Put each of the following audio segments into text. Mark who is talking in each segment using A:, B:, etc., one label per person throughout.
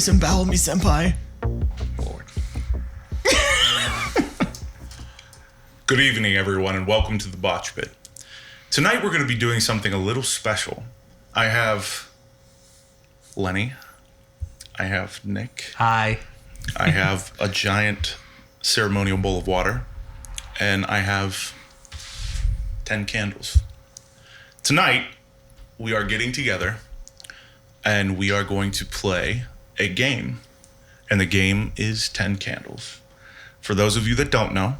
A: disembowel me, senpai.
B: Lord. Good evening, everyone, and welcome to the Botch Pit. Tonight we're going to be doing something a little special. I have Lenny. I have Nick.
C: Hi.
B: I have a giant ceremonial bowl of water. And I have 10 candles. Tonight, we are getting together and we are going to play a game. And the game is 10 Candles. For those of you that don't know,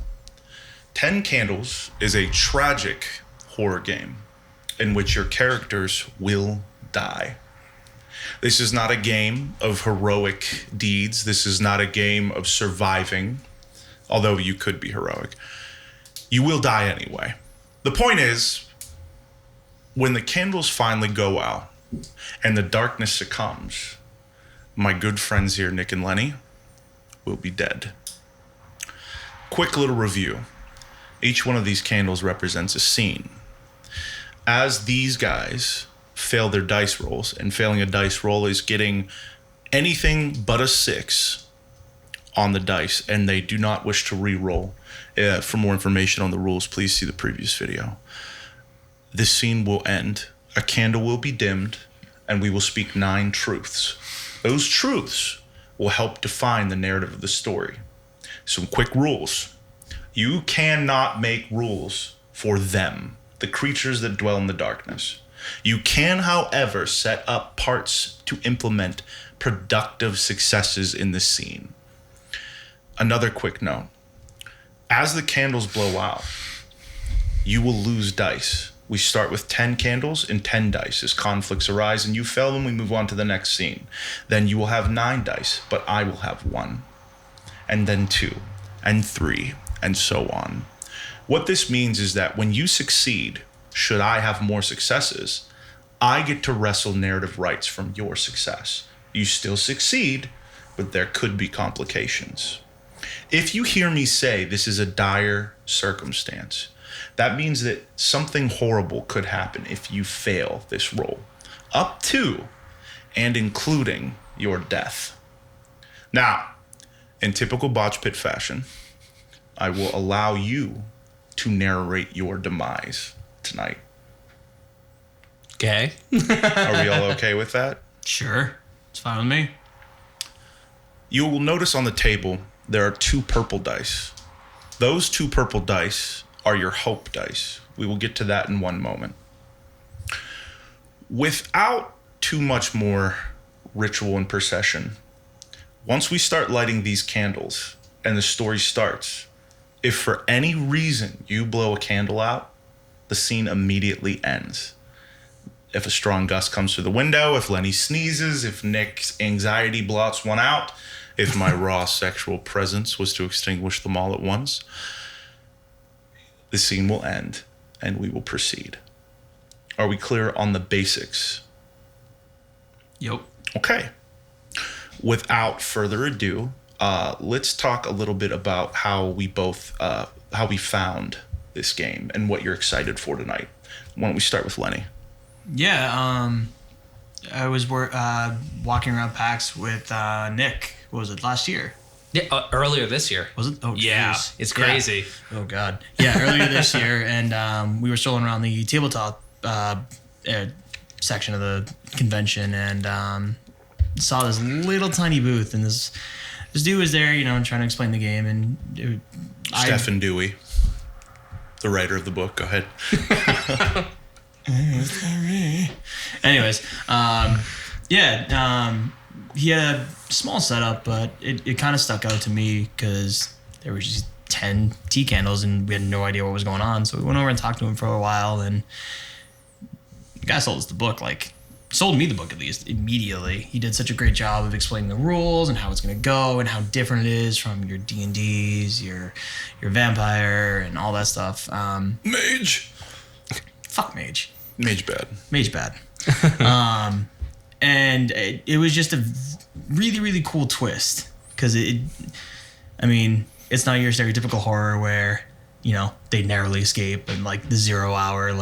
B: 10 Candles is a tragic horror game in which your characters will die. This is not a game of heroic deeds. This is not a game of surviving, although you could be heroic. You will die anyway. The point is, when the candles finally go out and the darkness succumbs, my good friends here, Nick and Lenny, will be dead. Quick little review. Each one of these candles represents a scene. As these guys fail their dice rolls, and failing a dice roll is getting anything but a 6 on the dice, and they do not wish to re-roll. For more information on the rules, please see the previous video. This scene will end. A candle will be dimmed, and we will speak 9 truths. Those truths will help define the narrative of the story. Some quick rules. You cannot make rules for them, the creatures that dwell in the darkness. You can, however, set up parts to implement productive successes in the scene. Another quick note. As the candles blow out, you will lose dice. We start with 10 candles and 10 dice. As conflicts arise and you fail them, we move on to the next scene. Then you will have 9 dice, but I will have 1. And then 2, and 3, and so on. What this means is that when you succeed, should I have more successes, I get to wrestle narrative rights from your success. You still succeed, but there could be complications. If you hear me say this is a dire circumstance, that means that something horrible could happen if you fail this roll, up to and including your death. Now, in typical Botch Pit fashion, I will allow you to narrate your demise tonight.
C: Okay.
B: Are we all okay with that?
A: Sure. It's fine with me.
B: You will notice on the table there are 2 purple dice. Those 2 purple dice are your hope dice. We will get to that in one moment. Without too much more ritual and procession, once we start lighting these candles and the story starts, if for any reason you blow a candle out, the scene immediately ends. If a strong gust comes through the window, if Lenny sneezes, if Nick's anxiety blots one out, if my raw sexual presence was to extinguish them all at once, the scene will end and we will proceed. Are we clear on the basics?
A: Yep.
B: Okay. Without further ado, let's talk a little bit about how we found this game and what you're excited for tonight. Why don't we start with Lenny?
A: Yeah, I was walking around PAX with Nick. What was it, last year?
C: Yeah, earlier this year.
A: Was it? Oh,
C: yeah,
A: geez.
C: it's crazy.
A: Yeah. Oh, God. Yeah, earlier this year, and we were strolling around the tabletop section of the convention, and saw this little tiny booth, and this dude was there, trying to explain the game, and
B: Stephen Dewey, the writer of the book. Go ahead.
A: Anyways, he had a small setup, but it kind of stuck out to me because there was just 10 tea candles and we had no idea what was going on. So we went over and talked to him for a while, and the guy sold us the book, sold me the book at least immediately. He did such a great job of explaining the rules and how it's going to go and how different it is from your D&Ds, your vampire and all that stuff.
B: Mage.
A: Fuck Mage.
B: Mage bad.
A: Mage bad. And it was just a really, really cool twist because it's not your stereotypical horror where, they narrowly escape and the 0 hour,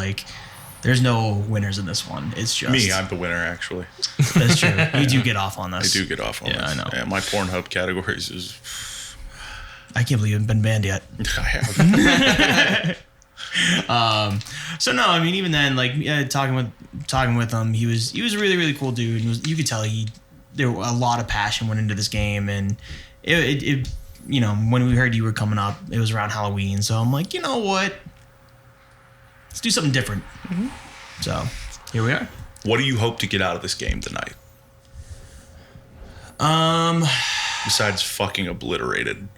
A: There's no winners in this one. It's just
B: Me, I'm the winner, actually.
A: That's true. You do get off on this.
B: I do get off on this.
A: I know.
B: Yeah, my Pornhub categories is...
A: I can't believe you haven't been banned yet.
B: I have.
A: So no, I mean, even then, like talking with him, he was a really, really cool dude. And you could tell there were a lot of passion went into this game, and it you know, when we heard you were coming up, it was around Halloween, so I'm like, you know what? Let's do something different. Mm-hmm. So here we are.
B: What do you hope to get out of this game tonight? Besides fucking obliterated.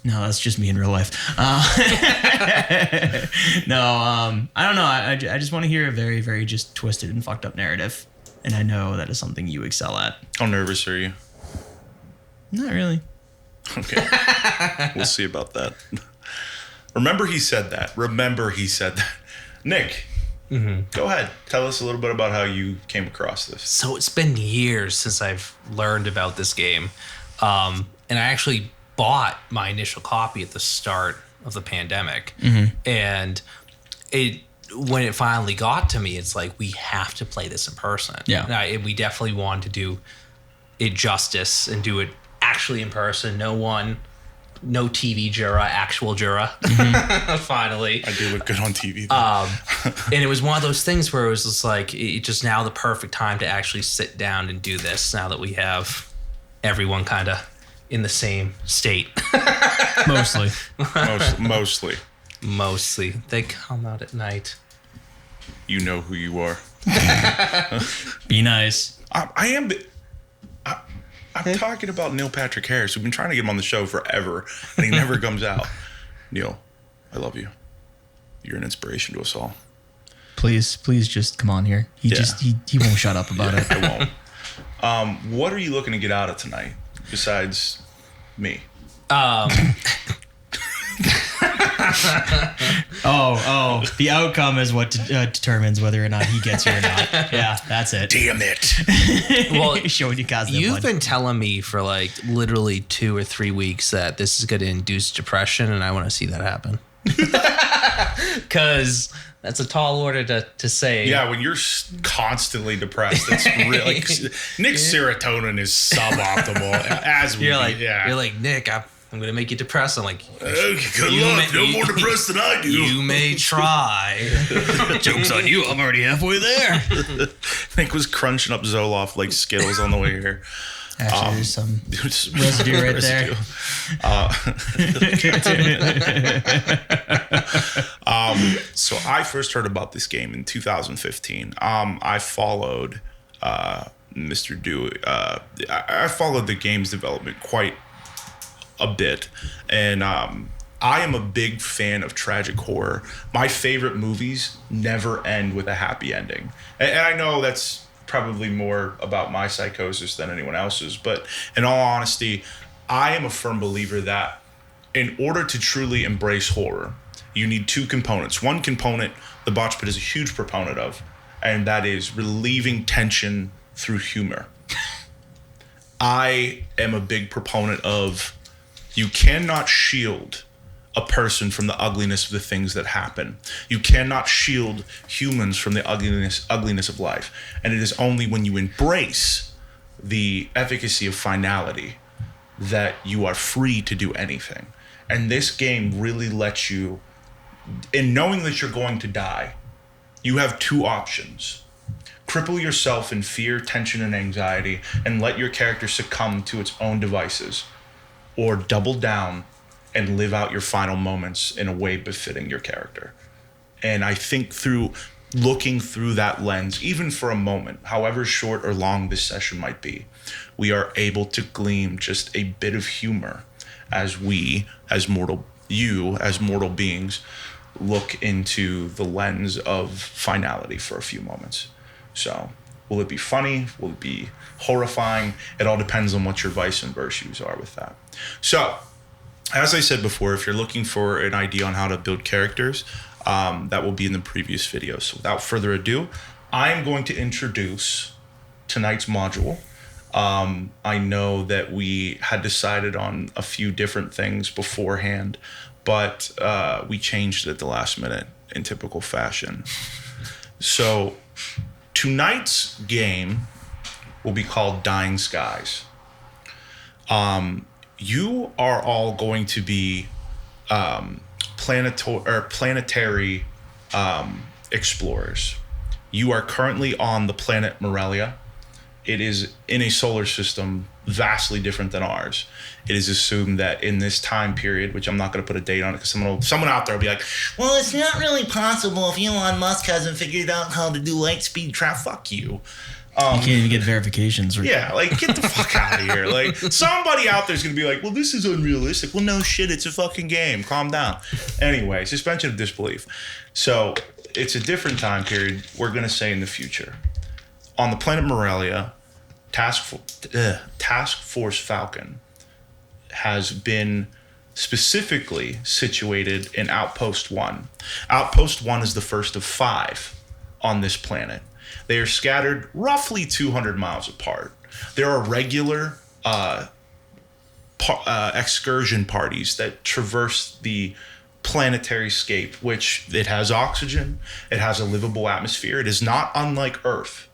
A: No, that's just me in real life. I don't know. I just want to hear a very, very just twisted and fucked up narrative. And I know that is something you excel at.
B: How nervous are you?
A: Not really.
B: Okay. We'll see about that. Remember he said that. Nick, go ahead. Tell us a little bit about how you came across this.
C: So it's been years since I've learned about this game. And I actually bought my initial copy at the start of the pandemic. And when it finally got to me, it's like, we have to play this in person.
A: Yeah.
C: And we definitely wanted to do it justice and do it actually in person. No TV Jura, actual Jura. Finally.
B: I do look good on TV.
C: And it was one of those things where it was just like, it's just now the perfect time to actually sit down and do this now that we have everyone kind of in the same state.
A: Mostly.
C: Mostly. They come out at night.
B: You know who you are.
A: Be nice.
B: I'm talking about Neil Patrick Harris. We've been trying to get him on the show forever, and he never comes out. Neil, I love you. You're an inspiration to us all.
A: Please just come on here. He won't shut up about it.
B: I won't. What are you looking to get out of tonight besides me?
A: The outcome is what determines whether or not he gets you or not. Yeah, that's it.
B: Damn it.
C: Well,
A: showing you guys.
C: You've been telling me for like literally 2 or 3 weeks that this is going to induce depression, and I want to see that happen. Because that's a tall order to say.
B: Yeah, when you're constantly depressed, it's really Nick's serotonin is suboptimal. As
C: you're like Nick, I'm going to make you depressed. I'm like,
B: good luck. No more depressed than I do.
C: You may try.
A: Joke's on you. I'm already halfway there.
B: Nick was crunching up Zoloft like Skittles on the way here.
A: Actually, there's some residue right there.
B: So I first heard about this game in 2015. I followed Mr. Dewey. I followed the game's development quite a bit, and I am a big fan of tragic horror. My favorite movies never end with a happy ending, and I know that's probably more about my psychosis than anyone else's, but in all honesty, I am a firm believer that in order to truly embrace horror, you need 2 components. One component the Botch Pit is a huge proponent of, and that is relieving tension through humor. I am a big proponent of, you cannot shield a person from the ugliness of the things that happen. You cannot shield humans from the ugliness of life. And it is only when you embrace the efficacy of finality that you are free to do anything. And this game really lets you, in knowing that you're going to die, you have 2 options. Cripple yourself in fear, tension, and anxiety, and let your character succumb to its own devices. Or double down and live out your final moments in a way befitting your character. And I think through looking through that lens, even for a moment, however short or long this session might be, we are able to glean just a bit of humor as mortal beings, look into the lens of finality for a few moments. So, will it be funny? Will it be horrifying? It all depends on what your vice and virtues are with that. So, as I said before, if you're looking for an idea on how to build characters, that will be in the previous video. So without further ado, I am going to introduce tonight's module. I know that we had decided on a few different things beforehand, but we changed it at the last minute. in typical fashion. So tonight's game will be called Dying Skies. You are all going to be planetary explorers. You are currently on the planet Morelia. It is in a solar system vastly different than ours. It is assumed that in this time period, which I'm not going to put a date on it because someone out there will be like, well, it's not really possible if Elon Musk hasn't figured out how to do light speed travel. Fuck you.
A: You can't even get verifications.
B: Yeah, like, get the fuck out of here. Like, somebody out there's going to be like, well, this is unrealistic. Well, no shit, it's a fucking game. Calm down. Anyway, suspension of disbelief. So it's a different time period, we're going to say, in the future. On the planet Morelia, Task Force Falcon has been specifically situated in Outpost 1. Outpost 1 is the first of 5 on this planet. They are scattered roughly 200 miles apart. There are regular excursion parties that traverse the planetary scape, which it has oxygen, it has a livable atmosphere. It is not unlike Earth.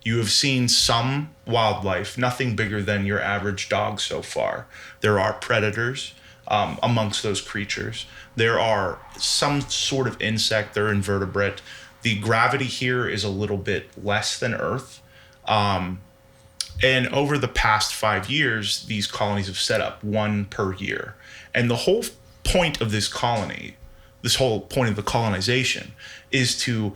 B: You have seen some wildlife, nothing bigger than your average dog so far. There are predators amongst those creatures. There are some sort of insect, they're invertebrate. The gravity here is a little bit less than Earth. And over the past 5 years, these colonies have set up 1 per year. And the whole point of this colony, this whole point of the colonization, is to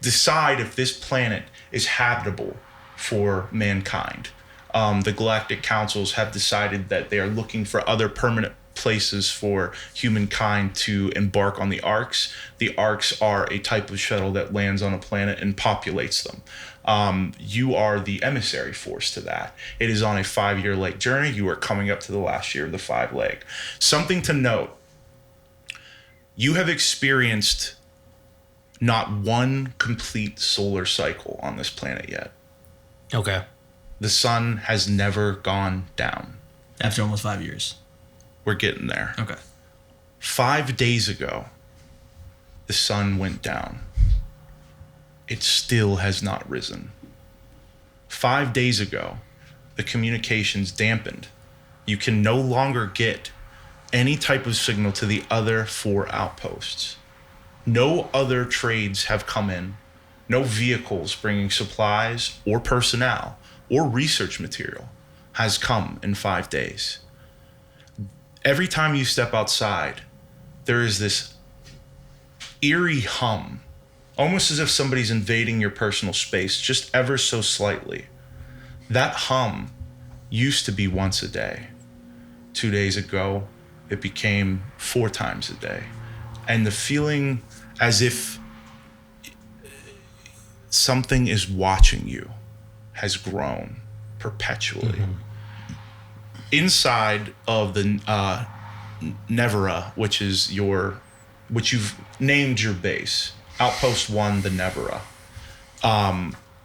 B: decide if this planet is habitable for mankind. The Galactic Councils have decided that they are looking for other permanent places for humankind to embark on the arcs. The arcs are a type of shuttle that lands on a planet and populates them. You are the emissary force to that. It is on a 5-year leg journey. You are coming up to the last year of the 5 leg. Something to note, you have experienced not one complete solar cycle on this planet yet.
C: Okay.
B: The sun has never gone down.
A: After almost 5 years.
B: We're getting there.
A: Okay.
B: 5 days ago, the sun went down. It still has not risen. 5 days ago, the communications dampened. You can no longer get any type of signal to the other 4 outposts. No other trades have come in. No vehicles bringing supplies or personnel or research material has come in 5 days. Every time you step outside, there is this eerie hum, almost as if somebody's invading your personal space just ever so slightly. That hum used to be once a day. 2 days ago, it became 4 times a day. And the feeling as if something is watching you has grown perpetually. Mm-hmm. Inside of the Nevera, which you've named your base, Outpost 1, the Nevera,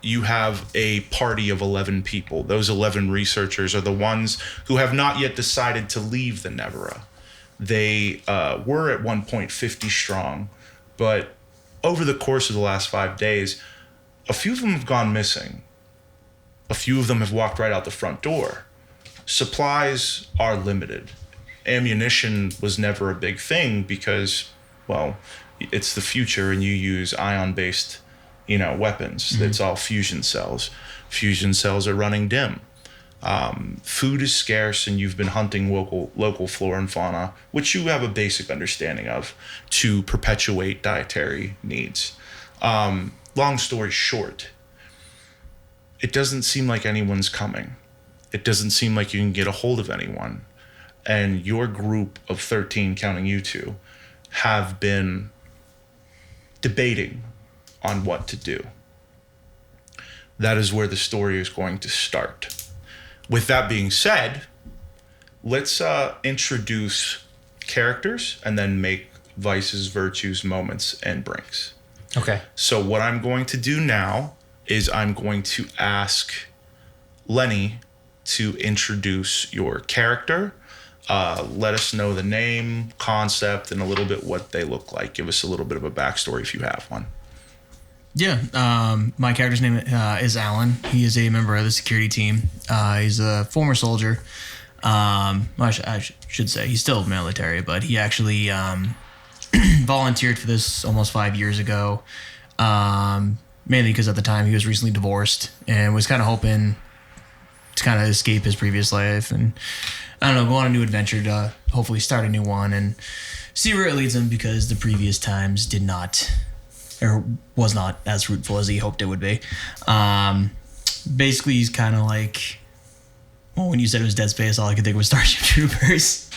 B: you have a party of 11 people. Those 11 researchers are the ones who have not yet decided to leave the Nevera. They were at one point 50 strong, but over the course of the last 5 days, a few of them have gone missing. A few of them have walked right out the front door. Supplies are limited. Ammunition was never a big thing because, well, it's the future and you use ion-based, weapons. Mm-hmm. It's all fusion cells. Fusion cells are running dim. Food is scarce and you've been hunting local flora and fauna, which you have a basic understanding of, to perpetuate dietary needs. Long story short, it doesn't seem like anyone's coming. It doesn't seem like you can get a hold of anyone. And your group of 13, counting you two, have been debating on what to do. That is where the story is going to start. With that being said, let's introduce characters and then make vices, virtues, moments, and brinks.
C: Okay.
B: So what I'm going to do now is I'm going to ask Lenny to introduce your character, Let us know the name, concept, and a little bit what they look like. Give us a little bit of a backstory if you have one.
A: Yeah, my character's name is Alan. He is a member of the security team. He's a former soldier. I should say he's still military, but he actually volunteered for this almost 5 years ago, mainly because at the time he was recently divorced and was kind of hoping to kind of escape his previous life and, I don't know, go on a new adventure to hopefully start a new one and see where it leads him, because the previous times did not, or was not as fruitful as he hoped it would be. Basically, he's kind of like, well, when you said it was Dead Space, all I could think was Starship Troopers.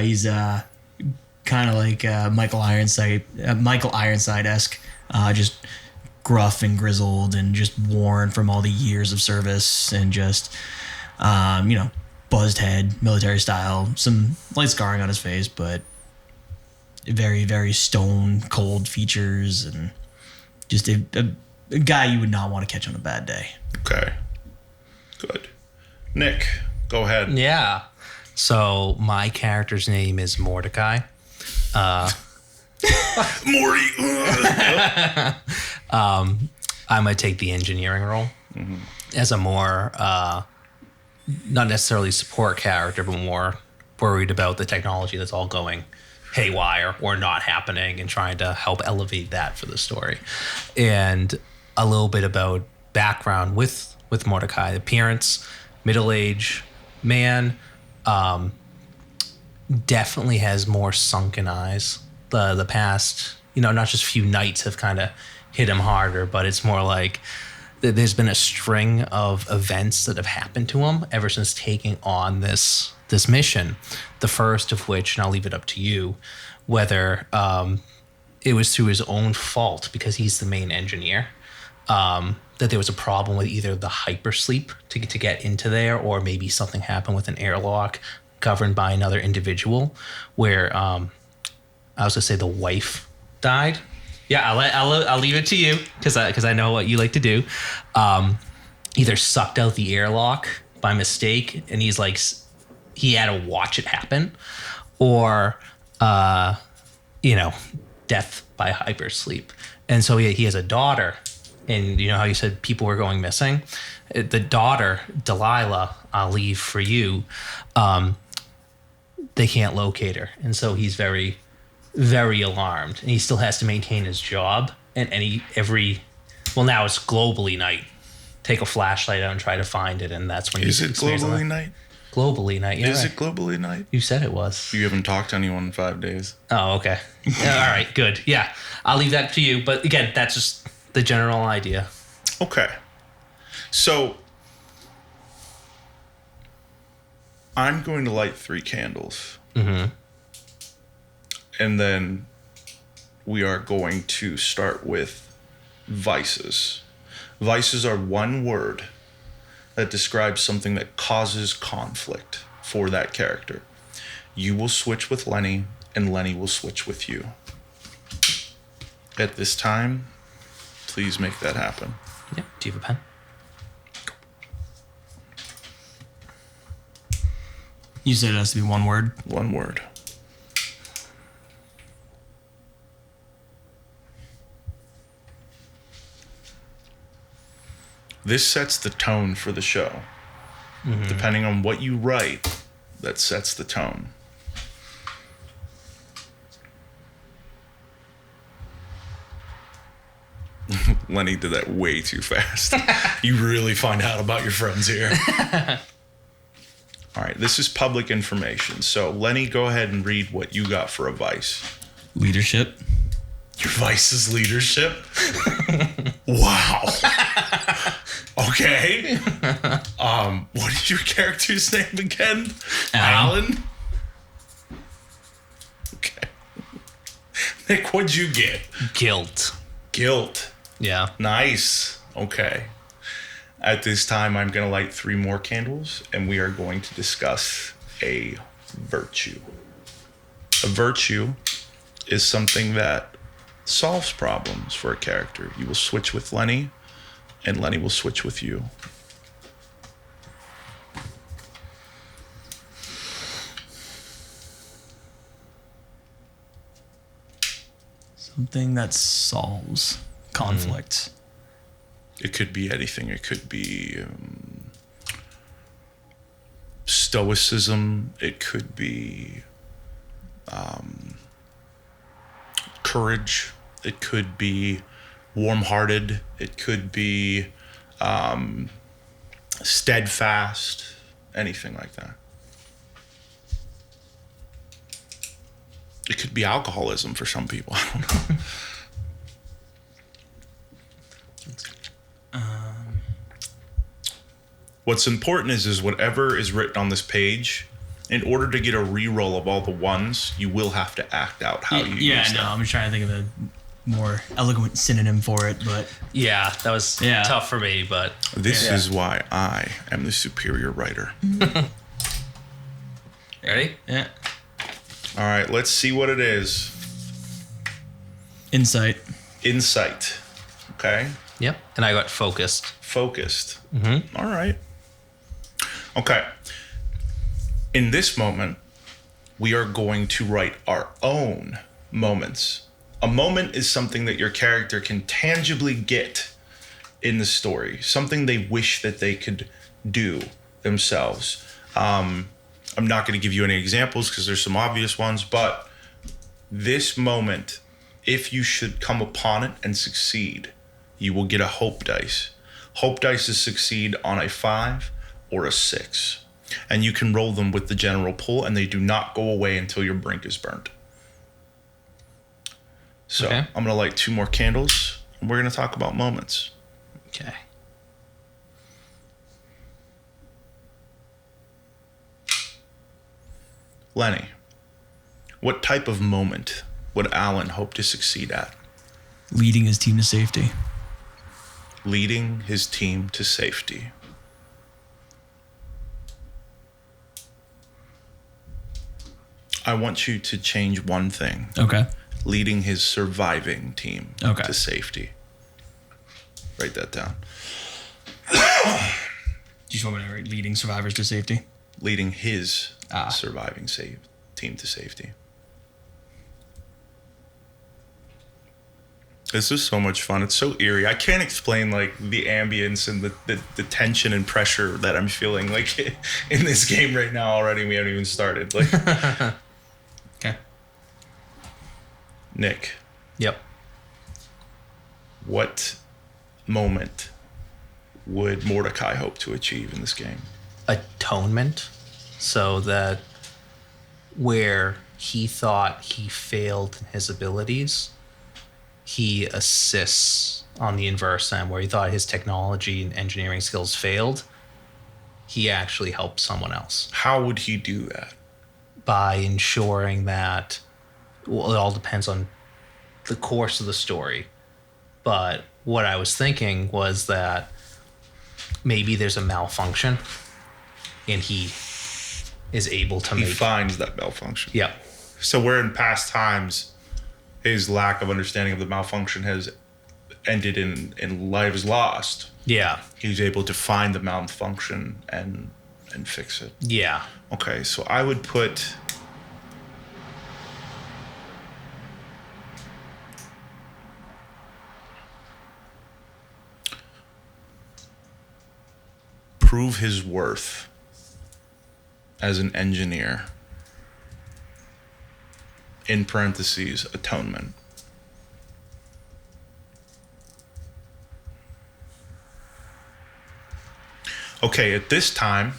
A: He's kind of like Michael Ironside-esque, just gruff and grizzled and just worn from all the years of service and just, buzzed head, military style, some light scarring on his face, but very, very stone cold features, and just a guy you would not want to catch on a bad day.
B: Okay. Good. Nick, go ahead.
C: Yeah. So my character's name is Mordecai.
B: Morty.
C: I'm gonna take the engineering role as a more not necessarily support character, but more worried about the technology that's all going haywire or not happening, and trying to help elevate that for the story. And a little bit about background with Mordecai. Appearance, middle-aged man, definitely has more sunken eyes. The past, not just few nights have kind of hit him harder, but it's more like there's been a string of events that have happened to him ever since taking on this mission. The first of which, and I'll leave it up to you, whether it was through his own fault, because he's the main engineer, that there was a problem with either the hypersleep to get into there, or maybe something happened with an airlock governed by another individual, where I was gonna say the wife died. Yeah, I'll leave it to you, because I know what you like to do. Either sucked out the airlock by mistake, and he had to watch it happen, or death by hypersleep. And so he has a daughter, and you know how you said people were going missing? The daughter, Delilah, I'll leave for you. They can't locate her, and so he's very, very alarmed, and he still has to maintain his job. And now it's globally night. Take a flashlight out and try to find it, and that's when
B: Is it globally night?
C: Globally night, yeah.
B: Is it globally night?
C: You said it was.
B: You haven't talked to anyone in 5 days.
C: Oh, okay. All right, good. Yeah, I'll leave that to you. But again, that's just the general idea.
B: Okay. So I'm going to light 3 candles.
C: Mm-hmm.
B: And then we are going to start with vices. Vices are one word that describes something that causes conflict for that character. You will switch with Lenny, and Lenny will switch with you. At this time, please make that happen.
C: Yeah. Do you have a pen?
A: You said it has to be one word?
B: One word. This sets the tone for the show. Mm-hmm. Depending on what you write, that sets the tone. Lenny did that way too fast. You really find out about your friends here. All right, this is public information. So, Lenny, go ahead and read what you got for a vice.
A: Leadership.
B: Your vice is leadership? Wow. Okay. What is your character's name again? Alan? Okay. Nick, what'd you get?
C: Guilt.
B: Guilt.
C: Yeah.
B: Nice. Okay. At this time, I'm going to light 3 more candles, and we are going to discuss a virtue. A virtue is something that solves problems for a character. You will switch with Lenny, and Lenny will switch with you.
A: Something that solves conflict.
B: It could be anything. It could be stoicism. It could be courage. It could be warm-hearted. It could be steadfast. Anything like that. It could be alcoholism for some people. I don't know. What's important is whatever is written on this page, in order to get a reroll of all the ones, you will have to act out how you use them.
A: I'm just trying to think of a more eloquent synonym for it, but
C: Yeah, that was tough for me, but
B: This is why I am the superior writer.
C: ready?
A: yeah.
B: All right, let's see what it is.
A: Insight.
B: Insight. Okay.
C: Yep. And I got focused.
B: Focused. All right. Okay. In this moment, we are going to write our own moments. A moment is something that your character can tangibly get in the story, something they wish that they could do themselves. I'm not going to give you any examples because there's some obvious ones, but this moment, if you should come upon it and succeed, you will get a hope dice. Hope dice succeed on a 5 or a 6. And you can roll them with the general pool, and they do not go away until your brink is burnt. So
C: Okay.
B: I'm going to light 2 more candles, and we're going to talk about moments.
C: Okay.
B: Lenny, what type of moment would Alan hope to succeed at?
A: Leading his team to safety.
B: Leading his team to safety. I want you to change one thing.
A: Okay.
B: Leading his surviving team to safety. Write that down.
A: Do you just want me to write leading survivors to safety?
B: Leading his surviving team to safety. This is so much fun. It's so eerie. I can't explain like the ambience and the tension and pressure that I'm feeling like in this game right now already. We haven't even started. Like,
A: Okay.
C: Yep.
B: Nick, what moment would Mordecai hope to achieve in this game?
C: Atonement, so that where he thought he failed in his abilities, he assists on the inverse end. Where he thought his technology and engineering skills failed, he actually helped someone else
B: How would he do that?
C: by ensuring that, well, it all depends on the course of the story. But what I was thinking was that maybe there's a malfunction and he is able to
B: He
C: make...
B: finds that malfunction.
C: Yeah.
B: So where in past times his lack of understanding of the malfunction has ended in lives lost,
C: Yeah.
B: he's able to find the malfunction and fix it.
C: Yeah.
B: Okay, so I would put prove his worth as an engineer. In parentheses, atonement. Okay, at this time,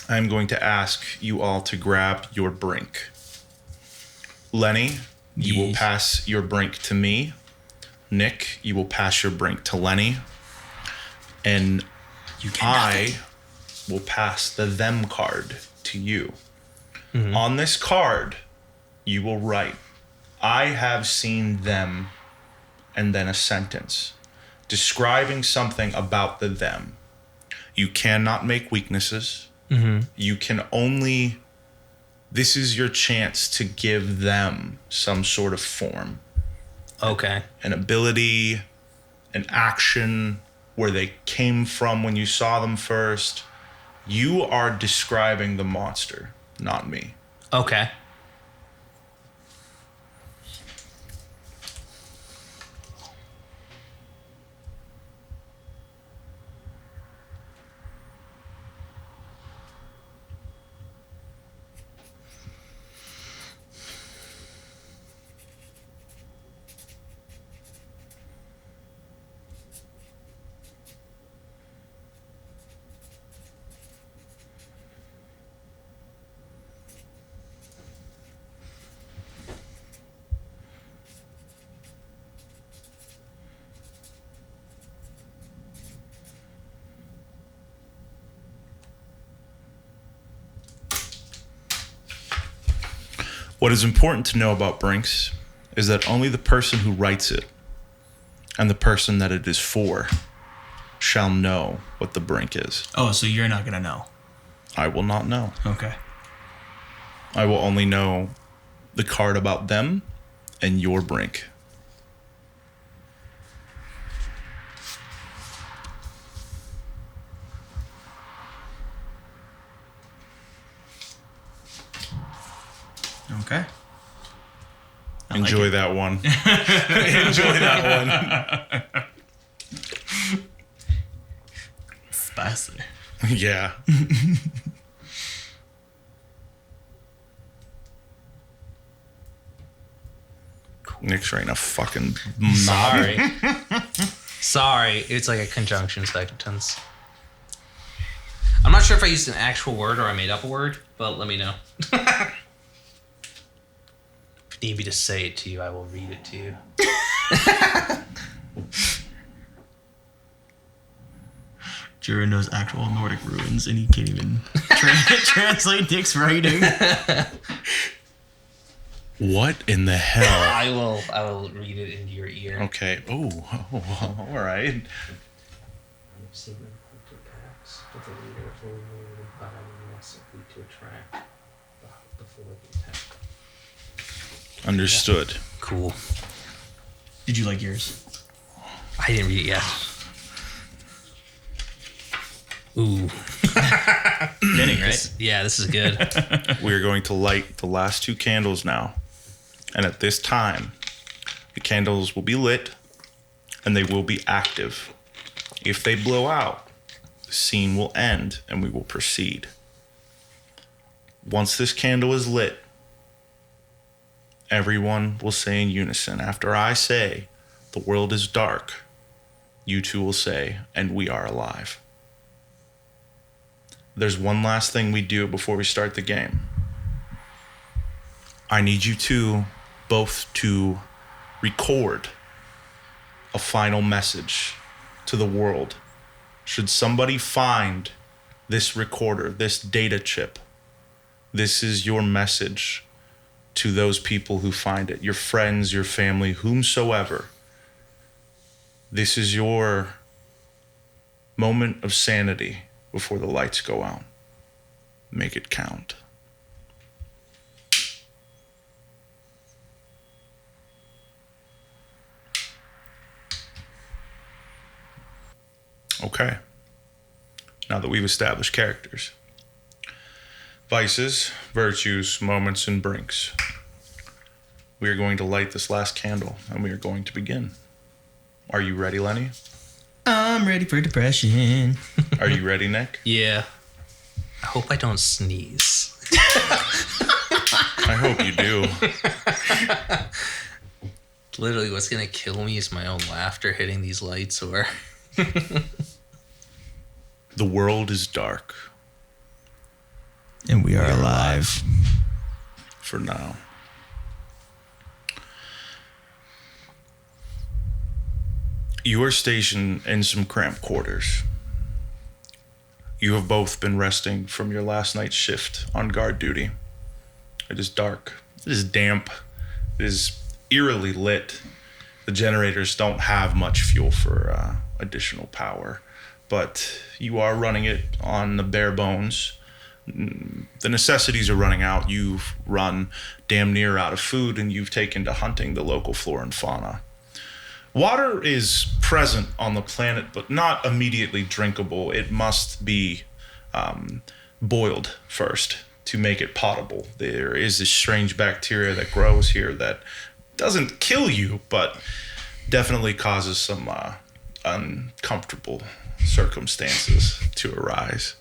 B: I'm going to ask you all to grab your brink. Lenny, you will
A: Yes.
B: pass your brink to me. Nick, you will pass your brink to Lenny. And I will pass the them card to you. On this card, you will write, I have seen them, and then a sentence describing something about the them. You cannot make weaknesses. You can only, this is your chance to give them some sort of form.
C: Okay.
B: An ability, an action, where they came from when you saw them first. You are describing the monster, not me.
C: Okay.
B: What is important to know about Brinks is that only the person who writes it and the person that it is for shall know what the Brink is.
A: Oh, so you're not going to know.
B: I will not know.
A: Okay.
B: I will only know the card about them and your Brink.
A: Okay.
B: Enjoy that one. Enjoy that one.
A: Spicy.
B: Yeah. Nick's writing a fucking
C: Sorry. Sorry. It's like a conjunction sentence. I'm not sure if I used an actual word or I made up a word, but let me know. If you need me to say it to you, I will read it to you.
A: Jura knows actual Nordic ruins and he can't even translate Nick's writing.
B: What in the hell?
C: I will read it into your ear.
B: Okay. Oh, all right.
C: I've seen them hunter packs with a leader only by massively to attract before the attack.
B: Understood.
C: Cool.
A: Did you like yours?
C: I didn't read it yet. Ooh.
A: Fitting, right?
C: Yeah, this is good.
B: We are going to light the last 2 candles now. And at this time, the candles will be lit and they will be active. If they blow out, the scene will end and we will proceed. Once this candle is lit, everyone will say in unison, after I say, the world is dark, you two will say, and we are alive. There's one last thing we do before we start the game. I need you two both to record a final message to the world. Should somebody find this recorder, this data chip, this is your message to those people who find it, your friends, your family, whomsoever. This is your moment of sanity before the lights go out. Make it count. Okay. Now that we've established characters, vices, virtues, moments, and brinks, we are going to light this last candle and we are going to begin. Are you ready, Lenny?
A: I'm ready for depression.
B: Are you ready, Nick?
C: Yeah. I hope I don't sneeze.
B: I hope you do.
C: Literally, what's going to kill me is my own laughter hitting these lights or...
B: The world is dark.
A: And we are alive.
B: For now. You are stationed in some cramped quarters. You have both been resting from your last night's shift on guard duty. It is dark. It is damp. It is eerily lit. The generators don't have much fuel for additional power, but you are running it on the bare bones. The necessities are running out. You've run damn near out of food, and you've taken to hunting the local flora and fauna. Water is present on the planet, but not immediately drinkable. It must be boiled first to make it potable. There is this strange bacteria that grows here that doesn't kill you, but definitely causes some uncomfortable circumstances to arise.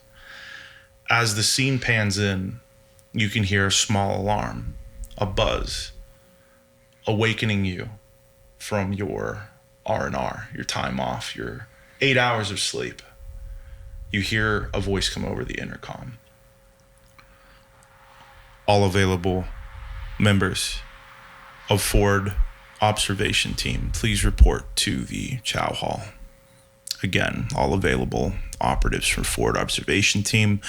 B: As the scene pans in, you can hear a small alarm, a buzz, awakening you from your R&R, your time off, your 8 hours of sleep. You hear a voice come over the intercom. All available members of Ford Observation Team, please report to the Chow Hall. Again, all available operatives from Ford Observation Team,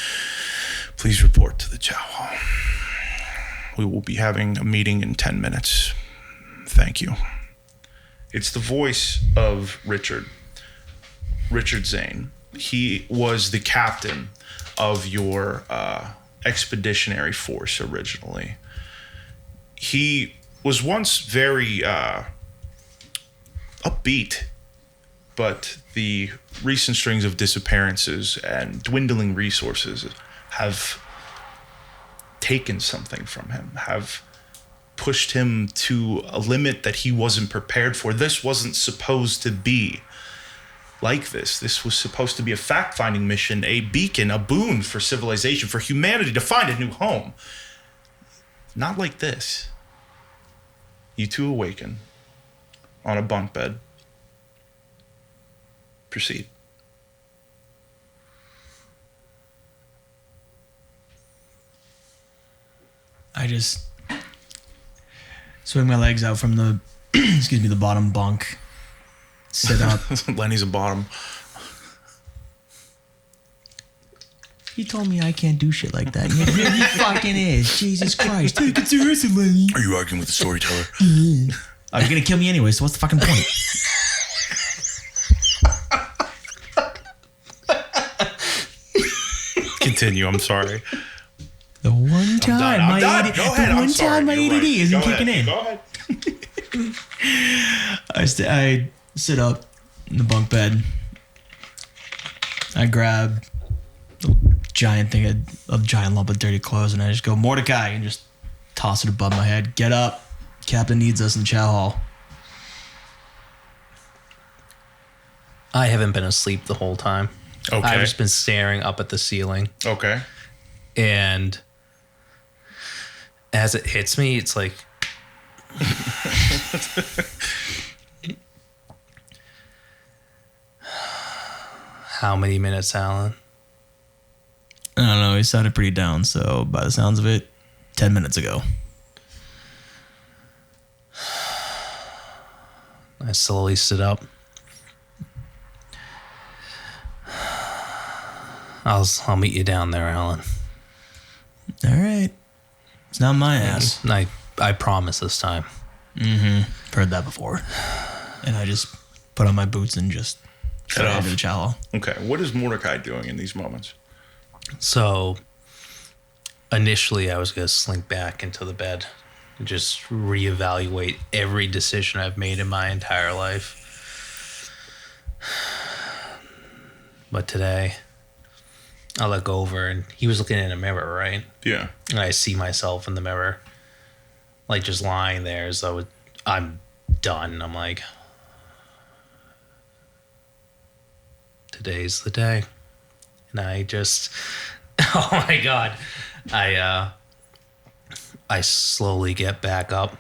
B: please report to the Chow Hall. We will be having a meeting in 10 minutes. Thank you. It's the voice of Richard Zane. He was the captain of your expeditionary force originally. He was once very upbeat, but the recent strings of disappearances and dwindling resources have taken something from him, have pushed him to a limit that he wasn't prepared for. This wasn't supposed to be like this. This was supposed to be a fact-finding mission, a beacon, a boon for civilization, for humanity to find a new home. Not like this. You two awaken on a bunk bed. Proceed.
A: I just swing my legs out from the the bottom bunk. Sit up.
B: Lenny's a bottom.
A: He told me I can't do shit like that. He really fucking is. Jesus Christ. Take it seriously, Lenny.
B: Are you arguing with the storyteller?
A: Oh, you're gonna kill me anyway, so what's the fucking point?
B: Continue, I'm sorry.
A: The one time
B: I'm done. Go ahead.
A: the one time my ADD isn't kicking in.
B: Go ahead.
A: I sit up in the bunk bed. I grab a giant lump of dirty clothes, and I just go, Mordecai, and just toss it above my head. Get up. Captain needs us in Chow Hall.
C: I haven't been asleep the whole time.
B: Okay.
C: I've just been staring up at the ceiling.
B: Okay.
C: And as it hits me, it's like... How many minutes, Alan?
A: I don't know. He sounded pretty down, so by the sounds of it, 10 minutes ago.
C: I slowly stood up. I'll meet you down there, Alan.
A: All right. It's not my ass.
C: I promise this time.
A: Mm-hmm. Heard that before. And I just put on my boots and just
B: Head off
A: to the Chow Hall.
B: Okay. What is Mordecai doing in these moments?
C: So initially I was going to slink back into the bed and just reevaluate every decision I've made in my entire life. But today I look over and he was looking in a mirror, right?
B: Yeah.
C: And I see myself in the mirror, like just lying there as though I'm done. I'm like, today's the day. And I just, oh my God. I slowly get back up,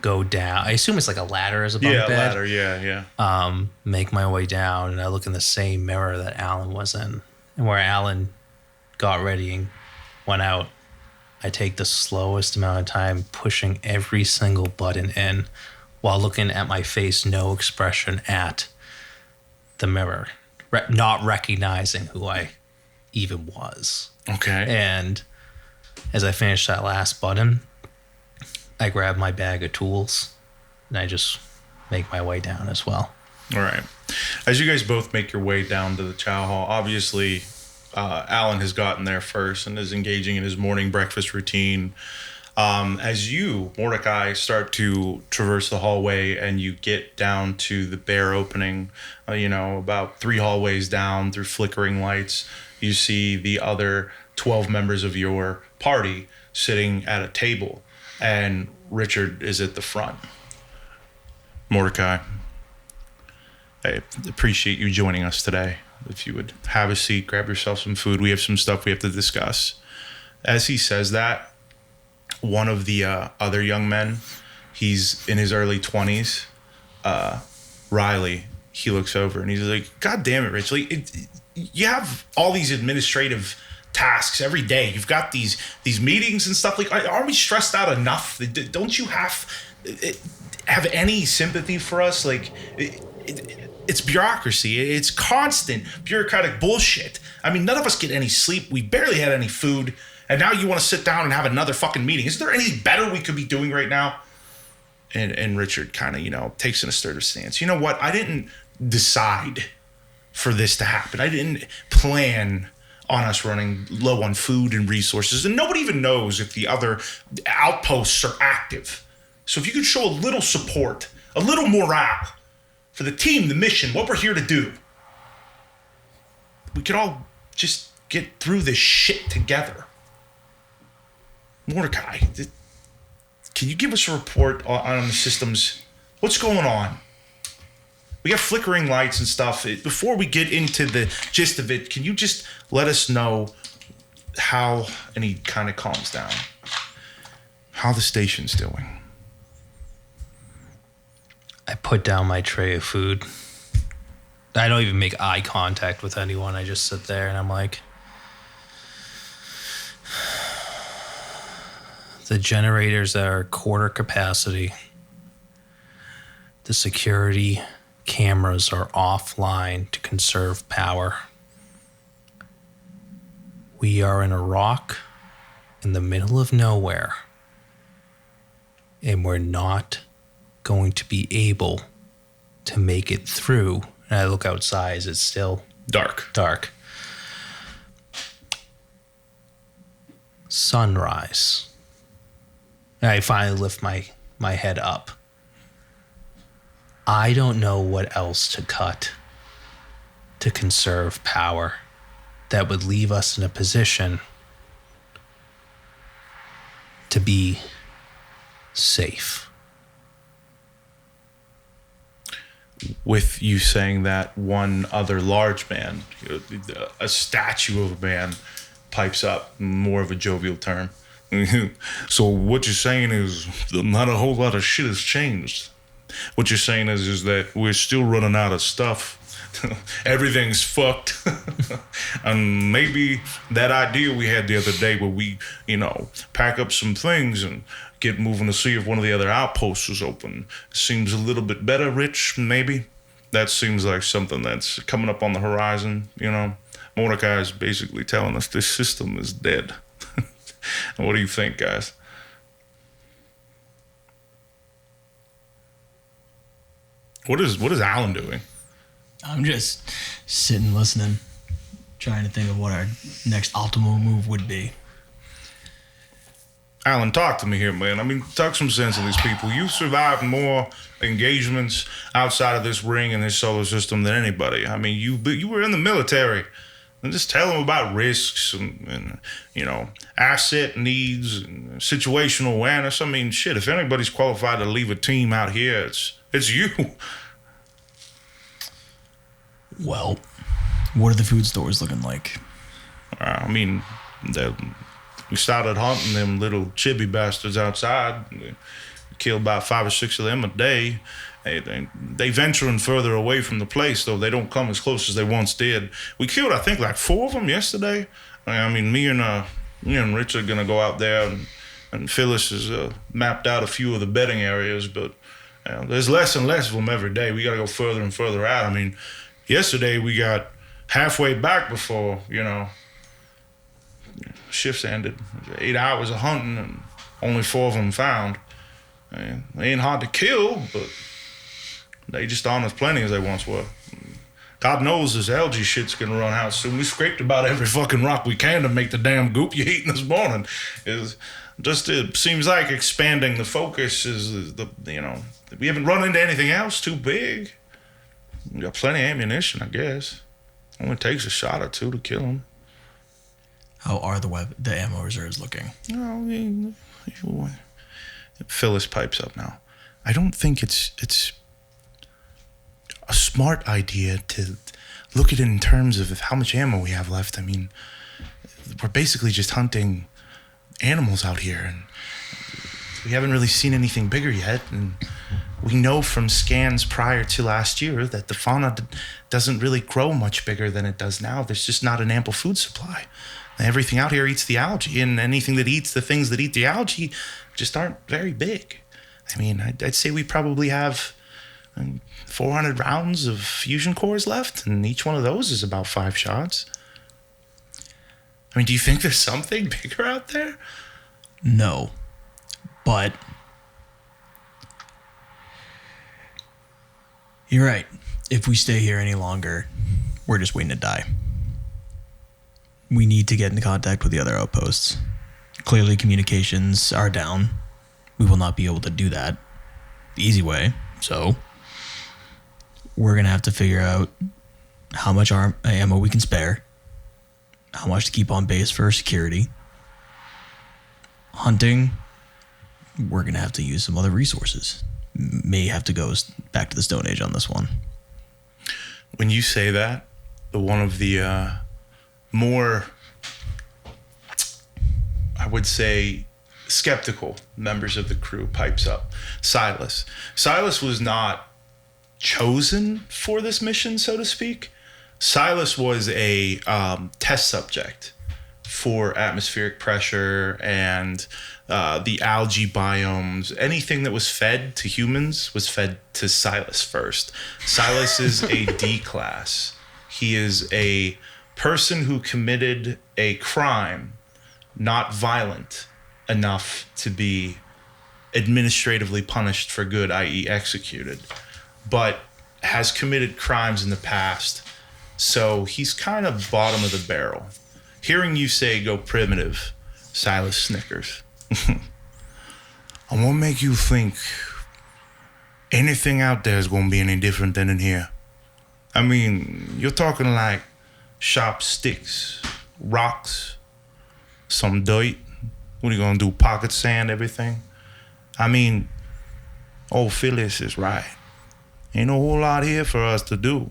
C: go down. I assume it's like a ladder as a bunk bed.
B: Yeah, ladder. Yeah.
C: Make my way down, and I look in the same mirror that Alan was in. And where Alan got ready and went out, I take the slowest amount of time pushing every single button in while looking at my face, no expression at the mirror, not recognizing who I even was.
B: Okay.
C: And as I finish that last button, I grab my bag of tools and I just make my way down as well.
B: All right. As you guys both make your way down to the Chow Hall, obviously Alan has gotten there first and is engaging in his morning breakfast routine. As you, Mordecai, start to traverse the hallway and you get down to the bare opening, about 3 hallways down through flickering lights, you see the other 12 members of your party sitting at a table, and Richard is at the front. Mordecai, I appreciate you joining us today. If you would have a seat, grab yourself some food. We have some stuff we have to discuss. As he says that, one of the other young men, he's in his early 20s, Riley, he looks over and he's like, God damn it, Rich. You have all these administrative tasks every day. You've got these meetings and stuff. Like, aren't we stressed out enough? Don't you have any sympathy for us? Like, it's bureaucracy. It's constant bureaucratic bullshit. I mean, none of us get any sleep. We barely had any food. And now you want to sit down and have another fucking meeting. Is there anything better we could be doing right now? And Richard kind of, takes an assertive stance. You know what? I didn't decide for this to happen. I didn't plan on us running low on food and resources. And nobody even knows if the other outposts are active. So if you could show a little support, a little morale for the team, the mission, what we're here to do, we could all just get through this shit together. Mordecai, can you give us a report on the systems? What's going on? We got flickering lights and stuff. Before we get into the gist of it, can you just let us know how, and he kind of calms down, how the station's doing?
C: I put down my tray of food. I don't even make eye contact with anyone. I just sit there and I'm like, the generators are quarter capacity. The security cameras are offline to conserve power. We are in a rock in the middle of nowhere, and we're not going to be able to make it through. And I look outside, it's still dark. Sunrise. And I finally lift my head up. I don't know what else to cut to conserve power that would leave us in a position to be safe.
B: With you saying that, one other large man, a statue of a man, pipes up, more of a jovial term. So what you're saying is not a whole lot of shit has changed. What you're saying is that we're still running out of stuff. Everything's fucked. And maybe that idea we had the other day where we, pack up some things and get moving to see if one of the other outposts is open seems a little bit better, Rich, maybe. That seems like something that's coming up on the horizon, Mordecai is basically telling us this system is dead. What do you think, guys? What is Alan doing?
A: I'm just sitting listening, trying to think of what our next optimal move would be.
B: Alan, talk to me here, man. I mean, talk some sense to these people. You survived more engagements outside of this ring and this solar system than anybody. I mean, you were in the military. And just tell them about risks and asset needs and situational awareness. I mean, shit, if anybody's qualified to leave a team out here, it's you.
A: Well, what are the food stores looking like?
B: I mean, we started hunting them little chibi bastards outside. We killed about 5 or 6 of them a day. They venturing further away from the place, though they don't come as close as they once did. We killed, I think, like 4 of them yesterday. I mean, me and Rich are gonna go out there, and Phyllis has mapped out a few of the bedding areas, but there's less and less of them every day. We gotta go further and further out. I mean, yesterday we got halfway back before shifts ended. 8 hours of hunting and only 4 of them found. They ain't hard to kill, but they just aren't as plenty as they once were. God knows this algae shit's gonna run out soon. We scraped about every fucking rock we can to make the damn goop you're eating this morning. It seems like expanding the focus is we haven't run into anything else too big. We got plenty of ammunition, I guess. Only takes a shot or 2 to kill them.
A: How are the ammo reserves looking?
B: Phyllis pipes up now. I don't think it's a smart idea to look at it in terms of how much ammo we have left. I mean, we're basically just hunting animals out here, and we haven't really seen anything bigger yet. And we know from scans prior to last year that the fauna doesn't really grow much bigger than it does now. There's just not an ample food supply. Everything out here eats the algae, and anything that eats the things that eat the algae just aren't very big. I mean, I'd say we probably have 400 rounds of fusion cores left, and each one of those is about 5 shots. I mean, do you think there's something bigger out there?
A: No. But you're right. If we stay here any longer, we're just waiting to die. We need to get into contact with the other outposts. Clearly, communications are down. We will not be able to do that the easy way. So, we're going to have to figure out how much ammo we can spare, how much to keep on base for security. Hunting, we're going to have to use some other resources. May have to go back to the Stone Age on this one.
B: When you say that, one of the more, I would say, skeptical members of the crew pipes up. Silas. Silas was not chosen for this mission, so to speak. Silas was a test subject for atmospheric pressure and the algae biomes. Anything that was fed to humans was fed to Silas first. Silas is a D class. He is a person who committed a crime, not violent enough to be administratively punished for good, i.e. executed, but has committed crimes in the past. So he's kind of bottom of the barrel. Hearing you say go primitive, Silas snickers. I won't make you think anything out there is going to be any different than in here. I mean, you're talking like sharp sticks, rocks, some dirt. What are you going to do, pocket sand everything? I mean, old Phyllis is right. Ain't no whole lot here for us to do.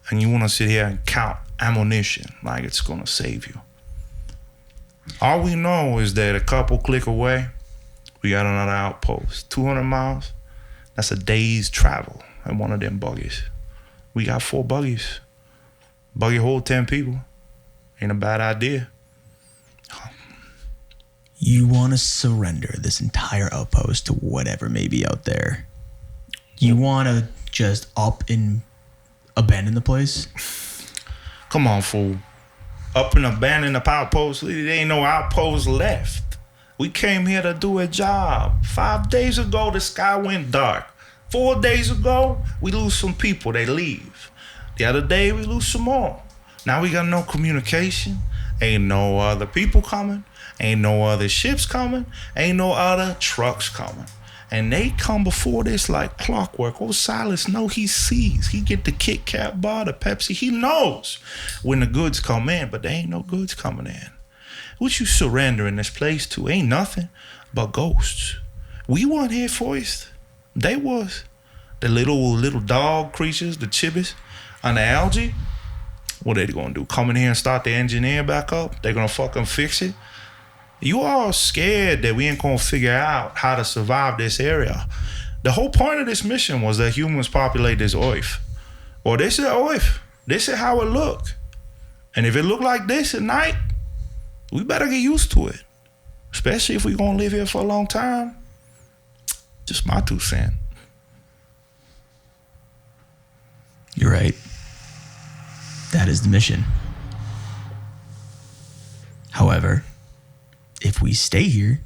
B: And you want to sit here and count ammunition like it's going to save you. All we know is that a couple click away, we got another outpost. 200 miles, that's a day's travel in one of them buggies. We got 4 buggies. Buggy hold 10 people. Ain't a bad idea.
A: You want to surrender this entire outpost to whatever may be out there. You want to just up and abandon the place?
B: Come on, fool. Up and abandon the outpost. There ain't no outpost left. We came here to do a job. 5 days ago, the sky went dark. 4 days ago, we lose some people. They leave. The other day, we lose some more. Now we got no communication. Ain't no other people coming. Ain't no other ships coming. Ain't no other trucks coming. And they come before this like clockwork. Oh, Silas, no, he sees. He get the Kit Kat bar, the Pepsi. He knows when the goods come in, but there ain't no goods coming in. What you surrendering this place to ain't nothing but ghosts. We weren't here first. They was. The little dog creatures, the chibis, and the algae. What are they gonna do? Come in here and start the engineer back up? They gonna fucking fix it? You all scared that we ain't gonna figure out how to survive this area. The whole point of this mission was that humans populate this earth. Well, this is earth. This is how it look. And if it look like this at night, we better get used to it. Especially if we gonna live here for a long time. Just my 2 cents.
A: You're right. That is the mission. However, if we stay here,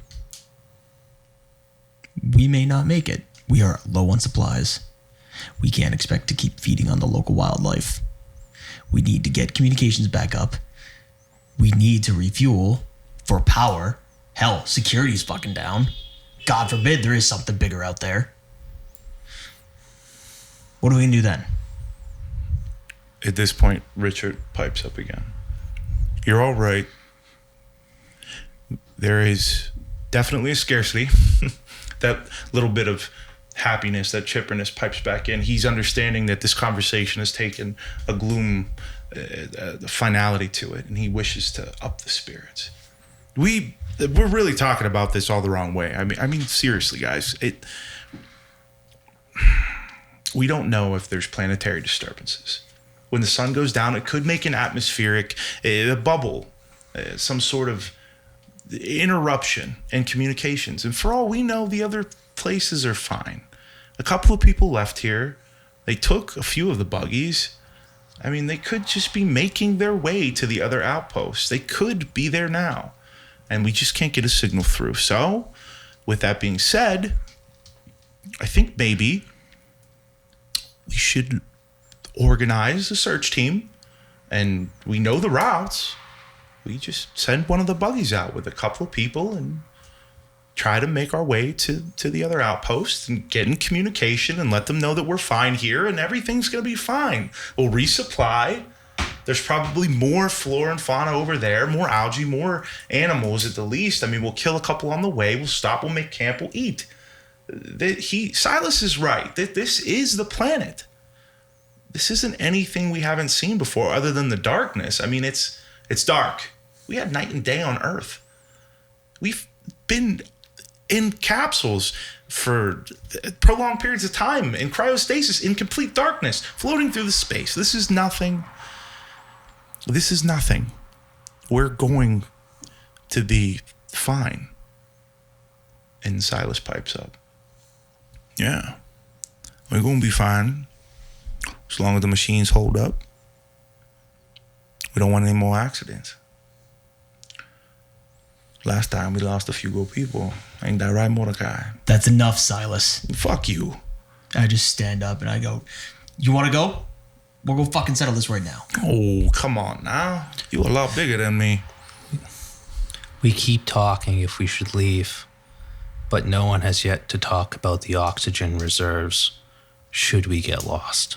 A: we may not make it. We are low on supplies. We can't expect to keep feeding on the local wildlife. We need to get communications back up. We need to refuel for power. Hell, security's fucking down. God forbid there is something bigger out there. What are we gonna do then?
B: At this point, Richard pipes up again. You're all right. There is definitely a scarcity. That little bit of happiness, that chipperness pipes back in. He's understanding that this conversation has taken a gloom, the finality to it, and he wishes to up the spirits. We're really talking about this all the wrong way. I mean, seriously, guys. We don't know if there's planetary disturbances. When the sun goes down, it could make an atmospheric a bubble, some sort of interruption in communications. And for all we know, the other places are fine. A couple of people left here. They took a few of the buggies. I mean, they could just be making their way to the other outposts. They could be there now. And we just can't get a signal through. So, with that being said, I think maybe we should organize a search team. And we know the routes. We just send one of the buggies out with a couple of people and try to make our way to the other outposts and get in communication and let them know that we're fine here and everything's going to be fine. We'll resupply. There's probably more flora and fauna over there, more algae, more animals at the least. I mean, we'll kill a couple on the way. We'll stop. We'll make camp. We'll eat. Silas is right. This is the planet. This isn't anything we haven't seen before other than the darkness. I mean, it's dark. We had night and day on Earth. We've been in capsules for prolonged periods of time, in cryostasis, in complete darkness, floating through the space. This is nothing. We're going to be fine. And Silas pipes up. Yeah, we're going to be fine. As long as the machines hold up. We don't want any more accidents. Last time we lost a few good people. Ain't that right, Mordecai?
A: That's enough, Silas.
B: Fuck you.
A: I just stand up and I go, you want to go? We'll go fucking settle this right now.
B: Oh, come on now. You a lot bigger than me.
C: We keep talking if we should leave, but no one has yet to talk about the oxygen reserves should we get lost.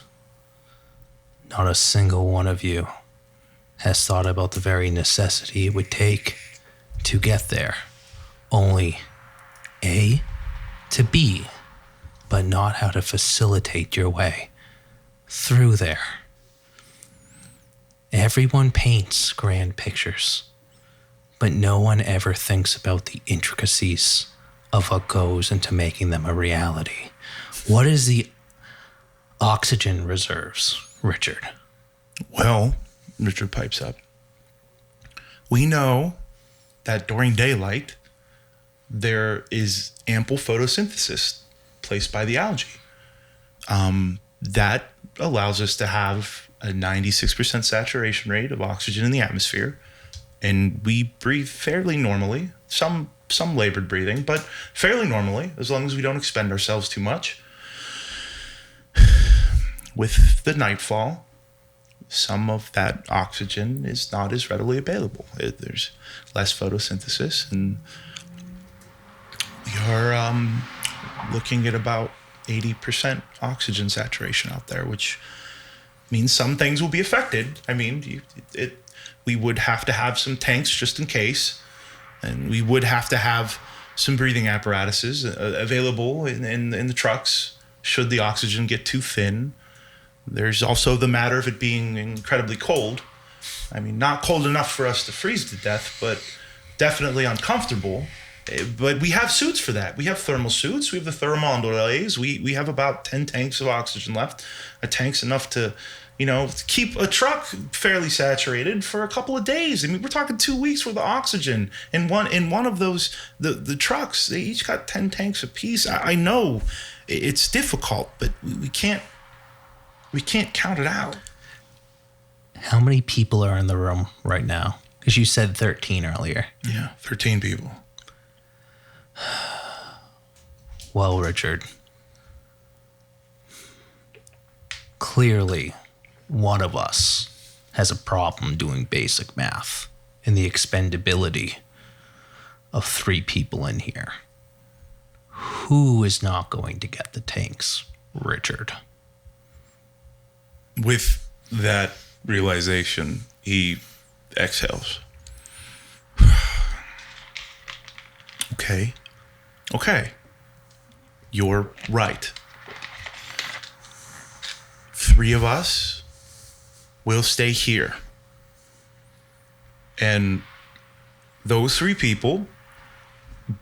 C: Not a single one of you has thought about the very necessity it would take to get there. Only A to B, but not how to facilitate your way through there. Everyone paints grand pictures, but no one ever thinks about the intricacies of what goes into making them a reality. What is the oxygen reserves, Richard?
B: Well, Richard pipes up. We know that during daylight, there is ample photosynthesis placed by the algae. That allows us to have a 96% saturation rate of oxygen in the atmosphere, and we breathe fairly normally. Some labored breathing, but fairly normally, as long as we don't expend ourselves too much. With the nightfall, some of that oxygen is not as readily available. There's less photosynthesis, and we are looking at about 80% oxygen saturation out there, which means some things will be affected. I mean, we would have to have some tanks just in case, and we would have to have some breathing apparatuses available in the trucks should the oxygen get too thin. There's also the matter of it being incredibly cold. I mean, not cold enough for us to freeze to death, but definitely uncomfortable. But we have suits for that. We have thermal suits. We have the thermal delays. We have about 10 tanks of oxygen left. A tank's enough to, keep a truck fairly saturated for a couple of days. I mean, we're talking 2 weeks worth of oxygen in one of those the trucks. They each got 10 tanks apiece. I know it's difficult, but we can't count it out.
C: How many people are in the room right now? Because you said 13 earlier.
B: Yeah, 13 people.
C: Well, Richard, clearly one of us has a problem doing basic math in the expendability of 3 people in here. Who is not going to get the tanks, Richard?
B: With that realization, he exhales. Okay. You're right. 3 of us will stay here. And those 3 people,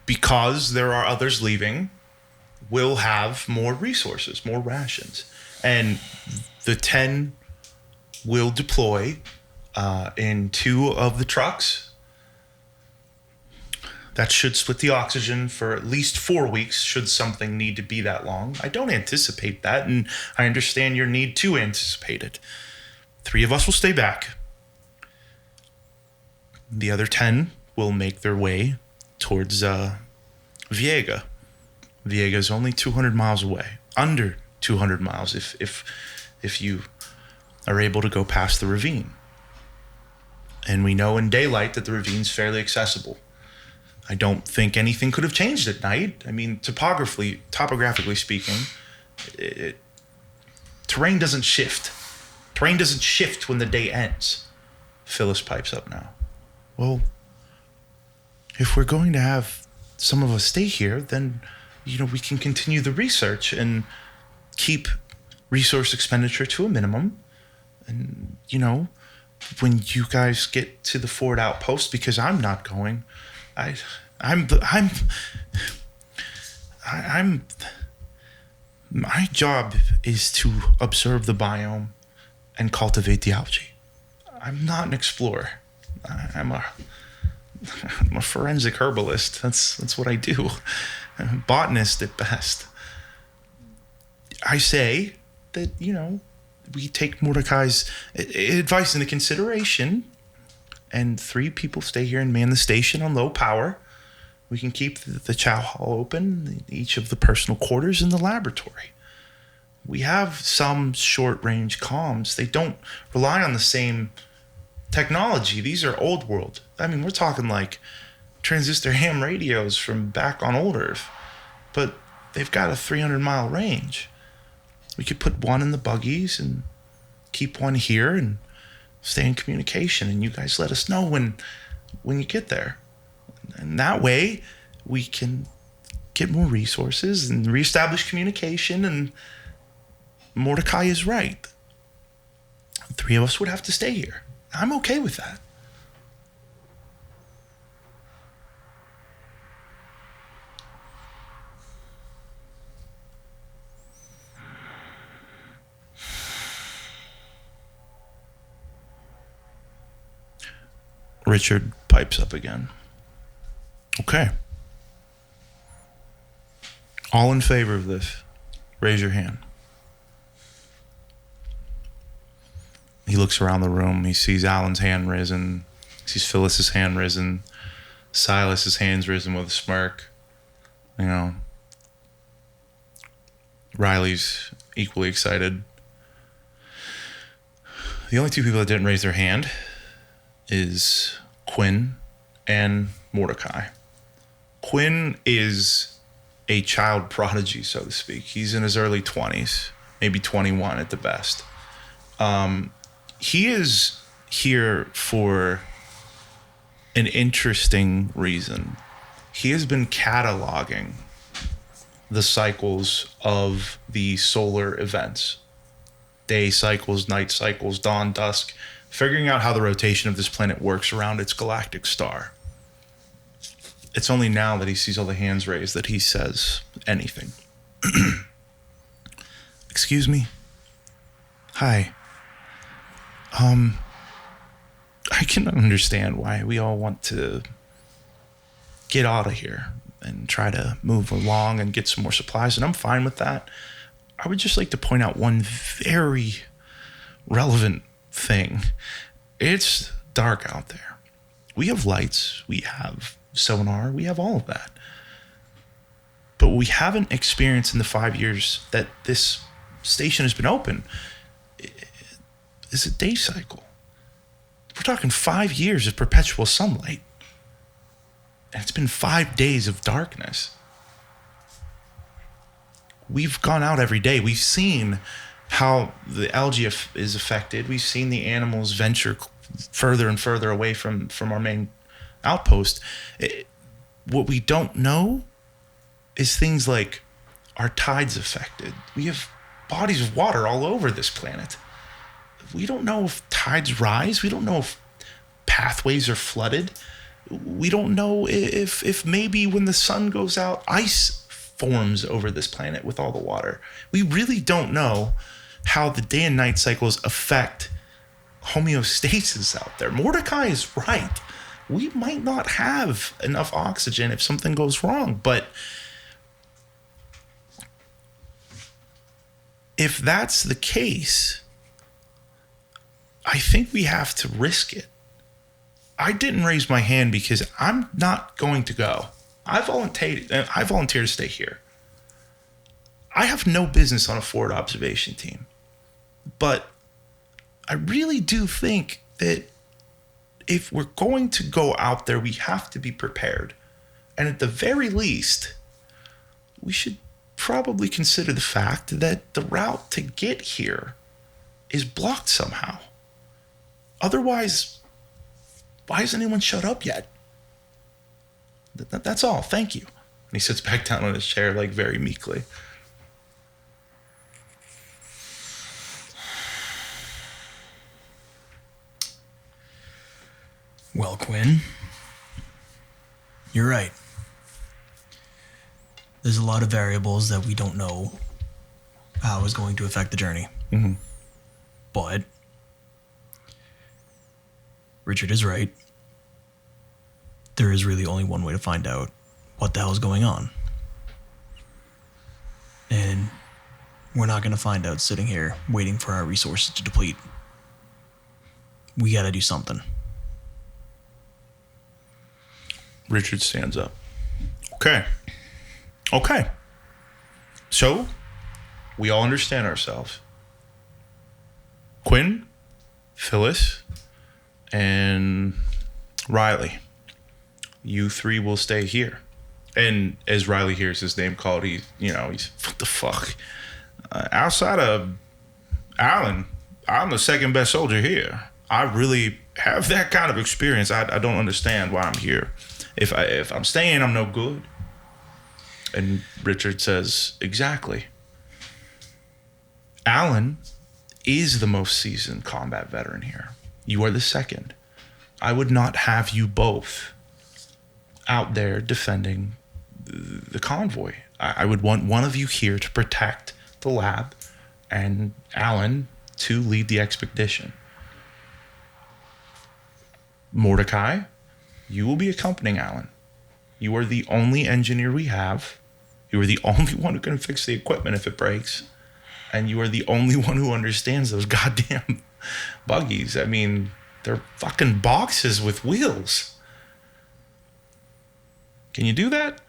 B: because there are others leaving, will have more resources, more rations. And the 10 will deploy in 2 of the trucks. That should split the oxygen for at least 4 weeks, should something need to be that long. I don't anticipate that, and I understand your need to anticipate it. 3 of us will stay back. The other 10 will make their way towards Viega. Viega is only 200 miles away. Under 200 miles if you are able to go past the ravine. And we know in daylight that the ravine's fairly accessible. I don't think anything could have changed at night. I mean, topographically speaking, terrain doesn't shift. Terrain doesn't shift when the day ends. Phyllis pipes up now. Well, if we're going to have some of us stay here, then, we can continue the research and keep resource expenditure to a minimum. And, when you guys get to the forward outpost, because I'm not going, my job is to observe the biome and cultivate the algae. I'm not an explorer. I'm a forensic herbalist. That's what I do. I'm a botanist at best. I say that, we take Mordecai's advice into consideration, and 3 people stay here and man the station on low power. We can keep the Chow Hall open, each of the personal quarters, in the laboratory. We have some short-range comms. They don't rely on the same technology. These are old world. I mean, we're talking like transistor ham radios from back on old Earth, but they've got a 300-mile range. We could put one in the buggies and keep one here and stay in communication, and you guys let us know when you get there. And that way we can get more resources and reestablish communication, and Mordecai is right. 3 of us would have to stay here. I'm okay with that. Richard pipes up again. Okay. All in favor of this, raise your hand. He looks around the room. He sees Alan's hand risen. He sees Phyllis's hand risen. Silas's hand's risen with a smirk. Riley's equally excited. The only 2 people that didn't raise their hand is Quinn and Mordecai. Quinn is a child prodigy, so to speak. He's in his early 20s, maybe 21 at the best. He is here for an interesting reason. He has been cataloging the cycles of the solar events. Day cycles, night cycles, dawn, dusk, figuring out how the rotation of this planet works around its galactic star. It's only now that he sees all the hands raised that he says anything. Excuse me? Hi. I can understand why we all want to get out of here and try to move along and get some more supplies, and I'm fine with that. I would just like to point out one very relevant thing. It's dark out there. We have lights, we have sonar, we have all of that. But what we haven't experienced in the 5 years that this station has been open is a day cycle. We're talking 5 years of perpetual sunlight. And it's been 5 days of darkness. We've gone out every day. We've seen how the algae is affected. We've seen the animals venture further and further away from our main outpost. What we don't know is things like, are tides affected? We have bodies of water all over this planet. We don't know if tides rise. We don't know if pathways are flooded. We don't know if maybe when the sun goes out, ice forms over this planet with all the water. We really don't know how the day and night cycles affect homeostasis out there. Mordecai is right. We might not have enough oxygen if something goes wrong, but if that's the case, I think we have to risk it. I didn't raise my hand because I'm not going to go. I volunteered to stay here. I have no business on a forward observation team. But I really do think that if we're going to go out there, we have to be prepared. And at the very least, we should probably consider the fact that the route to get here is blocked somehow. Otherwise, why hasn't anyone showed up yet? That's all. Thank you. And he sits back down on his chair, like, very meekly.
A: Well, Quinn, you're right. There's a lot of variables that we don't know how is going to affect the journey.
B: Mm-hmm.
A: But Richard is right. There is really only one way to find out what the hell is going on. And we're not going to find out sitting here waiting for our resources to deplete. We got to do something.
B: Richard stands up. Okay. So, we all understand ourselves. Quinn, Phyllis, and Riley. You three will stay here. And as Riley hears his name called, he's, what the fuck? Outside of Alan, I'm the second best soldier here. I really have that kind of experience. I don't understand why I'm here. If I'm staying, I'm no good. And Richard says, exactly. Alan is the most seasoned combat veteran here. You are the second. I would not have you both out there defending the convoy. I would want one of you here to protect the lab and Alan to lead the expedition. Mordecai, you will be accompanying Alan. You are the only engineer we have. You are the only one who can fix the equipment if it breaks. And you are the only one who understands those goddamn buggies. I mean, they're fucking boxes with wheels. Can you do that?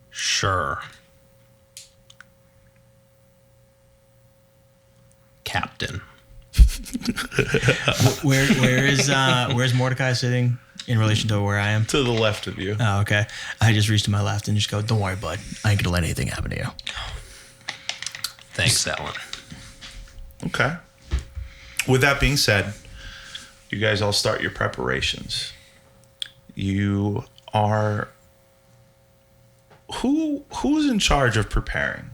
C: Sure. Captain.
A: Where's Mordecai sitting in relation to where I am?
B: To the left of you.
A: Oh, okay. I just reach to my left and just go, don't worry, bud. I ain't gonna let anything happen to you.
C: Thanks, Alan.
B: Okay. With that being said, you guys all start your preparations. You are... Who's in charge of preparing?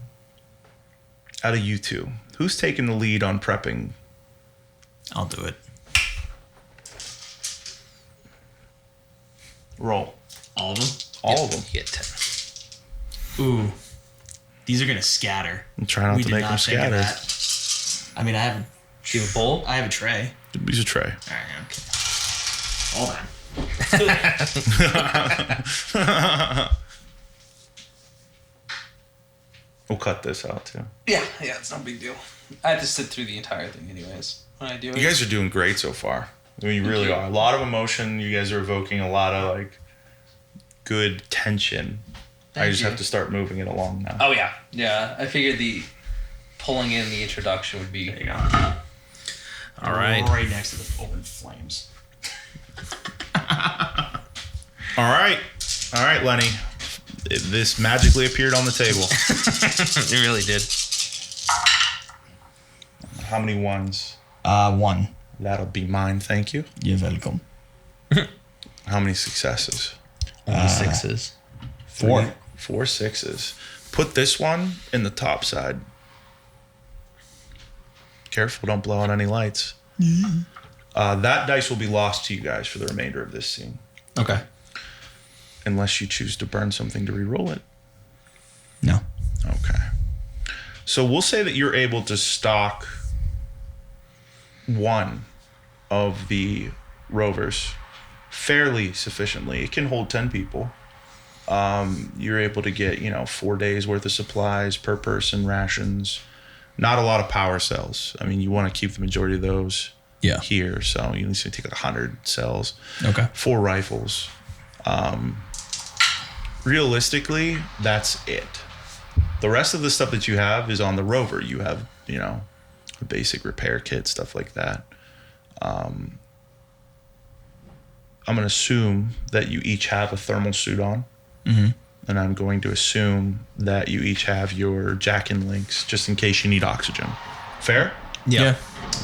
B: Out of you two. Who's taking the lead on prepping?
A: I'll do it.
B: Roll.
A: All of them?
B: All of them.
C: You get 10.
A: Ooh. These are gonna scatter.
B: And try not
A: We
B: to
A: did
B: make
A: not
B: them
A: think of
B: scatter.
A: that. I mean, I have
C: Do you have a bowl?
A: I have a tray.
B: Use a tray.
A: All right, okay. Hold on.
B: We'll cut this out too.
C: Yeah, it's no big deal. I have to sit through the entire thing anyways when I do it.
B: You guys are doing great so far. I mean, you really are. A lot of emotion. You guys are evoking a lot of like good tension. I just have to start moving it along now.
C: Oh yeah. Yeah, I figured the pulling in the introduction would be...
A: There you go.
C: All right.
A: Right next to the open flames.
B: All right, Lenny. This magically appeared on the table.
C: It really did.
B: How many ones?
A: 1.
B: That'll be mine, thank you.
A: You're welcome.
B: How many successes?
C: Only 6s.
A: 4.
B: 4 6s. Put this one in the top side. Careful, don't blow out any lights. That dice will be lost to you guys for the remainder of this scene.
A: Okay.
B: Unless you choose to burn something to re-roll it.
A: No.
B: Okay. So we'll say that you're able to stock one of the rovers fairly sufficiently. It can hold 10 people. You're able to get, 4 days worth of supplies per person, rations. Not a lot of power cells. I mean, you want to keep the majority of those
A: Yeah.
B: here. So you need to take like 100 cells.
A: Okay.
B: 4 rifles. Realistically, that's it. The rest of the stuff that you have is on the rover. You have, a basic repair kit, stuff like that. I'm going to assume that you each have a thermal suit on.
A: Mm-hmm.
B: And I'm going to assume that you each have your jack-in links just in case you need oxygen. Fair?
A: Yeah.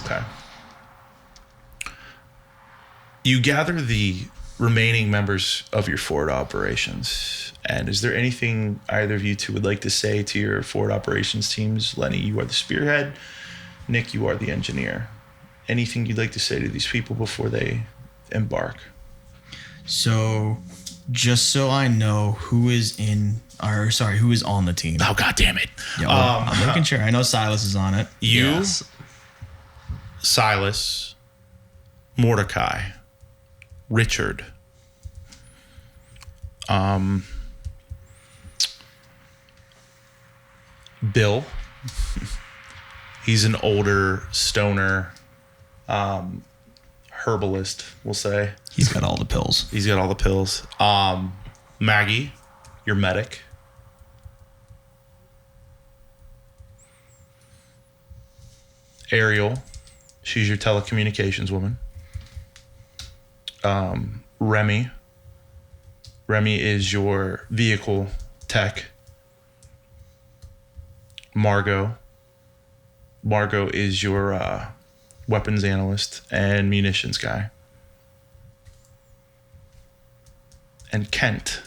B: Okay. You gather the remaining members of your forward operations. And is there anything either of you two would like to say to your forward operations teams? Lenny, you are the spearhead. Nick, you are the engineer. Anything you'd like to say to these people before they embark?
A: So, just so I know who is on the team.
B: Oh, God damn it.
A: Yeah, I'm making sure. I know Silas is on it.
B: You,
C: Yes.
B: Silas, Mordecai, Richard, Bill. He's an older stoner herbalist, we'll say.
A: He's got all the pills.
B: He's got all the pills. Maggie, your medic. Ariel, she's your telecommunications woman. Remy is your vehicle tech. Margot is your weapons analyst and munitions guy. And Kent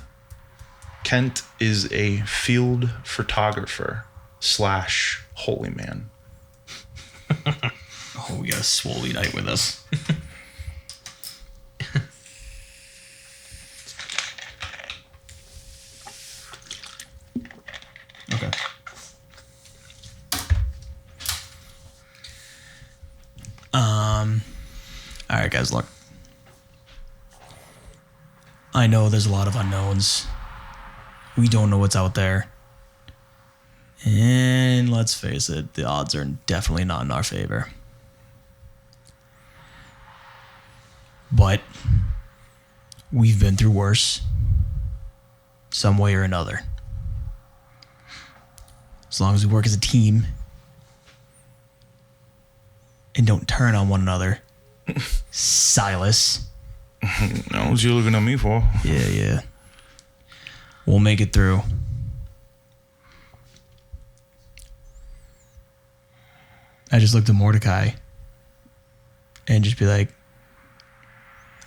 B: is a field photographer / holy man.
A: Oh, we got a swoley night with us. Okay. All right, guys, look. I know there's a lot of unknowns. We don't know what's out there. And let's face it, the odds are definitely not in our favor. But we've been through worse, some way or another. As long as we work as a team and don't turn on one another. Silas.
B: Know what you looking at me for?
A: Yeah. We'll make it through. I just looked at Mordecai and just be like,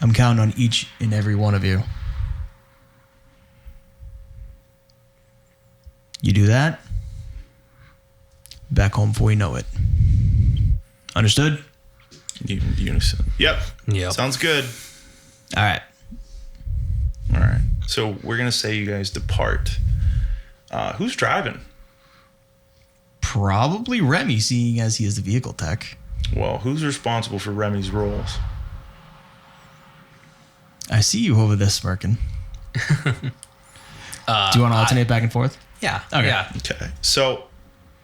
A: I'm counting on each and every one of you. You do that, back home before you know it. Understood?
B: Unison. Yep. Sounds good.
A: All right.
B: So we're going to say you guys depart. Who's driving?
A: Probably Remy, seeing as he is the vehicle tech.
B: Well, who's responsible for Remy's roles?
A: I see you over there smirking. Do you want to alternate back and forth?
C: Yeah.
A: Okay.
C: Yeah.
B: Okay. So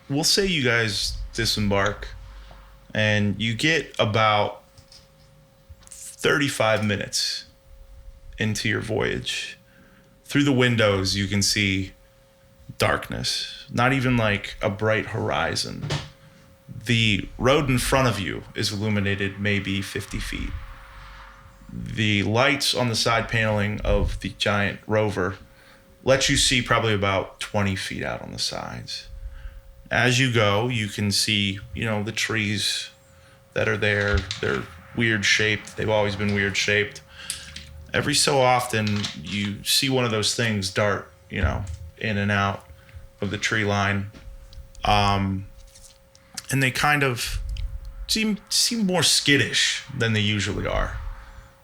B: we'll say you guys disembark and you get about 35 minutes into your voyage. Through the windows, you can see darkness, not even like a bright horizon. The road in front of you is illuminated maybe 50 feet. The lights on the side paneling of the giant rover let you see probably about 20 feet out on the sides. As you go, you can see, the trees that are there. They're weird shaped. They've always been weird shaped. Every so often, you see one of those things dart, in and out of the tree line. And they kind of seem more skittish than they usually are.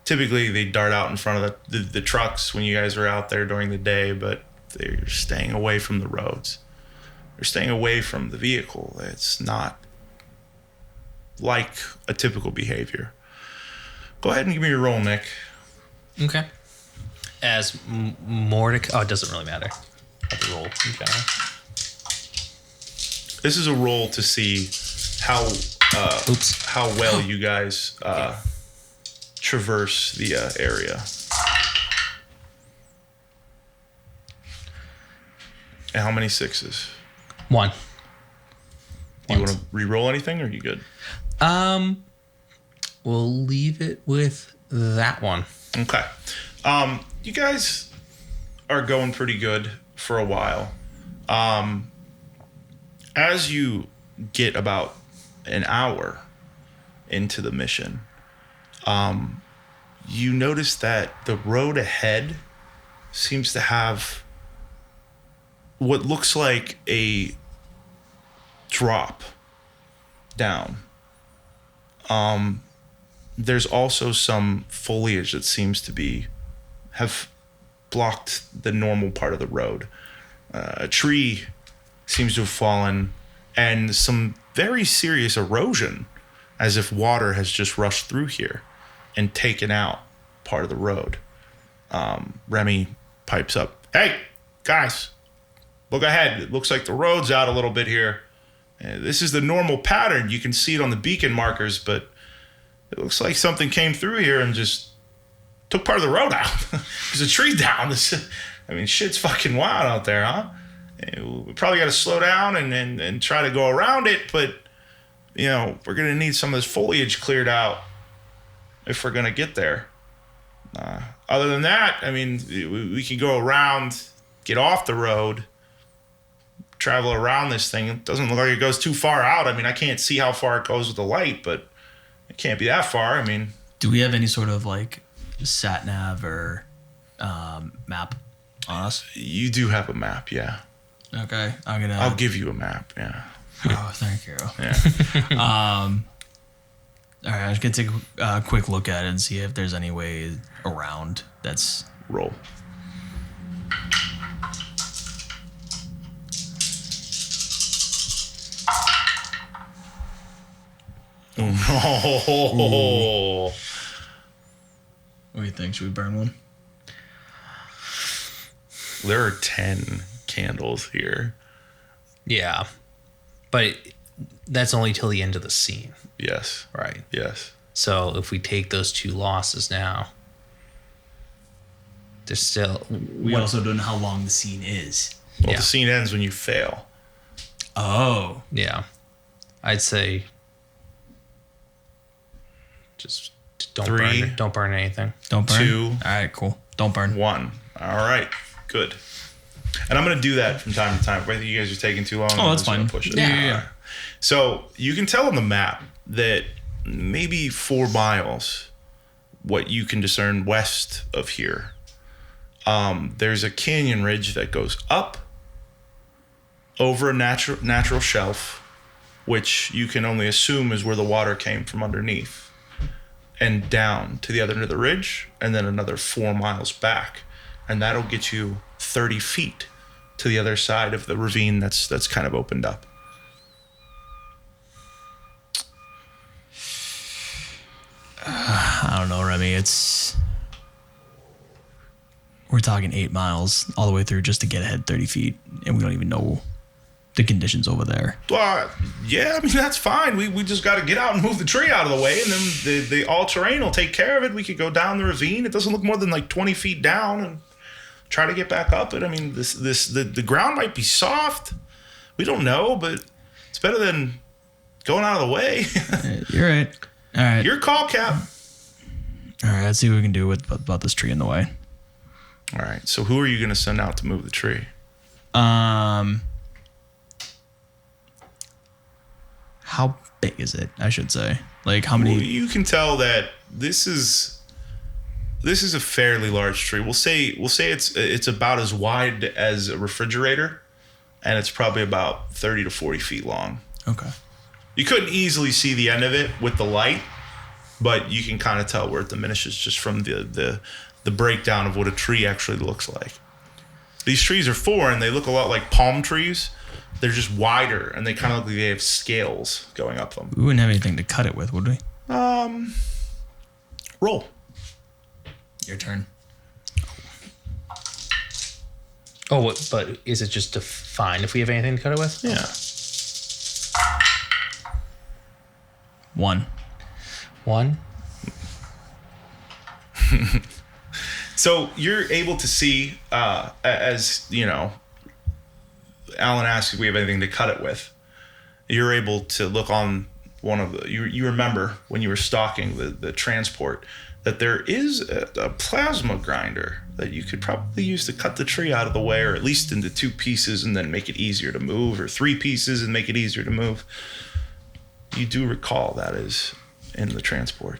B: Typically, they dart out in front of the trucks when you guys are out there during the day, but they're staying away from the roads. They're staying away from the vehicle. It's not like a typical behavior. Go ahead and give me your roll, Nick.
C: Okay. As Mordecai... Oh, it doesn't really matter. I'll have to roll in general.
B: This is a roll to see how how well you guys traverse the area. And how many sixes?
C: One.
B: You want to re-roll anything, or are you good?
C: We'll leave it with that one.
B: Okay. You guys are going pretty good for a while. As you get about an hour into the mission, you notice that the road ahead seems to have what looks like a drop down. There's also some foliage that seems to have blocked the normal part of the road. A tree seems to have fallen, and some very serious erosion, as if water has just rushed through here and taken out part of the road. Remy pipes up, "Hey, guys, look ahead. It looks like the road's out a little bit here. This is the normal pattern. You can see it on the beacon markers, but it looks like something came through here and just took part of the road out. There's a tree down. I mean, shit's fucking wild out there, huh? We probably got to slow down and try to go around it, but, you know, we're going to need some of this foliage cleared out if we're going to get there. Other than that, I mean, we can go around, get off the road, travel around this thing. It doesn't look like it goes too far out. I mean, I can't see how far it goes with the light, but it can't be that far. I mean,
A: do we have any sort of like sat nav or map on us?
B: You do have a map, yeah.
A: Okay,
B: I'll give you a map, yeah.
A: Oh, thank you.
B: Yeah.
A: All right, I'm just gonna take a quick look at it and see if there's any way around. That's
B: roll. Oh.
A: What do you think? Should we burn one?
B: There are 10 candles here.
C: Yeah. But that's only till the end of the scene.
B: Yes.
C: Right.
B: Yes.
C: So if we take those 2 losses now, there's still...
A: We also don't know how long the scene is.
B: Well, the scene ends when you fail.
A: Oh.
C: Yeah. I'd say just don't
B: 3.
C: burn. Don't burn anything.
A: Don't burn?
B: 2.
A: All right, cool. Don't burn.
B: 1. All right. Good. And I'm going to do that from time to time. Whether you guys are taking too long.
A: Oh, that's fine.
B: Push it.
A: Yeah.
B: So you can tell on the map that maybe 4 miles, what you can discern west of here, there's a canyon ridge that goes up over a natural shelf, which you can only assume is where the water came from underneath, and down to the other end of the ridge, and then another 4 miles back. And that'll get you 30 feet to the other side of the ravine that's kind of opened up.
A: I don't know, Remy. We're talking 8 miles all the way through just to get ahead 30 feet, and we don't even know the conditions over there.
B: Yeah, I mean, that's fine. We just got to get out and move the tree out of the way, and then the all-terrain will take care of it. We could go down the ravine. It doesn't look more than like 20 feet down, and try to get back up it. I mean, the ground might be soft. We don't know, but it's better than going out of the way.
A: You're right. All right.
B: Your call, Cap.
A: All right, let's see what we can do about this tree in the way.
B: All right. So who are you going to send out to move the tree?
A: How big is it? I should say. Like how many?
B: Well, you can tell that this is a fairly large tree. We'll say it's about as wide as a refrigerator, and it's probably about 30 to 40 feet long.
A: Okay.
B: You couldn't easily see the end of it with the light, but you can kind of tell where it diminishes just from the breakdown of what a tree actually looks like. These trees are foreign. They look a lot like palm trees. They're just wider, and they kind of look like they have scales going up them.
A: We wouldn't have anything to cut it with, would we?
B: Roll.
A: Your turn.
C: Oh, but is it just to find if we have anything to cut it with?
B: Yeah.
A: 1.
B: So you're able to see, as you know, Alan asks if we have anything to cut it with. You're able to look on one of the. You remember when you were stalking the transport that there is a plasma grinder that you could probably use to cut the tree out of the way, or at least into 2 pieces and then make it easier to move, or 3 pieces and make it easier to move. You do recall that is in the transport.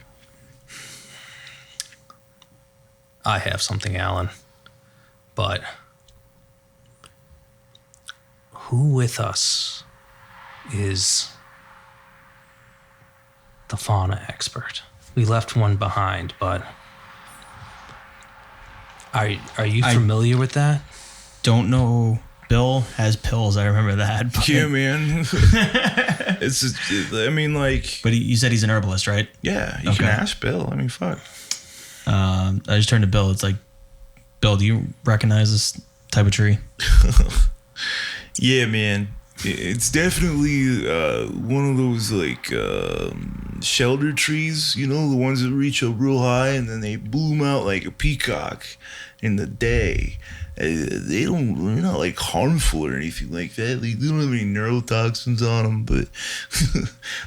C: I have something, Alan. But who with us is the fauna expert? We left one behind, but are you familiar with that?
A: Don't know. Bill has pills. I remember that. But,
B: Yeah, man. It's just, I mean, like.
A: But you said he's an herbalist, right?
B: Yeah, you can ask Bill. I mean, fuck.
A: I just turned to Bill. It's like, Bill, do you recognize this type of tree?
B: Yeah, man. It's definitely one of those like shelter trees, you know, the ones that reach up real high and then they bloom out like a peacock in the day. They're not like harmful or anything like that. Like, they don't have any neurotoxins on them, but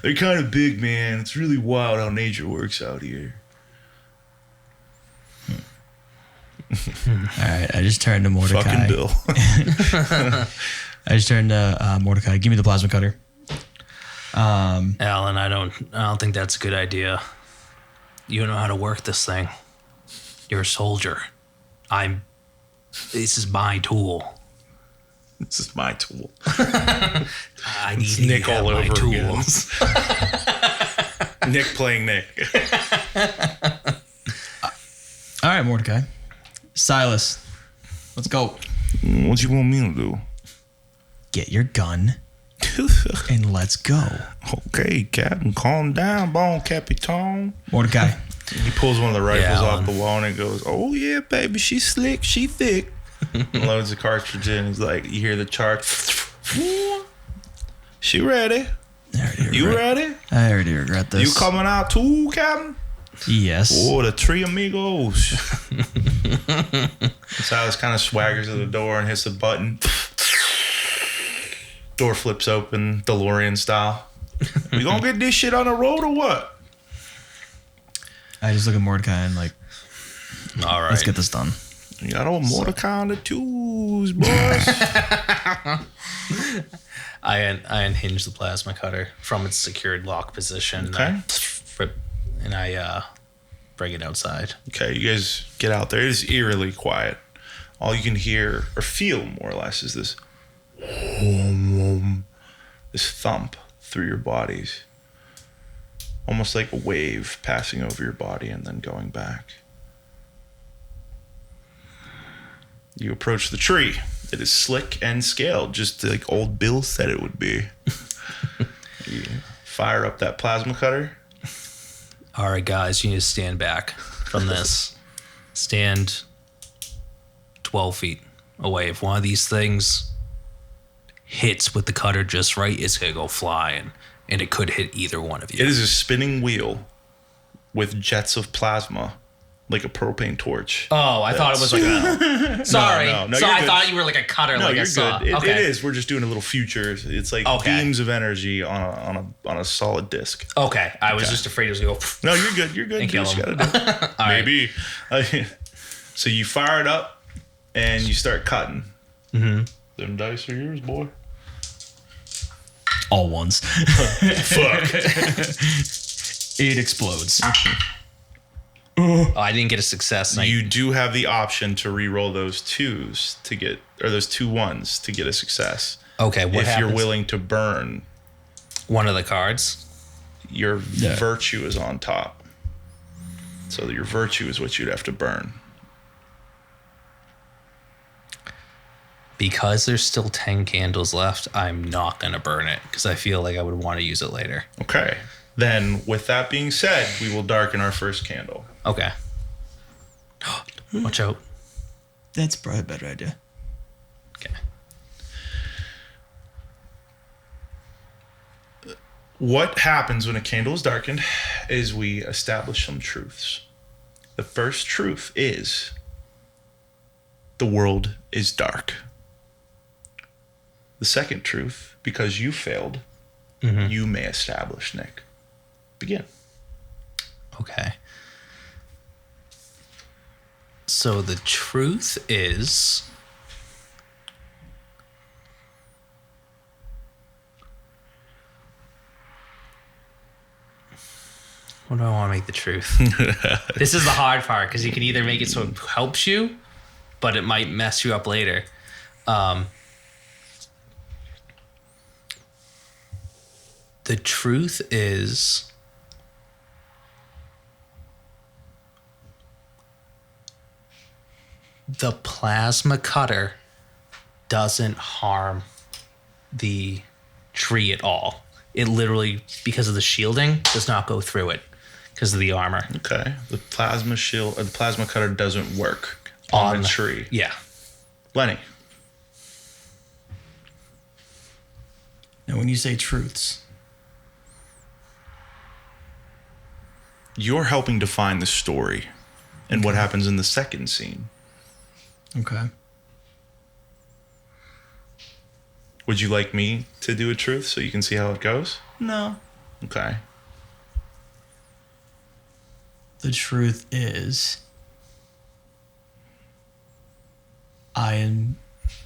B: they're kind of big, man. It's really wild how nature works out here.
A: All right, I just turned to Mordecai.
B: Fucking Bill.
A: I just turned to Mordecai. Give me the plasma cutter.
C: Alan, I don't think that's a good idea. You know how to work this thing. You're a soldier. This is my tool.
B: This is my tool.
C: I need
B: It's
C: to
B: Nick
C: have
B: all
C: my
B: over
C: tools.
B: again. Nick playing Nick.
A: All right, Mordecai. Silas, let's go.
B: What you want me to do?
A: Get your gun and let's go.
B: Okay, Captain, calm down, Bon Capitan.
A: Mordecai.
B: He pulls one of the rifles off
C: Alan.
B: the wall and he goes, "Oh yeah, baby, she's slick, she thick." And loads the cartridge in. He's like, you hear the charge. She ready? You ready?
A: I already regret this.
B: You coming out too, Captain?
A: Yes.
B: Oh, the three amigos. Silas kind of swaggers to the door and hits the button. Door flips open, DeLorean style. We gonna get this shit on the road or what?
A: I just look at Mordecai and like,
C: All right.
A: let's get this done.
B: You got old Mordecai on the toes, boys.
C: I unhinge the plasma cutter from its secured lock position.
B: Okay.
C: And I bring it outside.
B: Okay, you guys get out there. It's eerily quiet. All you can hear or feel, more or less, is this this thump through your bodies. Almost like a wave passing over your body and then going back. You approach the tree. It is slick and scaled, just like old Bill said it would be. You fire up that plasma cutter.
C: All right, guys, you need to stand back from this. Stand 12 feet away. If one of these things hits with the cutter just right, it's going to go flying, and it could hit either one of you.
B: It is a spinning wheel with jets of plasma, like a propane torch.
C: Oh, I thought it was like a... Sorry.
B: No,
C: so
B: you're
C: I
B: good.
C: thought you were like a cutter.
B: No,
C: like
B: you're
C: I saw.
B: good. It
C: Okay.
B: is. We're just doing a little future. It's like
C: Okay.
B: beams of energy on a solid disc.
C: Okay. I was
B: Okay.
C: just afraid it was going to go...
B: No, you're good. You're good.
C: And
B: You
C: kill
B: just
C: him.
B: gotta do it.
C: All right.
B: Maybe. So you fire it up and you start cutting.
C: Mm-hmm.
B: Them dice are yours, boy.
A: All ones.
B: Fuck.
A: It explodes.
C: Oh, I didn't get a success. And
B: You do have the option to re-roll those twos to get, or those 2 1s to get a success.
C: Okay, what
B: if
C: happens?
B: you're willing to burn,
C: One of the cards?
B: your virtue is on top. So your virtue is what you'd have to burn.
C: Because there's still 10 candles left, I'm not going to burn it because I feel like I would want to use it later.
B: Okay. Then, with that being said, we will darken our first candle.
C: Okay. Watch out.
A: That's probably a better idea.
C: Okay.
B: What happens when a candle is darkened is we establish some truths. The first truth is the world is dark. The second truth, because you failed, you may establish, Nick. Begin.
C: Okay. So the truth is... What do I want to make the truth? This is the hard part, because you can either make it so it helps you, but it might mess you up later. The truth is... the plasma cutter doesn't harm the tree at all. It literally, because of the shielding, does not go through it because of the armor.
B: Okay. The plasma shield, or the plasma cutter doesn't work on the tree.
C: Yeah.
B: Lenny.
A: Now, when you say truths,
B: You're helping define the story and what happens in the second scene.
A: okay.
B: Would you like me to do a truth so you can see how it goes?
A: No.
B: Okay.
A: The truth is, Alan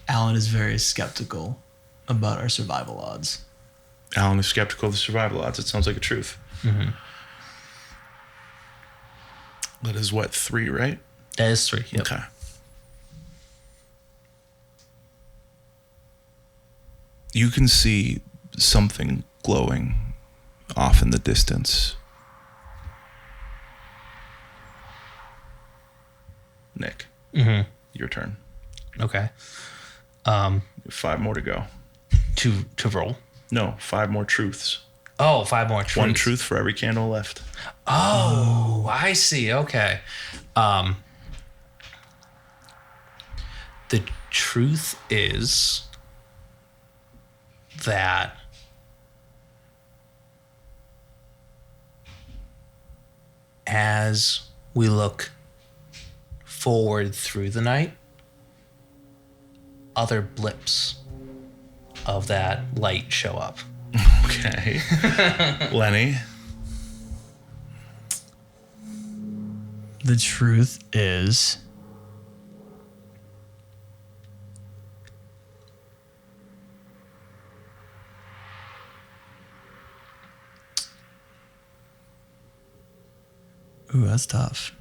A: is very skeptical about our survival odds.
B: Alan is skeptical of the survival odds. It sounds like a truth.
C: Mm-hmm.
B: That is what, 3, right?
C: That is 3. Yep.
B: Okay. You can see something glowing off in the distance. Nick,
C: Mm-hmm.
B: your turn.
C: Okay.
B: 5 more to go.
C: To roll.
B: No, 5 more truths.
C: Oh, 5 more truths.
B: 1 truth for every candle left.
C: Oh, I see. Okay. The truth is that as we look forward through the night, other blips of that light show up.
B: Okay. Lenny.
A: The truth is, ooh, that's tough.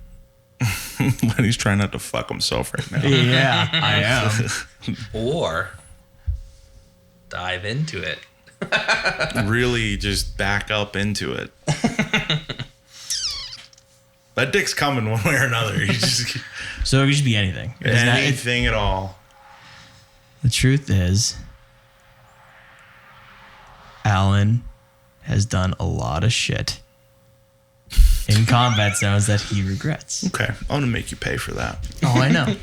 B: Lenny's trying not to fuck himself right now.
A: Yeah, I am.
C: Or dive into it.
B: Really just back up into it. That dick's coming one way or another. You just
A: So it could just be anything. It's not-
B: anything at all.
A: The truth is, Alan has done a lot of shit in combat zones that he regrets.
B: Okay, I'm gonna make you pay for that.
A: Oh, I know.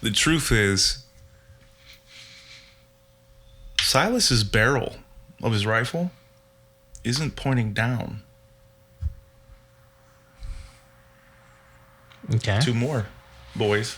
B: The truth is, Silas's barrel of his rifle isn't pointing down.
C: Okay.
B: 2 more, boys.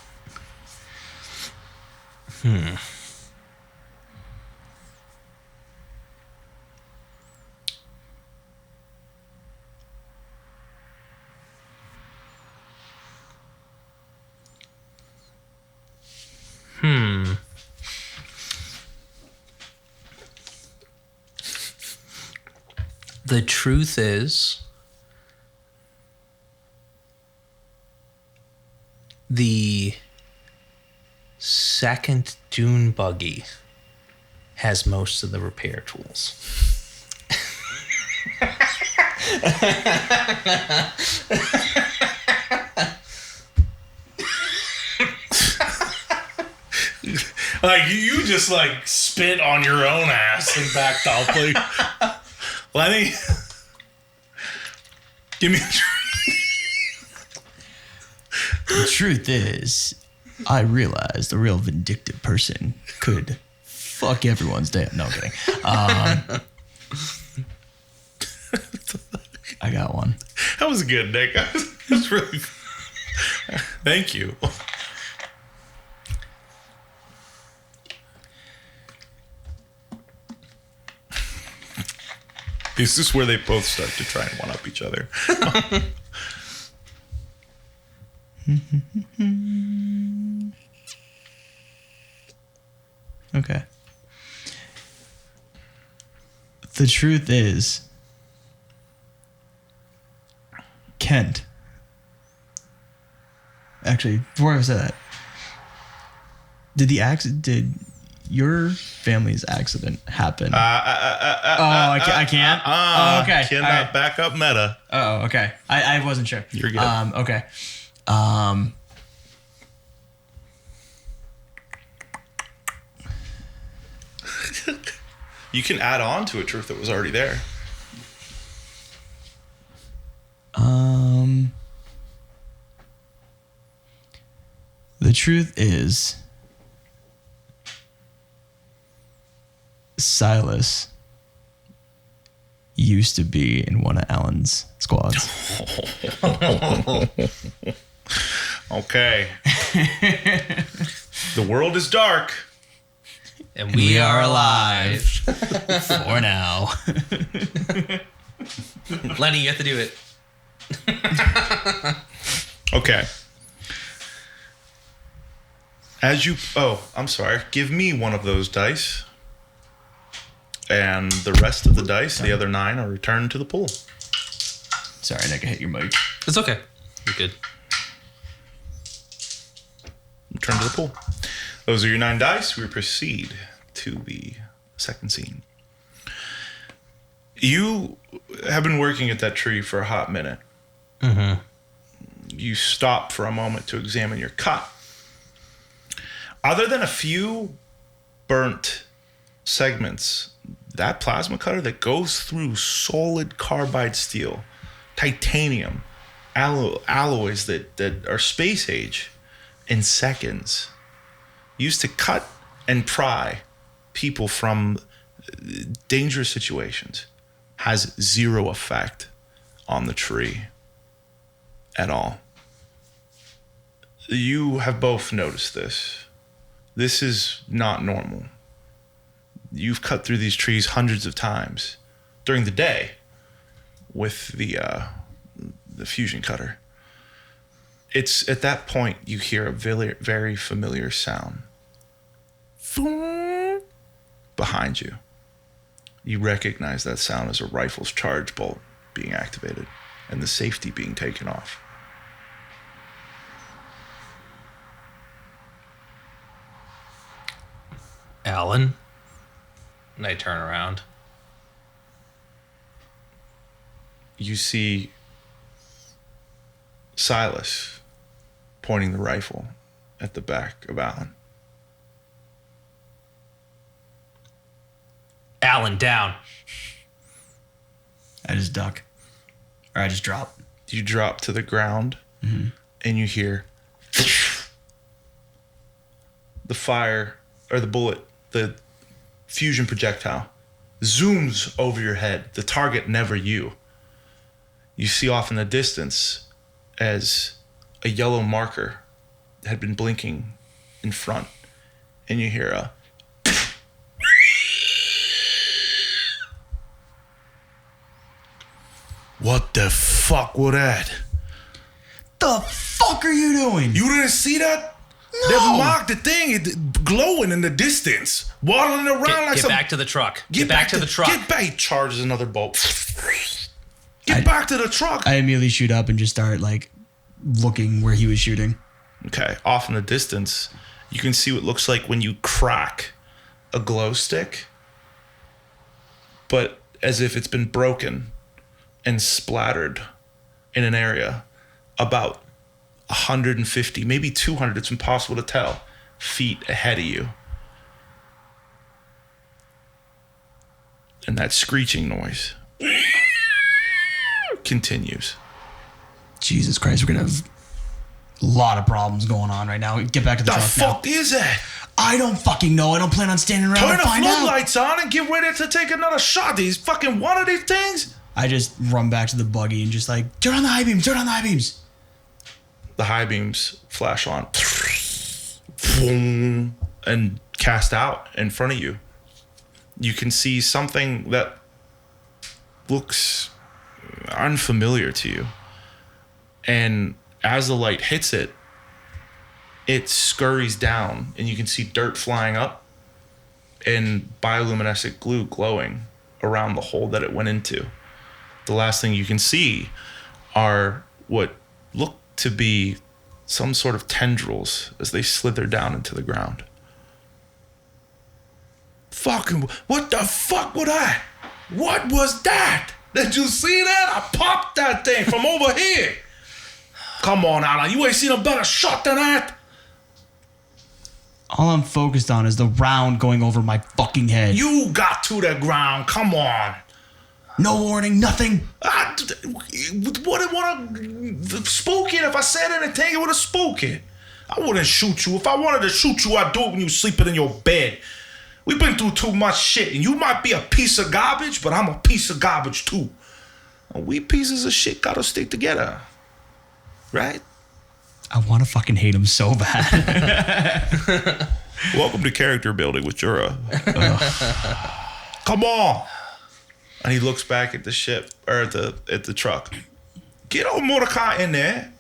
C: The truth is, the second dune buggy has most of the repair tools.
B: Like you just like spit on your own ass and backed off. Like, Lenny, give me.
A: The truth is, I realized a real vindictive person could fuck Fuck everyone's day. No, I'm kidding. I got one.
B: That was good, Nick. That's really. Thank you. Is this where they both start to try and one up each other?
A: Okay. The truth is, Kent. Actually, before I say that, did your family's accident happen? I can't. Oh, okay.
B: Cannot
A: right.
B: back up meta.
A: Oh, okay. I wasn't sure.
B: You're good.
A: Okay.
B: You can add on to a truth that was already there.
A: The truth is, Silas used to be in one of Alan's squads.
B: Okay. The world is dark.
C: And we are alive.
A: For now.
C: Lenny, you have to do it.
B: Okay. I'm sorry. Give me one of those dice. And the rest of the dice, the other 9, are returned to the pool.
A: Sorry, Nick, I hit your mic.
C: It's okay. You're good.
B: Return to the pool. Those are your 9 dice. We proceed to the second scene. You have been working at that tree for a hot minute.
C: Mm-hmm.
B: You stop for a moment to examine your cut. Other than a few burnt segments, that plasma cutter that goes through solid carbide steel, titanium, alloys that are space age in seconds, used to cut and pry people from dangerous situations, has zero effect on the tree at all. You have both noticed this. This is not normal. You've cut through these trees hundreds of times during the day with the fusion cutter. It's at that point you hear a very, very familiar sound behind you. You recognize that sound as a rifle's charge bolt being activated and the safety being taken off.
C: Alan. And I turn around.
B: You see Silas pointing the rifle at the back of Alan.
C: Alan, down.
A: I just duck. Or I just drop.
B: You drop to the ground, and you hear the fire, or the bullet, the fusion projectile zooms over your head. The target, never you. You see off in the distance as a yellow marker had been blinking in front, and you hear a what the fuck was that?
A: The fuck are you doing?
B: You didn't see that?
A: No.
B: They marked the thing, it glowing in the distance, waddling around like
C: Get
B: some.
C: back to the truck. Get back to the truck.
B: Get back! He charges another bolt. Get back to the truck.
A: I immediately shoot up and just start like looking where he was shooting.
B: Okay, off in the distance, you can see what looks like when you crack a glow stick, but as if it's been broken and splattered in an area about 150, maybe 200, it's impossible to tell, feet ahead of you. And that screeching noise continues.
A: Jesus Christ, we're gonna have A lot of problems going on right now. Get back to the truck now.
B: The fuck is that?
A: I don't fucking know. I don't plan on standing around
B: Turn
A: and
B: the
A: find out.
B: floodlights on and get ready to take another shot. These fucking one of these things.
A: I just run back to the buggy and just like, turn on the high beams, turn on the high beams.
B: The high beams flash on and cast out in front of you. You can see something that looks unfamiliar to you. And as the light hits it, it scurries down and you can see dirt flying up and bioluminescent glue glowing around the hole that it went into. The last thing you can see are what look to be some sort of tendrils as they slither down into the ground. Fucking, what the fuck was that? What was that? Did you see that? I popped that thing from over here. Come on, Alan, you ain't seen a better shot than that.
A: All I'm focused on is the round going over my fucking head.
B: You got to the ground, come on.
A: No warning, nothing.
B: Would it want to spook it? If I said anything, it would have spook it. I wouldn't shoot you. If I wanted to shoot you, I'd do it when you sleeping in your bed. We've been through too much shit, and you might be a piece of garbage, but I'm a piece of garbage too. And we pieces of shit gotta stick together. Right?
A: I want to fucking hate him so bad.
B: Welcome to character building with Jura. Come on. And he looks back at the ship, or at the truck. Get old Mordecai in there.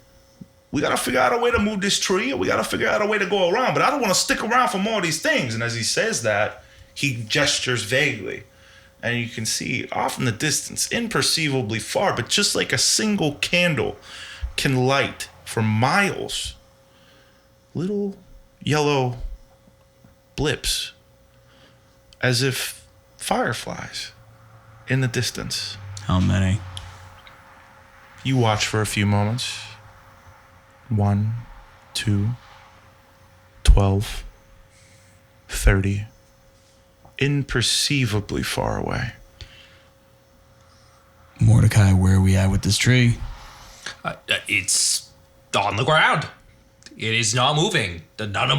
B: We got to figure out a way to move this tree, or we got to figure out a way to go around. But I don't want to stick around for more of these things. And as he says that, he gestures vaguely. And you can see off in the distance, imperceivably far, but just like a single candle can light for miles, little yellow blips, as if fireflies in the distance.
A: How many?
B: You watch for a few moments. 1, 2, 12, 30. Imperceivably far away.
A: Mordecai, where are we at with this tree?
C: It's on the ground. It is not moving. None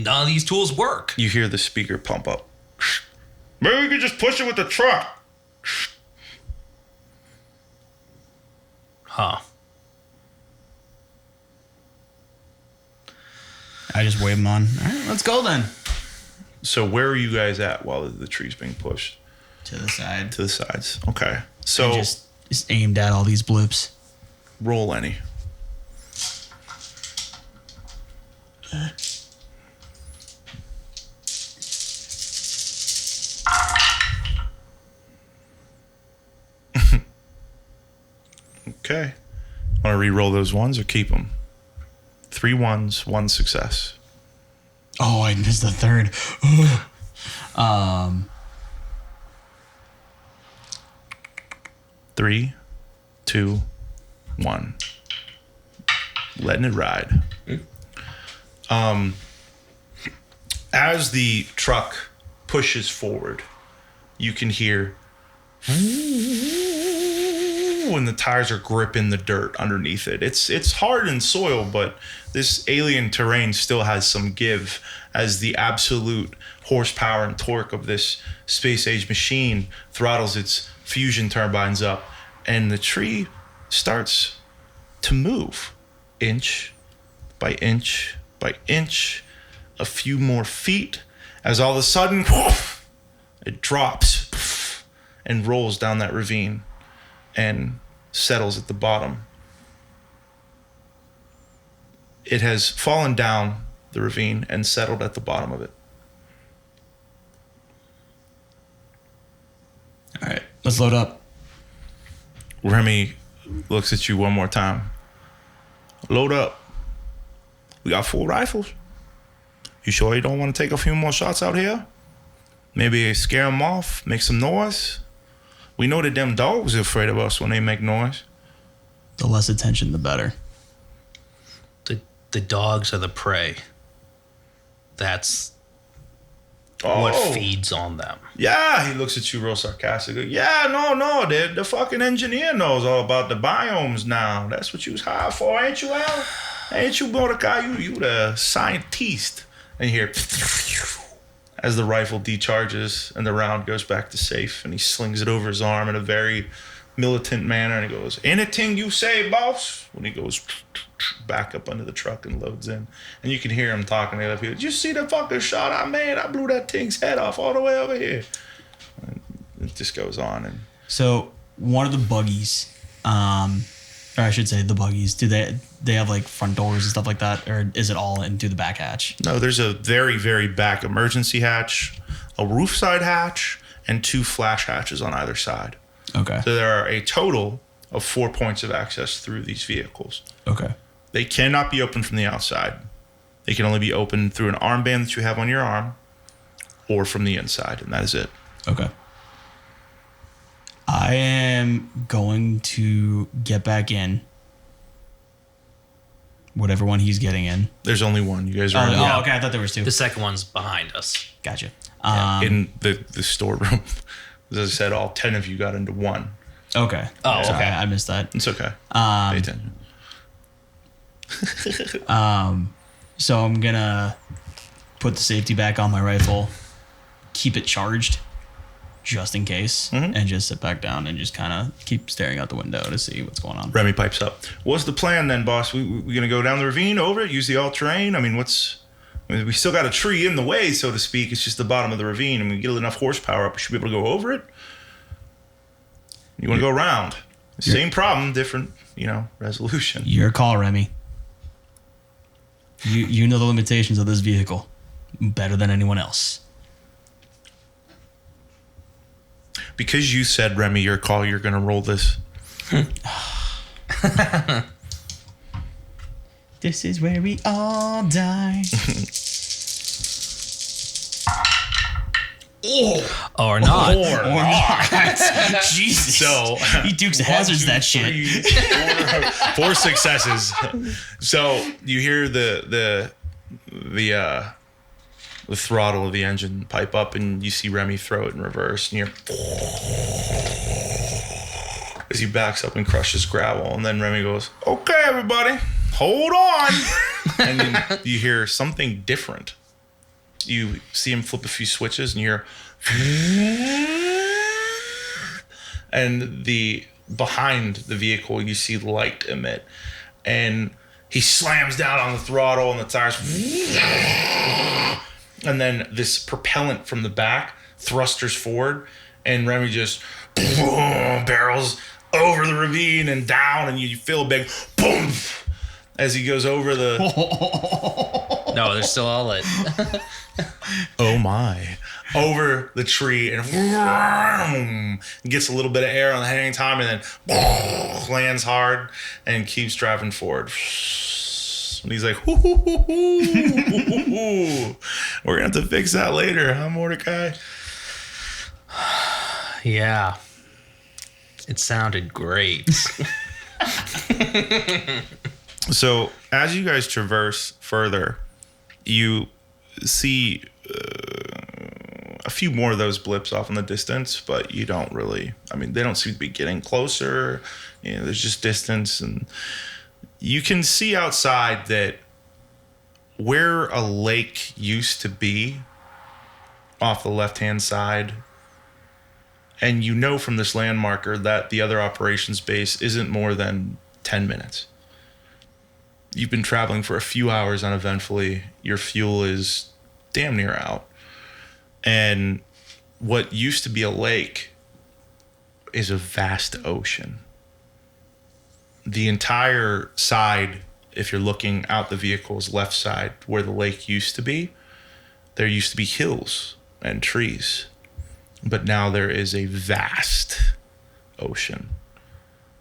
C: of these tools work.
B: You hear the speaker pump up. Maybe we could just push it with the truck.
C: Huh.
A: I just wave him on. All right, let's go then.
B: So where are you guys at while the tree's being pushed?
A: To the side.
B: To the sides. Okay. So
A: just aimed at all these blips.
B: Roll any. Okay. Want to re-roll those ones or keep them? 3 ones, 1 success.
A: Oh, I missed the third.
B: 3, 2, 1. Letting it ride. As the truck pushes forward, you can hear when the tires are gripping the dirt underneath it. It's hardened soil, but this alien terrain still has some give as the absolute horsepower and torque of this space-age machine throttles its fusion turbines up, and the tree starts to move inch by inch by inch, a few more feet, as all of a sudden it drops and rolls down that ravine and settles at the bottom. It has fallen down the ravine and settled at the bottom of it.
A: All right, let's load up.
B: Remy looks at you one more time. Load up. We got 4 rifles. You sure you don't want to take a few more shots out here? Maybe scare them off, make some noise? We know that them dogs are afraid of us when they make noise.
A: The less attention, the better.
C: The dogs are the prey. That's what feeds on them.
B: Yeah, he looks at you real sarcastically. Yeah, no, the fucking engineer knows all about the biomes now. That's what you was hired for, ain't you, Al? Ain't you Mordecai? You the scientist. And you hear as the rifle decharges and the round goes back to safe, and he slings it over his arm in a very militant manner, and he goes, anything you say, boss? When he goes back up under the truck and loads in. And you can hear him talking to the other people. Did you see the fucking shot I made? I blew that thing's head off all the way over here. And it just goes on. And
A: So one of the buggies, or I should say the buggies, do they have like front doors and stuff like that, or is it all into the back hatch?
B: no, there's a very, very back emergency hatch, a roof side hatch, and 2 flash hatches on either side.
A: Okay.
B: So there are a total of 4 points of access through these vehicles.
A: Okay.
B: They cannot be opened from the outside. They can only be opened through an armband that you have on your arm or from the inside, and that is it.
A: Okay. I am going to get back in. Whatever one he's getting in.
B: There's only one. You guys are
A: Oh, okay. I thought there was 2.
C: The second one's behind us.
A: Gotcha.
B: in the storeroom. As I said, all 10 of you got into one.
A: Okay.
C: Oh,
A: Sorry,
C: okay.
A: I missed that.
B: It's okay. Pay attention.
A: So I'm gonna put the safety back on my rifle, keep it charged, just in case, and just sit back down and just kind of keep staring out the window to see what's going on.
B: Remy pipes up. What's the plan then, boss? We gonna go down the ravine, over it, use the all-terrain? I mean, we still got a tree in the way, so to speak. It's just the bottom of the ravine, and we get enough horsepower up, we should be able to go over it. You want to go around? Same problem, different, resolution.
A: Your call, Remy. You know the limitations of this vehicle better than anyone else.
B: Because you said, Remy, your call, you're going to roll this.
A: This is where we all die.
C: Or not.
A: Or not. Jesus.
B: So
A: he Dukes Hazards that shit.
B: 4 successes. So you hear the throttle of the engine pipe up, and you see Remy throw it in reverse, and you're as he backs up and crushes gravel, and then Remy goes, "Okay, everybody, hold on," and then you hear something different. You see him flip a few switches, and you hear, and behind the vehicle, you see light emit, and he slams down on the throttle, and the tires, and then this propellant from the back thrusters forward, and Remy just barrels over the ravine and down, and you feel a big boom as he goes over the.
C: No, they're still all lit.
B: Oh my. Over the tree, and gets a little bit of air on the hang time, and then lands hard and keeps driving forward. And he's like, hoo, hoo, hoo, hoo, hoo. We're going to have to fix that later, huh, Mordecai?
C: Yeah. It sounded great.
B: So as you guys traverse further, you see a few more of those blips off in the distance, but you don't really, they don't seem to be getting closer. There's just distance, and you can see outside that where a lake used to be off the left-hand side, and you know from this landmarker that the other operations base isn't more than 10 minutes. You've been traveling for a few hours uneventfully. Your fuel is damn near out. And what used to be a lake is a vast ocean. The entire side, if you're looking out the vehicle's left side, where the lake used to be, there used to be hills and trees. But now there is a vast ocean.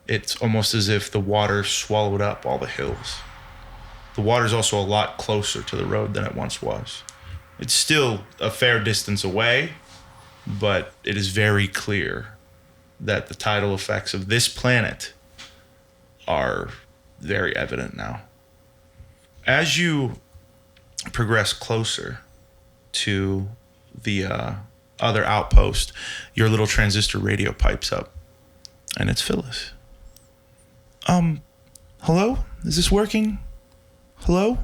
B: It's almost as if the water swallowed up all the hills. The water's also a lot closer to the road than it once was. It's still a fair distance away, but it is very clear that the tidal effects of this planet are very evident now. As you progress closer to the other outpost, your little transistor radio pipes up, and it's Phyllis. Hello? Is this working? hello?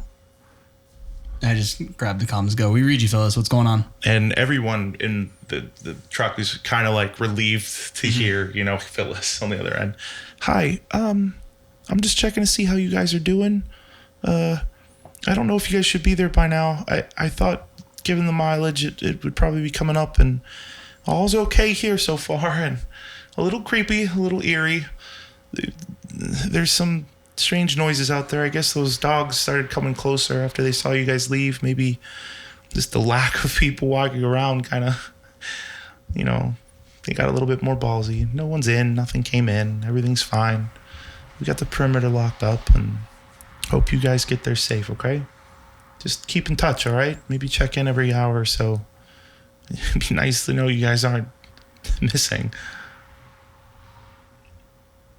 A: I just grab the comms, go, we read you, Phyllis. What's going on?
B: And everyone in the truck is kind of like relieved to hear, Phyllis on the other end. Hi, I'm just checking to see how you guys are doing. I don't know if you guys should be there by now. I thought, given the mileage, it would probably be coming up, and all's okay here so far, and a little creepy, a little eerie. There's some strange noises out there. I guess those dogs started coming closer after they saw you guys leave. Maybe just the lack of people walking around kind of, they got a little bit more ballsy. No one's in, nothing came in, everything's fine. We got the perimeter locked up, and hope you guys get there safe, okay? Just keep in touch, all right? Maybe check in every hour or so. It'd be nice to know you guys aren't missing.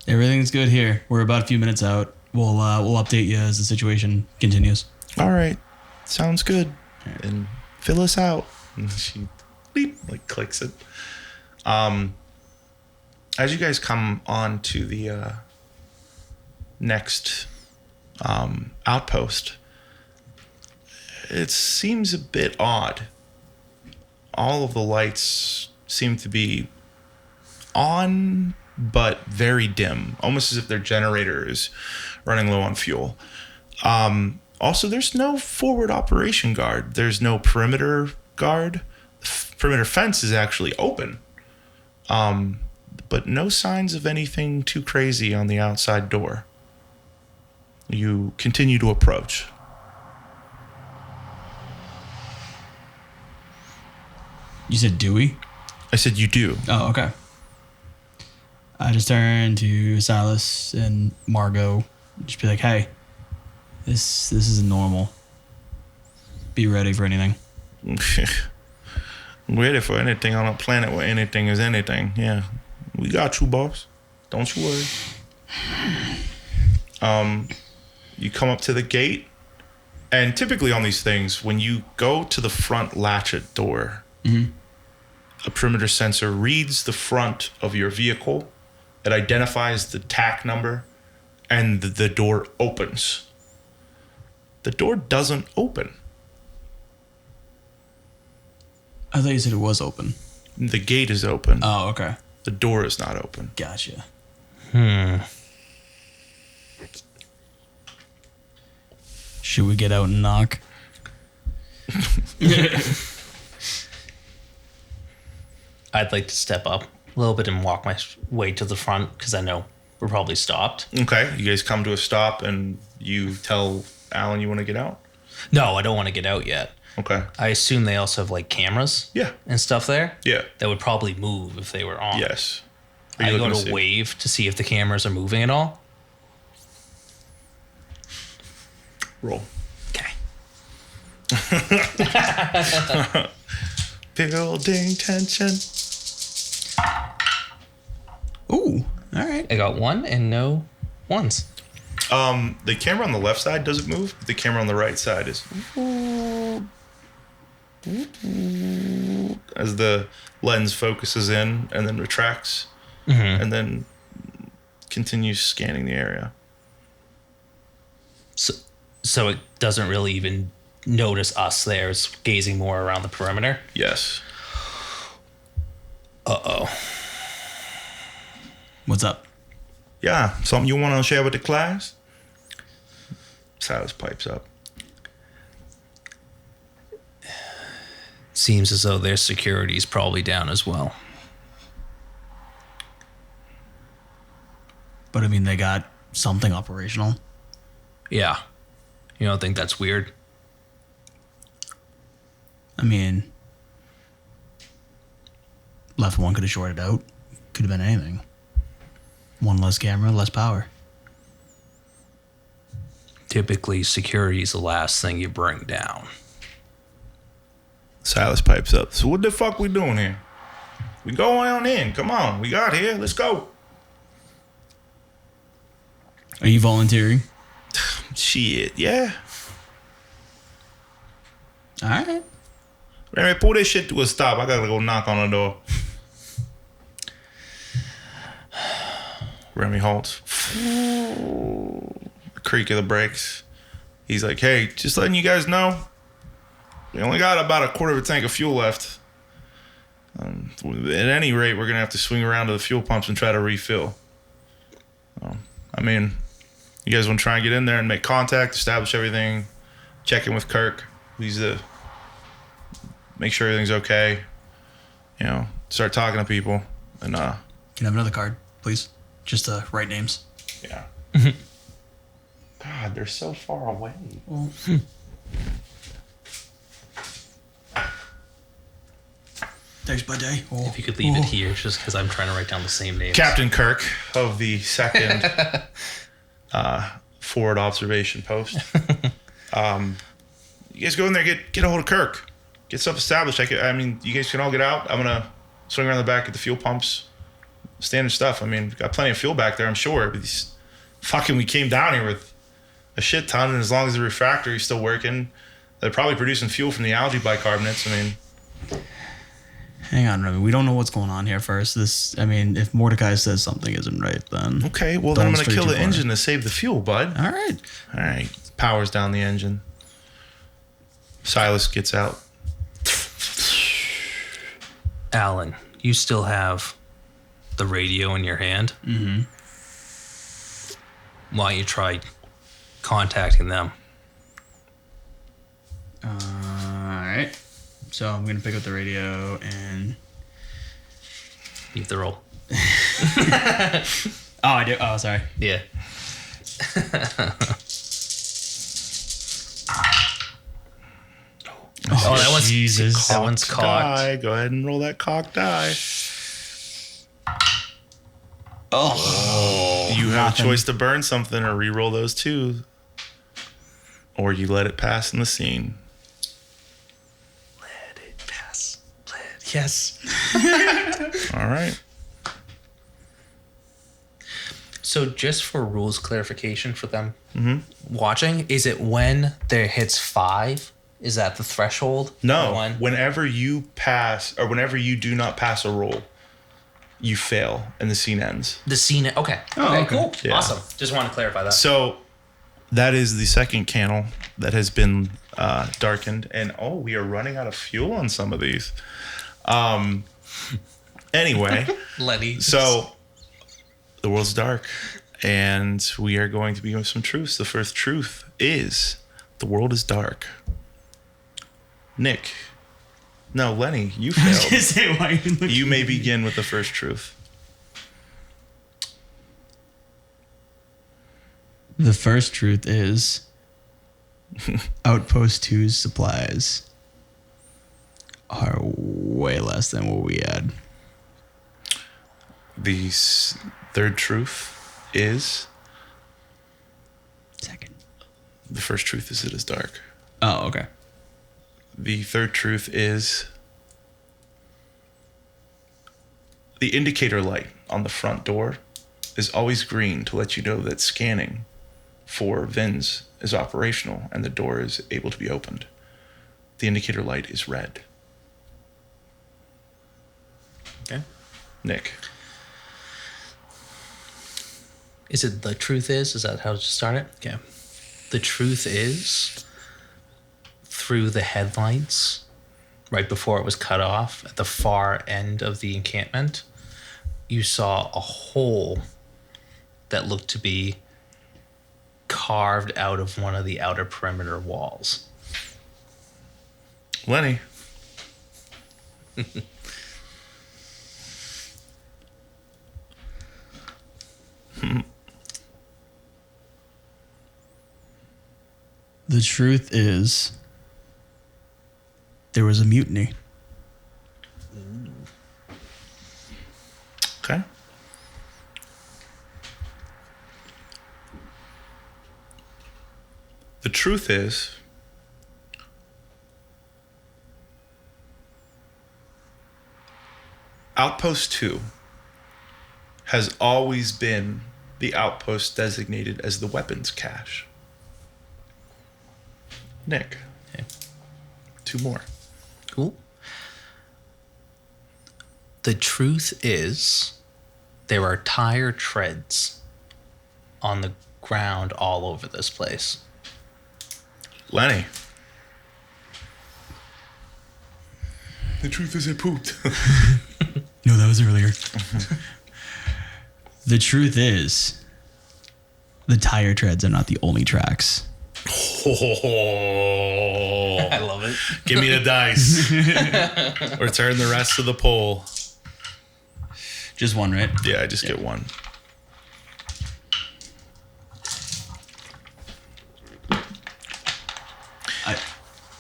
A: Everything's good here. We're about a few minutes out. We'll update you as the situation continues.
B: All right. Sounds good. And fill us out. And she clicks it. As you guys come on to the next outpost, it seems a bit odd. All of the lights seem to be on, but very dim, almost as if their generator is running low on fuel. Also, there's no forward operation guard. There's no perimeter guard. The perimeter fence is actually open, but no signs of anything too crazy on the outside door. You continue to approach.
A: You said Dewey?
B: I said you do.
A: Oh, okay. I just turn to Silas and Margot. Just be like, hey, this isn't normal. Be ready for anything.
B: Ready for anything on a planet where anything is anything. Yeah. We got you, boss. Don't you worry. You come up to the gate, and typically on these things, when you go to the front latchet door, a perimeter sensor reads the front of your vehicle. It identifies the TAC number, and the door opens. The door doesn't open.
A: I thought you said it was open.
B: The gate is open.
A: Oh, okay.
B: The door is not open.
A: Gotcha. Should we get out and knock?
C: I'd like to step up a little bit and walk my way to the front because I know we're probably stopped.
B: Okay. You guys come to a stop, and you tell Alan you want to get out?
C: No, I don't want to get out yet.
B: Okay.
C: I assume they also have cameras and stuff there?
B: Yeah.
C: That would probably move if they were on.
B: Yes.
C: I go to wave to see if the cameras are moving at all.
B: Roll.
C: Okay.
B: Building tension.
A: Ooh, all right.
C: I got one and no ones.
B: The camera on the left side doesn't move. The camera on the right side is as the lens focuses in and then retracts and then continues scanning the area.
C: So it doesn't really even notice us there. It's gazing more around the perimeter.
B: Yes.
C: Uh-oh.
A: What's up?
B: Yeah, something you want to share with the class? Silas pipes up.
C: Seems as though their security is probably down as well.
A: But I mean, they got something operational.
C: Yeah. You don't think that's weird?
A: I mean, left one could have shorted out. Could have been anything. One less camera, less power.
C: Typically, security is the last thing you bring down.
B: Silas pipes up. So what the fuck we doing here? We go on in. Come on. We got here. Let's go.
A: Are you volunteering?
B: Shit, yeah.
A: All right.
B: Remy, pull this shit to a stop. I gotta go knock on the door. Remy halts. The creak of the brakes. He's like, hey, just letting you guys know, we only got about a quarter of a tank of fuel left. At any rate, we're going to have to swing around to the fuel pumps and try to refill. I mean, you guys want to try and get in there and make contact, establish everything, check in with Kirk. He's make sure everything's okay. You know, start talking to people. And
A: Can I have another card, please? Just write names.
B: yeah. God, they're so far away.
A: Thanks, buddy.
C: If you could leave it here, just because I'm trying to write down the same names.
B: Captain Kirk of the 2nd forward observation post. You guys go in there, get a hold of Kirk. Get stuff established. I mean, you guys can all get out. I'm going to swing around the back at the fuel pumps. Standard stuff. I mean, we've got plenty of fuel back there, I'm sure. But we came down here with a shit ton, and as long as the refractory's still working, they're probably producing fuel from the algae bicarbonates. I mean...
A: Hang on, Remy. We don't know what's going on here first. If Mordecai says something isn't right, then...
B: Okay, well, then I'm going to kill the engine to save the fuel, bud.
A: All right.
B: Powers down the engine. Silas gets out.
C: Alan, you still have the radio in your hand?
A: Mm-hmm.
C: Why don't you try contacting them?
A: All right. So I'm going to pick up the radio and...
C: Leave the roll.
A: Oh, I do? Oh, sorry.
C: Yeah. Oh, that one's
A: Jesus.
C: That one's cocked.
B: Die. Go ahead and roll that cocked die.
A: Oh.
B: You have a choice to burn something or re-roll those two. Or you let it pass in the scene.
C: Let it pass. Yes.
B: All right.
C: So just for rules clarification for them watching, is it when there hits 5? Is that the threshold?
B: No,
C: One?
B: whenever you pass or whenever you do not pass a roll, you fail and the scene ends.
C: The scene. Okay.
A: Oh, okay.
C: Cool.
B: Yeah.
C: Awesome. Just want to clarify that.
B: So that is the second candle that has been darkened. And we are running out of fuel on some of these. Anyway,
C: Lenny.
B: so the world's dark and we are going to begin with some truths. The first truth is the world is dark. Nick. No, Lenny, you
A: I was going to
B: failed.
A: say, why are you looking
B: You may
A: at me?
B: begin with the first truth.
A: The first truth is Outpost Two's supplies are way less than what we had.
B: The third truth is
A: Second.
B: the first truth is it is dark.
A: Oh, okay.
B: The third truth is the indicator light on the front door is always green to let you know that scanning for VINs is operational and the door is able to be opened. The indicator light is red.
C: Okay.
B: Nick.
C: Is it the truth is? Is that how to start it? Okay. The truth is, through the headlights, right before it was cut off, at the far end of the encampment, you saw a hole that looked to be carved out of one of the outer perimeter walls.
B: Lenny.
A: The truth is there was a mutiny.
B: Okay. The truth is Outpost 2 has always been the outpost designated as the weapons cache. Nick.
C: Okay.
B: 2 more.
C: Cool. The truth is, there are tire treads on the ground all over this place.
B: Lenny. The truth is I pooped.
A: No, that was earlier. The truth is, the tire treads are not the only tracks.
C: I love it.
B: Give me the dice. Return the rest of the poll.
A: Just one, right?
B: Yeah, I just get one.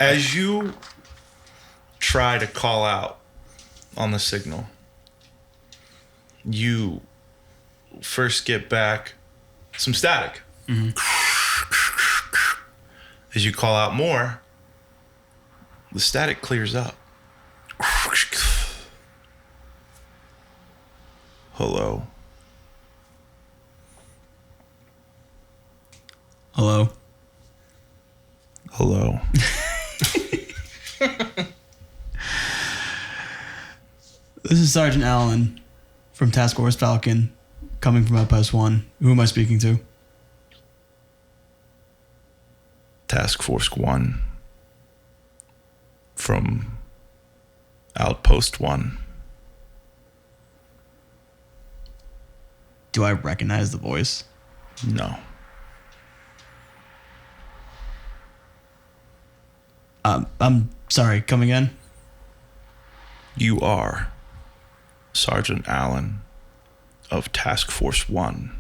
B: As you try to call out on the signal, you first get back some static. Mm-hmm. As you call out more, the static clears up. Hello.
A: Hello.
B: Hello.
A: This is Sergeant Allen from Task Force Falcon, coming from Outpost 1. Who am I speaking to?
B: Task Force 1 from Outpost 1.
A: Do I recognize the voice?
B: No.
A: I'm sorry, come again?
B: You are Sergeant Allen of Task Force 1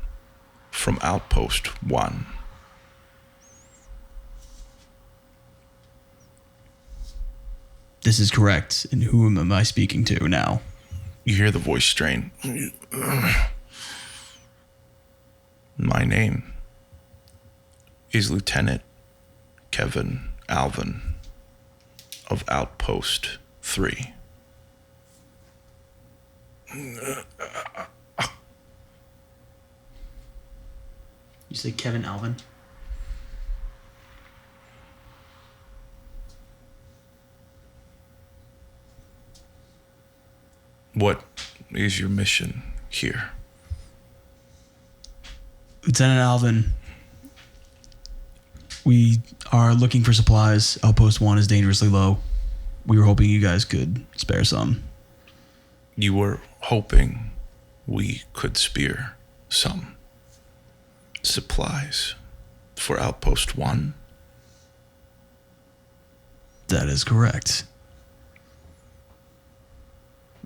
B: from Outpost 1.
A: This is correct. And whom am I speaking to now?
B: You hear the voice strain. My name is Lieutenant Kevin Alvin of Outpost 3.
A: You say Kevin Alvin?
B: What is your mission here?
A: Lieutenant Alvin, we are looking for supplies. Outpost 1 is dangerously low. We were hoping you guys could spare some.
B: You were hoping we could spare some supplies for Outpost 1?
A: That is correct.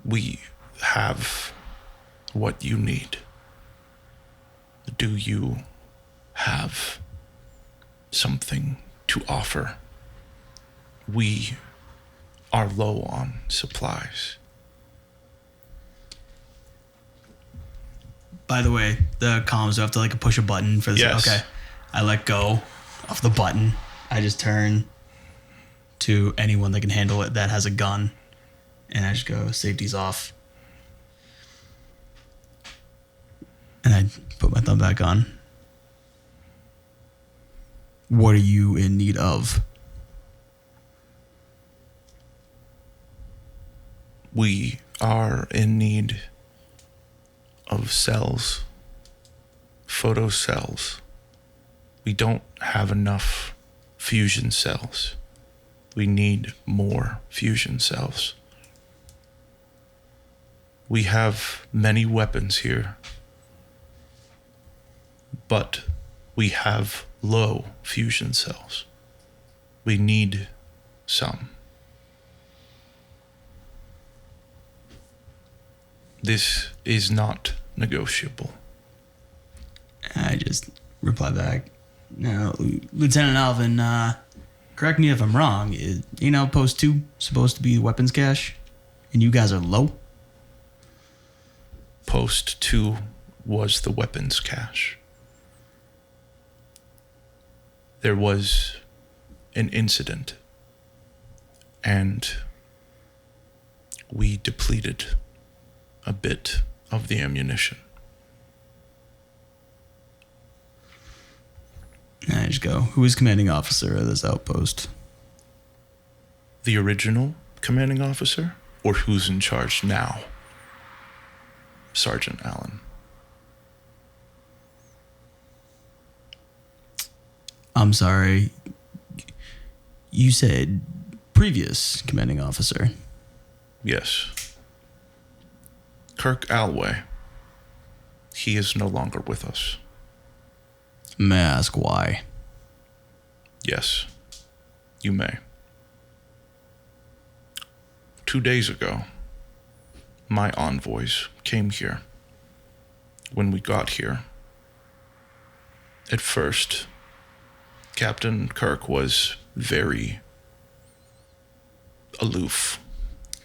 B: We have what you need. Do you have something to offer? We are low on supplies.
A: By the way, the comms, do I have to push a button for this?
B: Yes.
A: Okay. I let go of the button. I just turn to anyone that can handle it that has a gun. And I just go, safety's off. And I put my thumb back on. What are you in need of?
B: We are in need of cells, photo cells. We don't have enough fusion cells. We need more fusion cells. We have many weapons here, but we have low fusion cells. We need some. This is not negotiable.
A: I just reply back. Now, Lieutenant Alvin, correct me if I'm wrong. Ain't Outpost 2 supposed to be the weapons cache? And you guys are low?
B: Post 2 was the weapons cache. There was an incident, and we depleted a bit of the ammunition.
A: And I just go, who is commanding officer of this outpost?
B: The original commanding officer, or who's in charge now? Sergeant Allen.
A: I'm sorry. You said previous commanding officer.
B: Yes. Kirk Alway. He is no longer with us.
A: May I ask why?
B: Yes, you may. 2 days ago, my envoys came here. When we got here, at first, Captain Kirk was very aloof,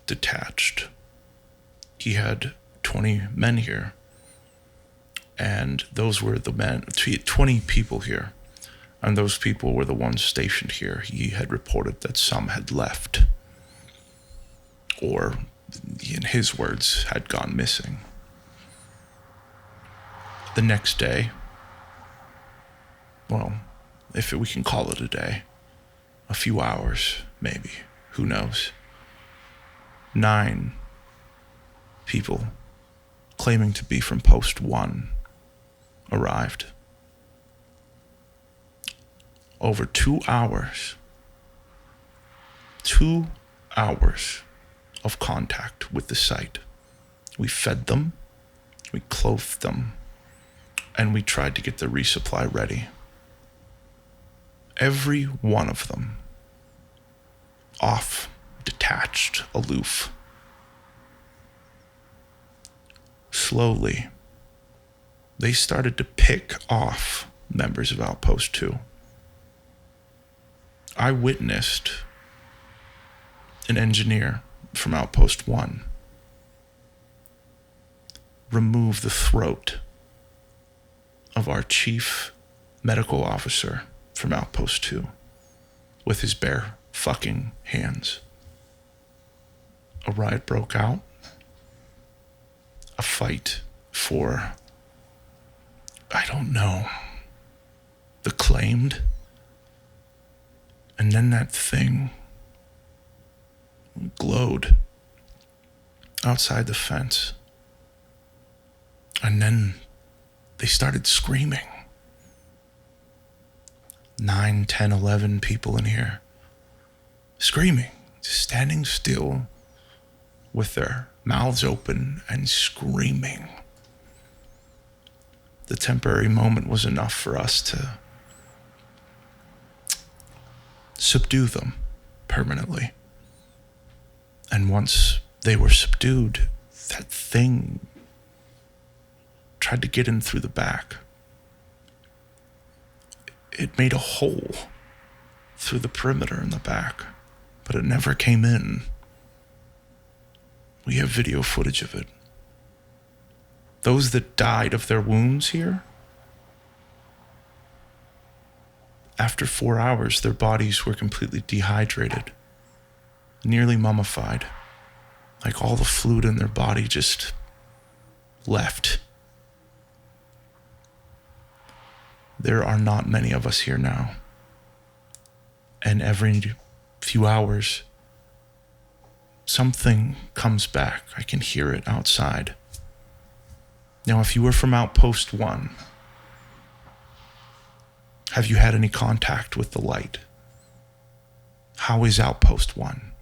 B: detached. He had 20 men here, and those were the men, 20 people here, and those people were the ones stationed here. He had reported that some had left, or, in his words, had gone missing. The next day, well, if we can call it a day, a few hours, maybe, who knows, 9 people claiming to be from Post 1 arrived. Over 2 hours, 2 hours of contact with the site. We fed them, we clothed them, and we tried to get the resupply ready. Every one of them, off, detached, aloof. Slowly, they started to pick off members of Outpost 2. I witnessed an engineer from Outpost 1 remove the throat of our chief medical officer from Outpost 2 with his bare fucking hands. A riot broke out. A fight for, I don't know, the claimed. And then that thing glowed outside the fence. And then they started screaming. 9, 10, 11 people in here screaming, standing still with their mouths open and screaming. The temporary moment was enough for us to subdue them permanently. And once they were subdued, that thing tried to get in through the back. It made a hole through the perimeter in the back, but it never came in. We have video footage of it. Those that died of their wounds here, after 4 hours, their bodies were completely dehydrated, nearly mummified. Like all the fluid in their body just left. There are not many of us here now. And every few hours, something comes back. I can hear it outside. Now, if you were from Outpost 1, have you had any contact with the light? How is Outpost 1?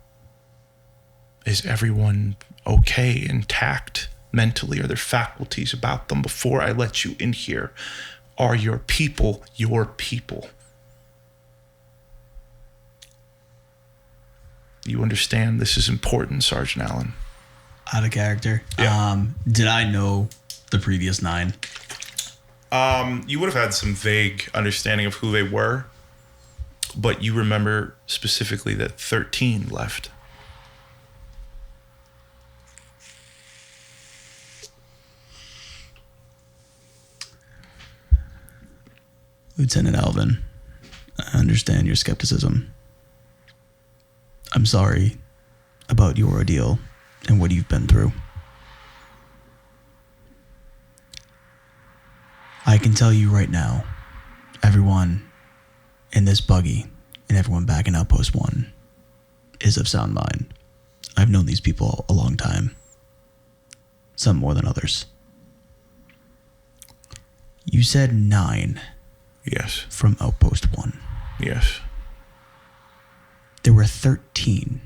B: Is everyone okay, intact mentally? Are there faculties about them? Before I let you in here, are your people your people? You understand this is important, Sergeant Allen.
A: Out of character.
B: Yeah.
A: Did I know the previous 9?
B: You would have had some vague understanding of who they were, but you remember specifically that 13 left.
A: Lieutenant Alvin, I understand your skepticism. I'm sorry about your ordeal and what you've been through. I can tell you right now, everyone in this buggy and everyone back in Outpost 1 is of sound mind. I've known these people a long time. Some more than others. You said 9.
B: Yes.
A: From Outpost 1.
B: Yes.
A: There were 13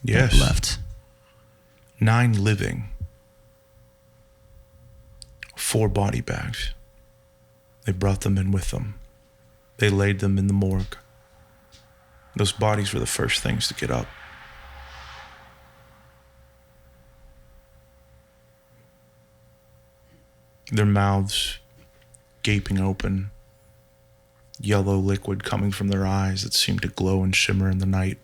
B: Yes.
A: that left.
B: 9 living. 4 body bags. They brought them in with them. They laid them in the morgue. Those bodies were the first things to get up. Their mouths gaping open, yellow liquid coming from their eyes that seemed to glow and shimmer in the night.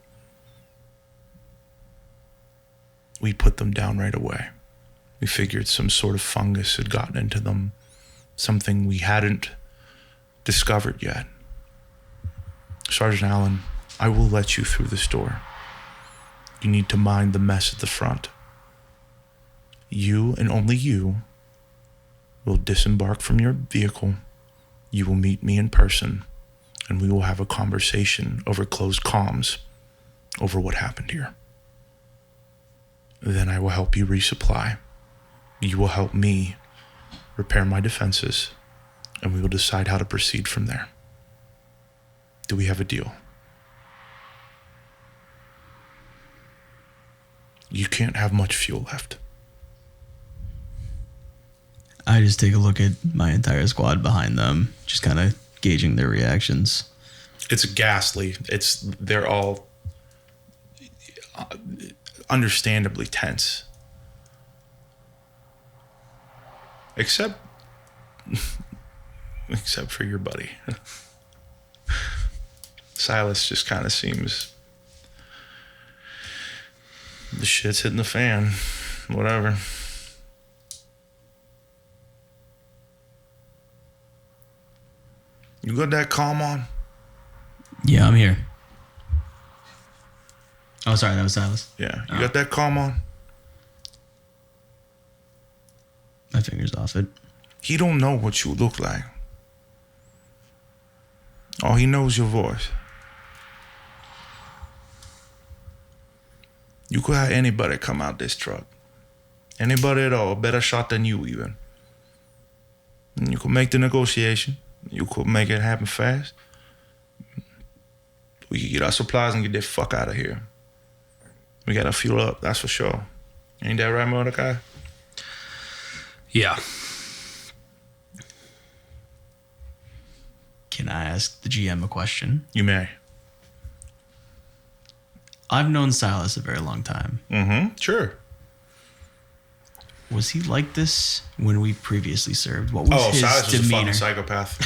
B: We put them down right away. We figured some sort of fungus had gotten into them, something we hadn't discovered yet. Sergeant Allen, I will let you through this door. You need to mind the mess at the front. You and only you will disembark from your vehicle. You will meet me in person, and we will have a conversation over closed comms over what happened here. Then I will help you resupply. You will help me repair my defenses, and we will decide how to proceed from there. Do we have a deal? You can't have much fuel left.
A: I just take a look at my entire squad behind them, just kind of gauging their reactions.
B: It's ghastly. They're all understandably tense. Except for your buddy. Silas just kind of seems, the shit's hitting the fan. Whatever. You got that comm on?
A: Yeah, I'm here. Oh, sorry, that was Silas.
B: Yeah, you got that comm on?
A: My finger's off it.
B: He don't know what you look like. All he knows your voice. You could have anybody come out this truck. Anybody at all, better shot than you even. And you could make the negotiation. You could make it happen fast. We could get our supplies and get the fuck out of here. We gotta fuel up, that's for sure. Ain't that right, Mordecai?
C: Yeah.
A: Can I ask the GM a question?
B: You may.
A: I've known Silas a very long time.
B: Mm-hmm, sure.
A: Was he like this when we previously served? What was his
B: Silas was
A: demeanor?
B: a fucking psychopath.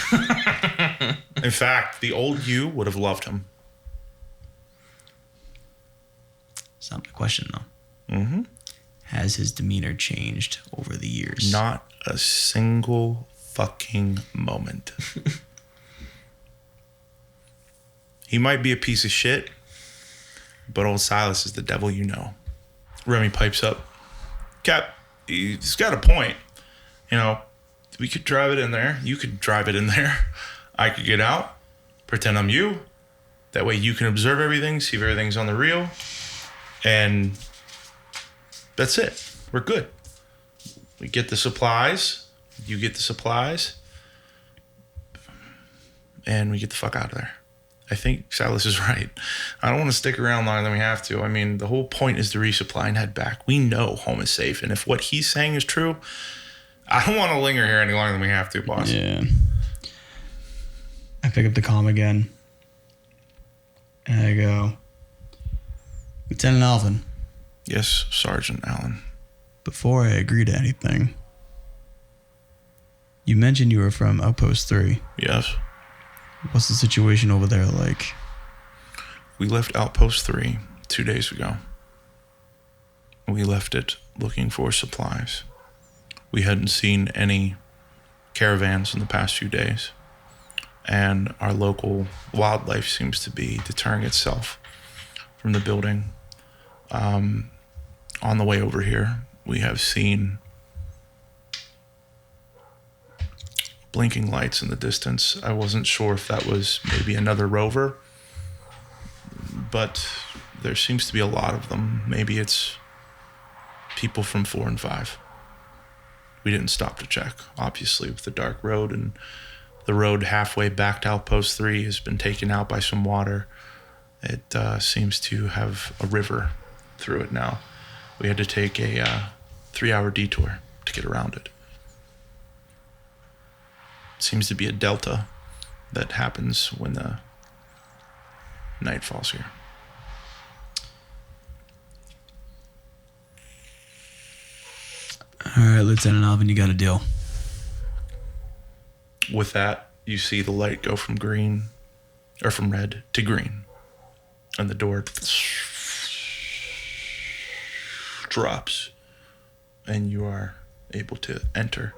B: In fact, the old you would have loved him.
A: It's not my question, though.
B: Mm-hmm.
A: Has his demeanor changed over the years?
B: Not a single fucking moment. He might be a piece of shit, but old Silas is the devil you know. Remy pipes up. Cap, he's got a point. You know, we could drive it in there. You could drive it in there. I could get out, pretend I'm you. That way you can observe everything, see if everything's on the reel. And that's it. We're good. We get the supplies. You get the supplies. And we get the fuck out of there. I think Silas is right. I don't want to stick around longer than we have to. I mean, the whole point is to resupply and head back. We know home is safe. And if what he's saying is true, I don't want to linger here any longer than we have to, boss.
A: Yeah. I pick up the comm again. And I go, Lieutenant Alvin.
B: Yes, Sergeant Allen.
A: Before I agree to anything, you mentioned you were from Outpost 3.
B: Yes.
A: What's the situation over there like?
B: We left Outpost 3 2 days ago. We left it looking for supplies. We hadn't seen any caravans in the past few days. And our local wildlife seems to be deterring itself from the building. On the way over here, we have seen blinking lights in the distance. I wasn't sure if that was maybe another rover, but there seems to be a lot of them. Maybe it's people from 4 and 5. We didn't stop to check, obviously, with the dark road, and the road halfway back to Outpost 3 has been taken out by some water. It seems to have a river through it now. We had to take a 3-hour detour to get around it. It seems to be a delta that happens when the night falls here.
D: All right, Lieutenant Alvin, you got a deal.
B: With that, you see the light go from red to green. And the door drops. And you are able to enter.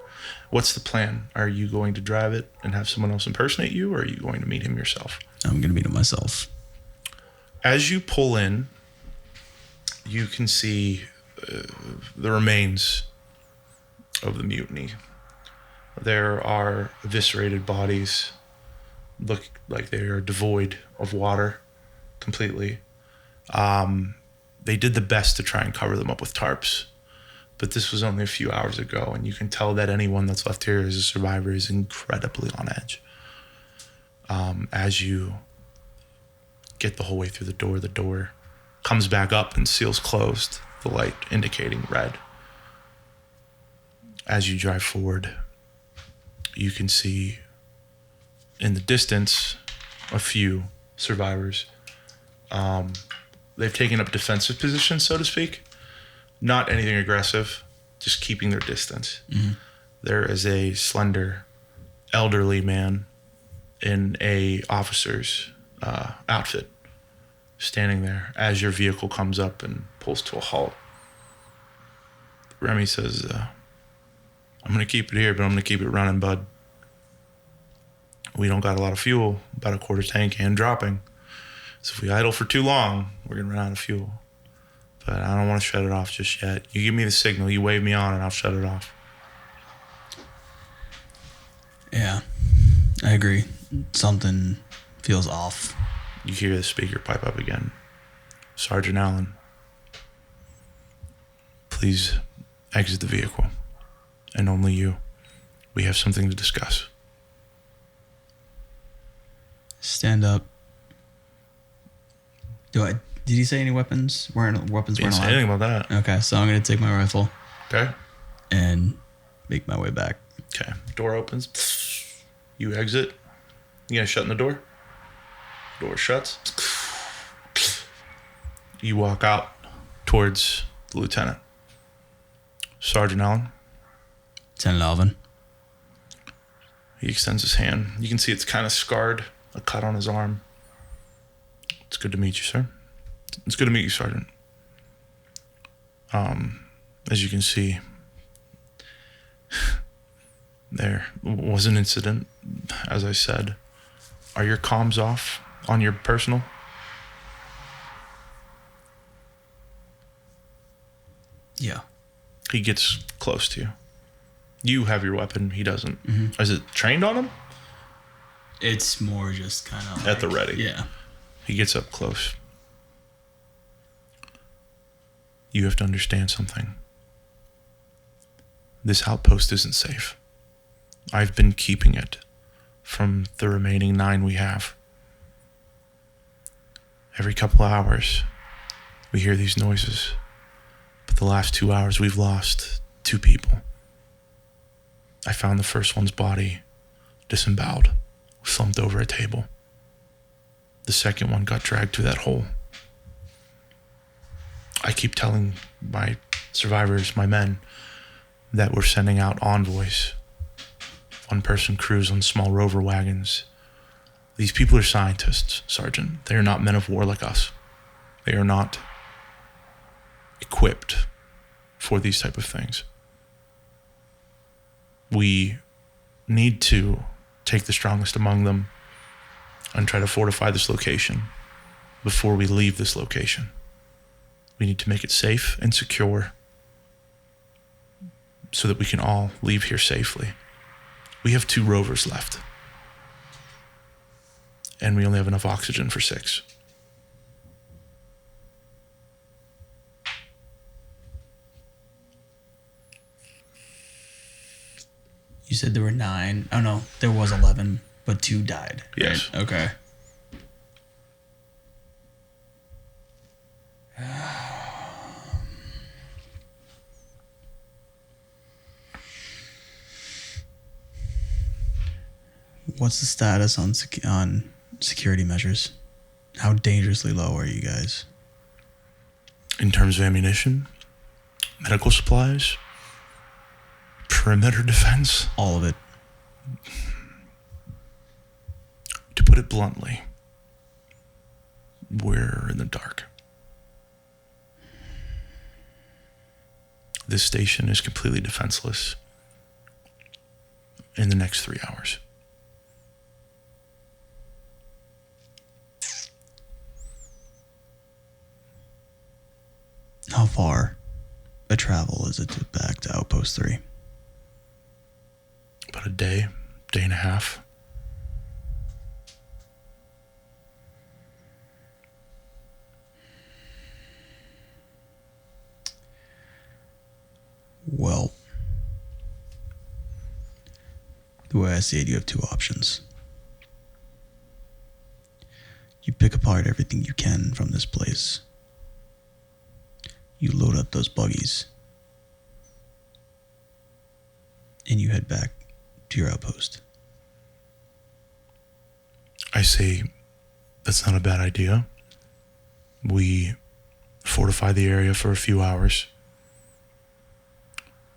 B: What's the plan? Are you going to drive it and have someone else impersonate you, or are you going to meet him yourself?
D: I'm going to meet him myself.
B: As you pull in, you can see the remains of the mutiny. There are eviscerated bodies, look like they are devoid of water completely. They did the best to try and cover them up with tarps, but this was only a few hours ago, and you can tell that anyone that's left here as a survivor is incredibly on edge. As you get the whole way through the door comes back up and seals closed, the light indicating red. As you drive forward, you can see in the distance a few survivors. They've taken up defensive positions, so to speak. Not anything aggressive, just keeping their distance. Mm-hmm. There is a slender, elderly man in a officer's outfit standing there as your vehicle comes up and pulls to a halt. Remy says, I'm going to keep it here, but I'm going to keep it running, bud. We don't got a lot of fuel, about a quarter tank and dropping. So if we idle for too long, we're going to run out of fuel. But I don't want to shut it off just yet. You give me the signal, you wave me on, and I'll shut it off.
D: Yeah, I agree. Something feels off.
B: You hear the speaker pipe up again. Sergeant Allen, please exit the vehicle. And only you. We have something to discuss.
D: Stand up. Did he say any weapons? Weapons weren't
B: Didn't say
D: allowed?
B: anything about that.
D: Okay, so I'm going to take my rifle.
B: Okay.
D: And make my way back.
B: Okay. Door opens. You exit. You guys shutting the door? Door shuts. You walk out towards the lieutenant. Sergeant Allen.
D: Lieutenant Alvin.
B: He extends his hand. You can see it's kind of scarred, a cut on his arm. It's good to meet you, sir. It's good to meet you, Sergeant. As you can see, there was an incident, as I said. Are your comms off on your personal?
D: Yeah.
B: He gets close to you. You have your weapon. He doesn't.
D: Mm-hmm.
B: Is it trained on him?
D: It's more just kind of
B: At the ready.
D: Yeah.
B: He gets up close. You have to understand something. This outpost isn't safe. I've been keeping it from the remaining 9 we have. Every couple of hours, we hear these noises. But the last 2 hours, we've lost 2 people. I found the first one's body disemboweled, slumped over a table. The second one got dragged through that hole. I keep telling my survivors, my men, that we're sending out envoys, one-person crews on small rover wagons. These people are scientists, Sergeant. They are not men of war like us. They are not equipped for these type of things. We need to take the strongest among them and try to fortify this location before we leave this location. We need to make it safe and secure so that we can all leave here safely. We have 2 rovers left. And we only have enough oxygen for 6.
D: You said there were 9. Oh, no. There was 11, but 2 died.
B: Yes.
D: Right? Okay. What's the status on on security measures? How dangerously low are you guys?
B: In terms of ammunition, medical supplies, perimeter defense,
D: All of it.
B: to put it bluntly, we're in the dark. This station is completely defenseless in the next 3 hours.
D: How far a travel is it back to Outpost 3?
B: About a day and a half.
D: Well, the way I see it, you have two options. You pick apart everything you can from this place. You load up those buggies. And you head back to your outpost.
B: I say that's not a bad idea. We fortify the area for a few hours.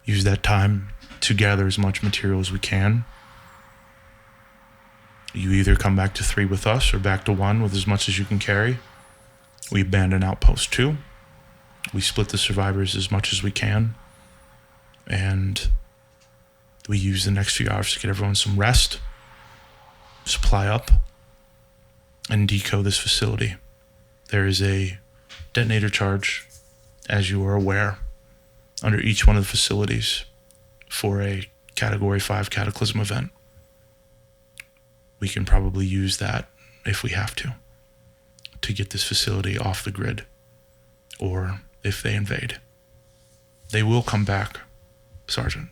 B: Use that time to gather as much material as we can. You either come back to 3 with us or back to 1 with as much as you can carry. We abandon Outpost 2. We split the survivors as much as we can. And we use the next few hours to get everyone some rest, supply up, and decode this facility. There is a detonator charge, as you are aware, under each one of the facilities for a Category 5 Cataclysm event. We can probably use that, if we have to get this facility off the grid, or if they invade. They will come back, Sergeant.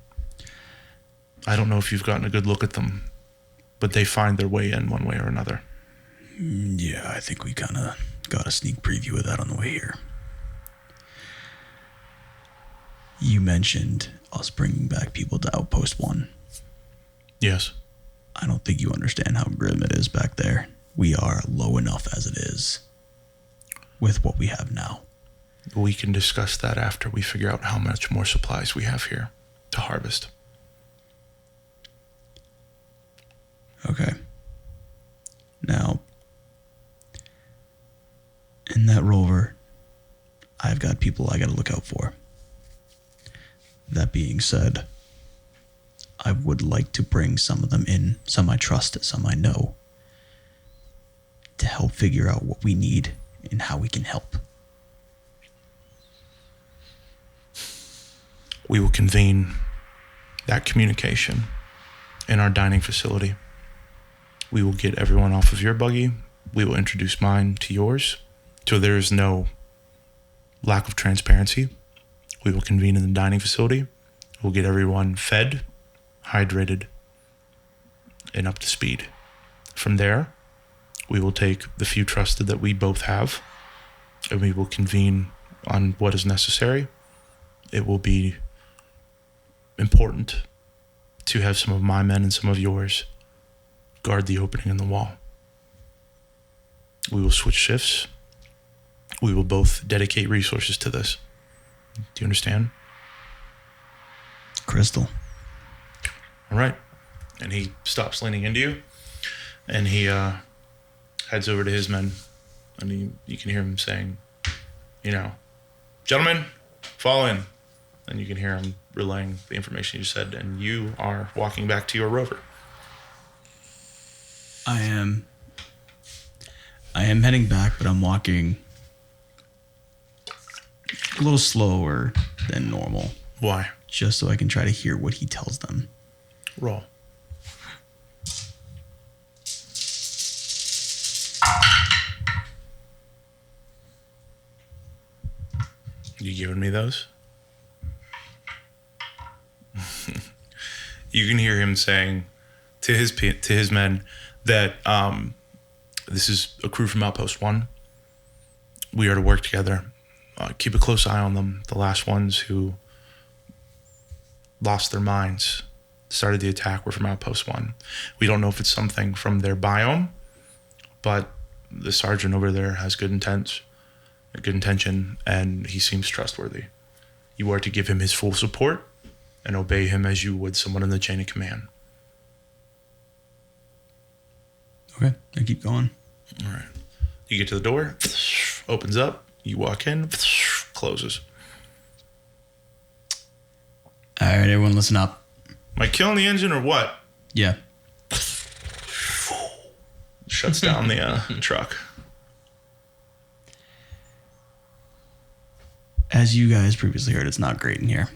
B: I don't know if you've gotten a good look at them, but they find their way in one way or another.
D: Yeah, I think we kind of got a sneak preview of that on the way here. You mentioned us bringing back people to Outpost 1.
B: Yes.
D: I don't think you understand how grim it is back there. We are low enough as it is with what we have now.
B: We can discuss that after we figure out how much more supplies we have here to harvest.
D: Okay. Now, in that rover, I've got people I got to look out for. That being said, I would like to bring some of them in, some I trust, some I know, to help figure out what we need and how we can help.
B: We will convene that communication in our dining facility. We will get everyone off of your buggy. We will introduce mine to yours, so there is no lack of transparency. We will convene in the dining facility. We'll get everyone fed, hydrated, and up to speed. From there, we will take the few trusted that we both have, and we will convene on what is necessary. It will be important to have some of my men and some of yours guard the opening in the wall. We will switch shifts. We will both dedicate resources to this. Do you understand?
D: Crystal.
B: All right. And he stops leaning into you, and he heads over to his men, and you can hear him saying, gentlemen, fall in. And you can hear him relaying the information you said, and you are walking back to your rover.
D: I am heading back, but I'm walking a little slower than normal,
B: Why?
D: just so I can try to hear what he tells them.
B: Roll. You giving me those? You can hear him saying to his men that this is a crew from Outpost 1. We are to work together. Keep a close eye on them. The last ones who lost their minds started the attack were from Outpost 1. We don't know if it's something from their biome, but the sergeant over there has good intention, and he seems trustworthy. You are to give him his full support and obey him as you would someone in the chain of command.
D: Okay, I keep going.
B: All right. You get to the door, opens up, you walk in, closes.
D: All right, everyone listen up.
B: Am I killing the engine or what?
D: Yeah.
B: Shuts down the truck.
D: As you guys previously heard, it's not great in here.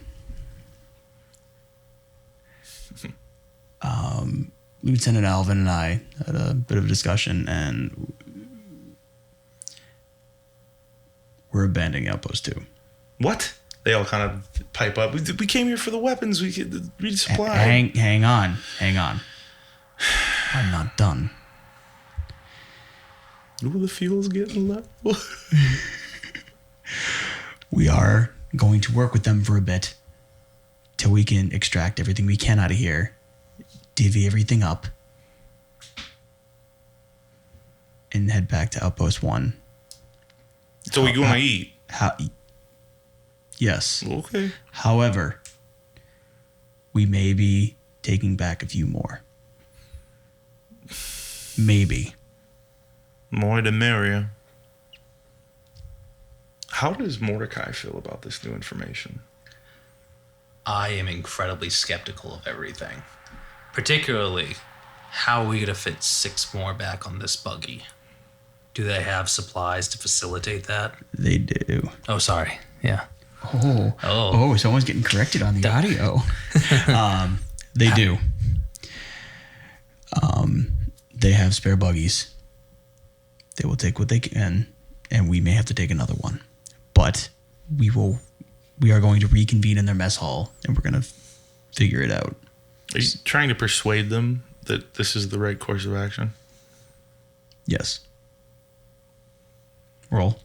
D: Lieutenant Alvin and I had a bit of a discussion, and we're abandoning Outpost 2.
B: What? They all kind of pipe up. We came here for the weapons. We could resupply.
D: Hang on. I'm not done.
B: Ooh, the fuel's getting low.
D: We are going to work with them for a bit till we can extract everything we can out of here, divvy everything up, and head back to Outpost 1.
B: So we gonna eat?
D: Yes.
B: Okay.
D: However, we may be taking back a few more. Maybe.
B: More the merrier. How does Mordecai feel about this new information?
C: I am incredibly skeptical of everything. Particularly, how are we going to fit 6 more back on this buggy? Do they have supplies to facilitate that?
D: They do.
C: Oh, sorry. Yeah.
D: Oh, someone's getting corrected on the audio. They do. They have spare buggies. They will take what they can, and we may have to take another one. But we are going to reconvene in their mess hall, and we're going to figure it out.
B: Are you trying to persuade them that this is the right course of action?
D: Yes. Roll.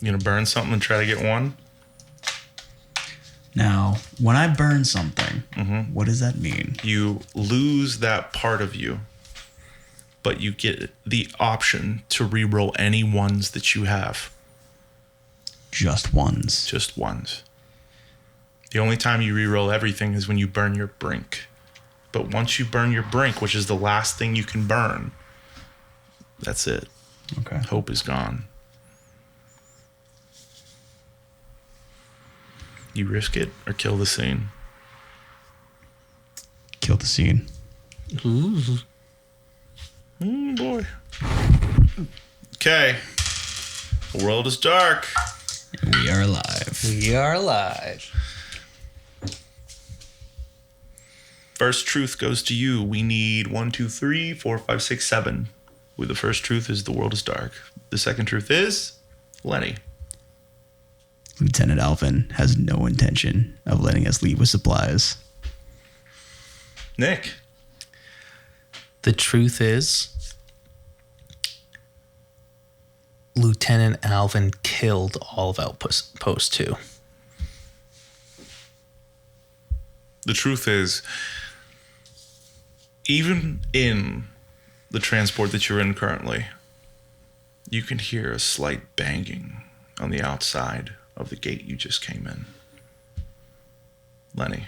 B: You gonna burn something and try to get one?
D: Now, when I burn something, what does that mean?
B: You lose that part of you, but you get the option to reroll any ones that you have.
D: Just ones.
B: Just ones. The only time you reroll everything is when you burn your brink. But once you burn your brink, which is the last thing you can burn, that's it.
D: Okay.
B: Hope is gone. You risk it or kill the scene.
D: Kill the scene.
B: Boy. Okay. The world is dark.
D: We are alive.
C: We are alive.
B: First truth goes to you. We need 1, 2, 3, 4, 5, 6, 7. With the first truth is the world is dark. The second truth is Lenny.
D: Lieutenant Alvin has no intention of letting us leave with supplies.
B: Nick.
C: The truth is, Lieutenant Alvin killed all of Outpost 2.
B: The truth is, even in the transport that you're in currently, you can hear a slight banging on the outside of the gate you just came in. Lenny.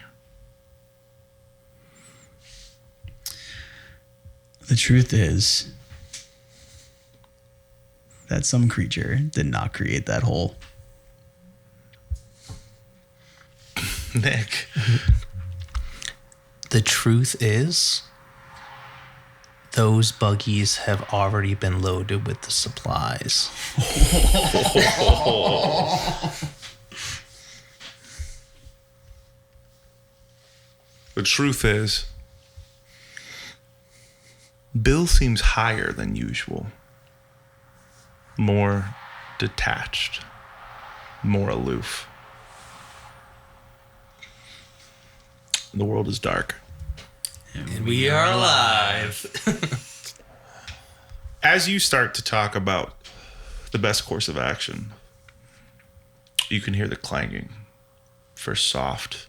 D: The truth is that some creature did not create that hole.
B: Nick.
C: The truth is, those buggies have already been loaded with the supplies.
B: The truth is, Bill seems higher than usual. More detached. More aloof. The world is dark.
C: And we are alive.
B: as you start to talk about the best course of action, you can hear the clanging. First soft,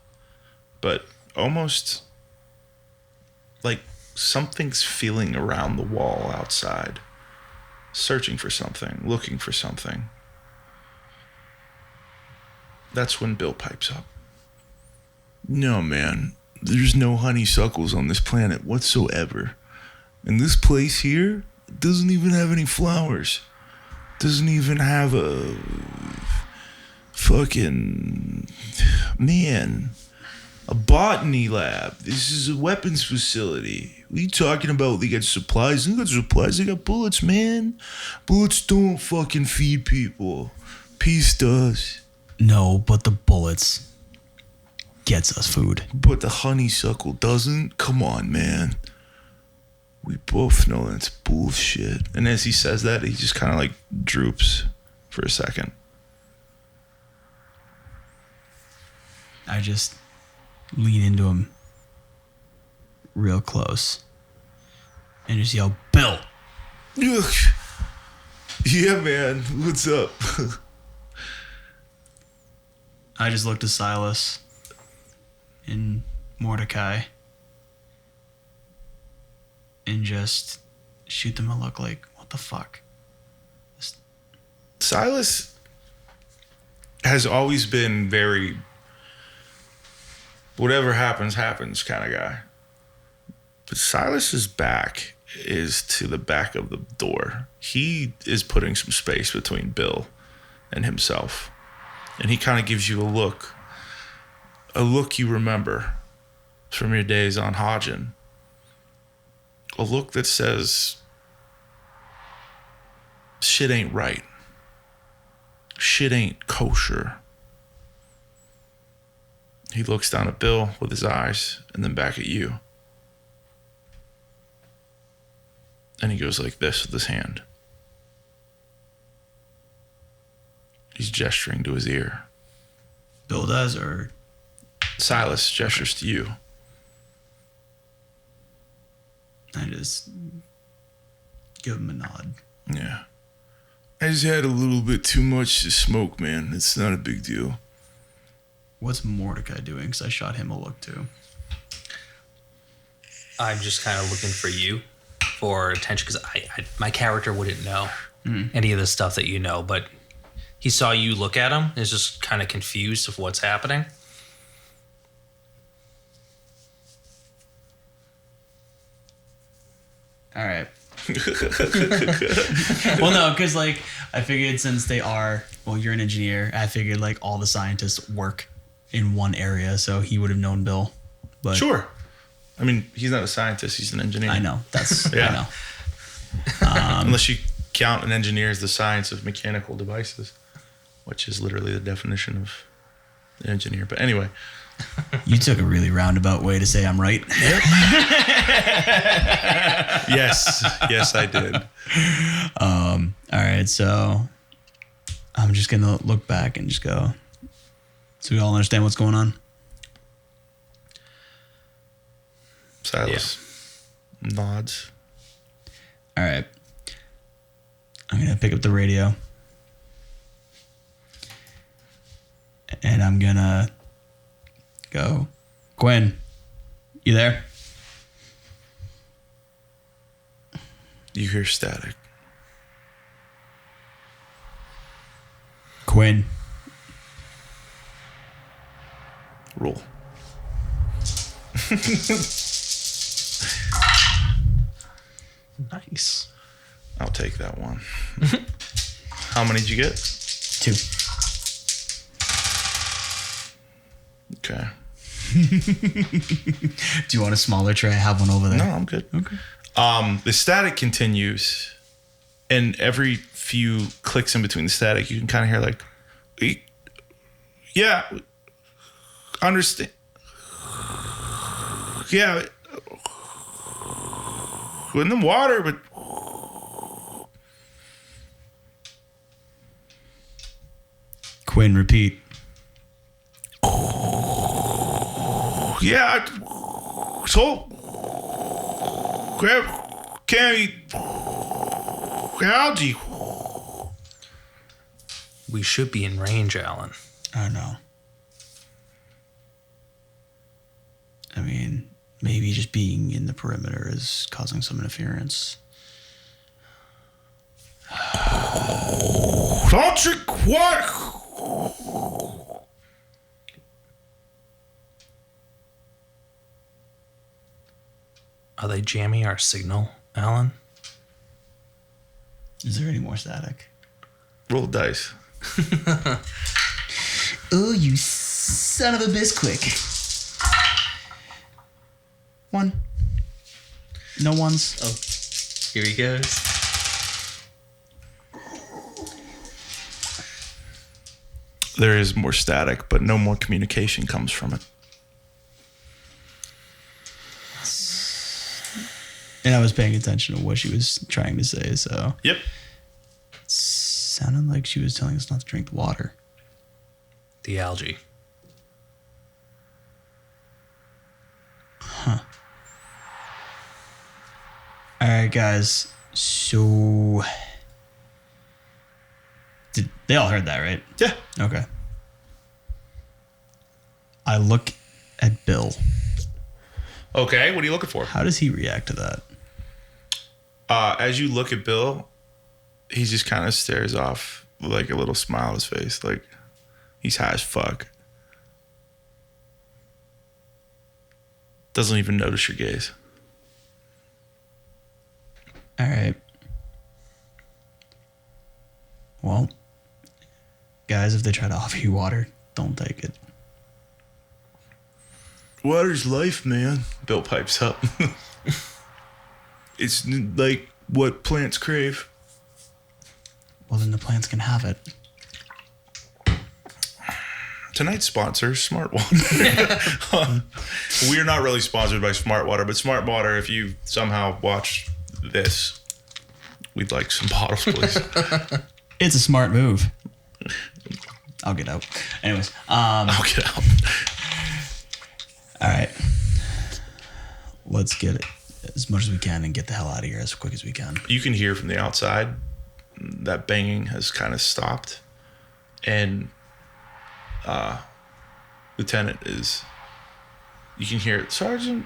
B: but almost like something's feeling around the wall outside, searching for something, looking for something. That's when Bill pipes up. No, man, there's no honeysuckles on this planet whatsoever. And this place here doesn't even have any flowers. Doesn't even have a fucking, man, a botany lab. This is a weapons facility. What are you talking about? They got supplies. They got supplies. They got bullets, man. Bullets don't fucking feed people. Peace does.
D: No, but the bullets gets us food.
B: But the honeysuckle doesn't? Come on, man. We both know that's bullshit. And as he says that, he just kind of like droops for a second.
D: I just lean into him real close and just yell, Bill!
B: Ugh. Yeah, man. What's up?
D: I just look to Silas and Mordecai and just shoot them a look like, what the fuck?
B: Silas has always been very whatever happens kind of guy. But Silas's back is to the back of the door. He is putting some space between Bill and himself. And he kind of gives you a look you remember from your days on Hodgen. A look that says, shit ain't right. Shit ain't kosher. He looks down at Bill with his eyes and then back at you. And he goes like this with his hand. He's gesturing to his ear.
D: Bill does, or?
B: Silas gestures to you.
D: I just give him a nod.
B: Yeah. I just had a little bit too much to smoke, man. It's not a big deal.
D: What's Mordecai doing? Because I shot him a look too.
C: I'm just kind of looking for you for attention because my character wouldn't know any of the stuff that you know, but he saw you look at him and is just kind of confused of what's happening.
D: All right. Well, no, because like I figured since they are, well, you're an engineer. I figured like all the scientists work in one area, so he would have known Bill. But
B: Sure. I mean, he's not a scientist. He's an engineer.
D: I know. That's
B: Yeah.
D: I know.
B: Unless you count an engineer as the science of mechanical devices, which is literally the definition of an engineer. But anyway.
D: You took a really roundabout way to say I'm right.
B: Yep. Yes, I did.
D: All right, so I'm just gonna look back and just go. So we all understand what's going on.
B: Silas nods.
D: All right, I'm gonna pick up the radio, and I'm gonna go. Gwen, you there?
B: You hear static.
D: Quinn.
B: Roll.
C: Nice.
B: I'll take that one. How many did you get?
D: 2.
B: Okay.
D: Do you want a smaller tray? I have one over there.
B: No, I'm good.
D: Okay.
B: The static continues, and every few clicks in between the static, you can kind of hear like, yeah, understand. Yeah, in the water, but
D: Quinn, repeat.
B: yeah, so grab Cammy, algae.
C: We should be in range, Alan.
D: I don't know. I mean, maybe just being in the perimeter is causing some interference.
B: Toxic what?
C: Are they jamming our signal, Alan?
D: Is there any more static?
B: Roll dice.
D: Oh, you son of a bisquick. 1. No ones.
A: Oh, here he goes.
B: There is more static, but no more communication comes from it.
D: And I was paying attention to what she was trying to say, so.
B: Yep.
D: Sounded like she was telling us not to drink the water.
C: The algae.
D: All right, guys. So. They all heard that, right?
B: Yeah.
D: Okay. I look at Bill.
B: Okay, what are you looking for?
D: How does he react to that?
B: As you look at Bill, he just kind of stares off with like a little smile on his face, like he's high as fuck. Doesn't even notice your gaze.
D: All right. Well, guys, if they try to offer you water, don't take it.
B: Water's life, man. Bill pipes up. It's like what plants crave.
D: Well, then the plants can have it.
B: Tonight's sponsor, Smart Water. We're not really sponsored by Smart Water, but Smart Water, if you somehow watch this, we'd like some bottles, please.
D: It's a smart move. I'll get out. Anyways,
B: I'll get out.
D: all right. Let's get it as much as we can and get the hell out of here as quick as we can.
B: You can hear from the outside that banging has kind of stopped, and Lieutenant is. You can hear it, Sergeant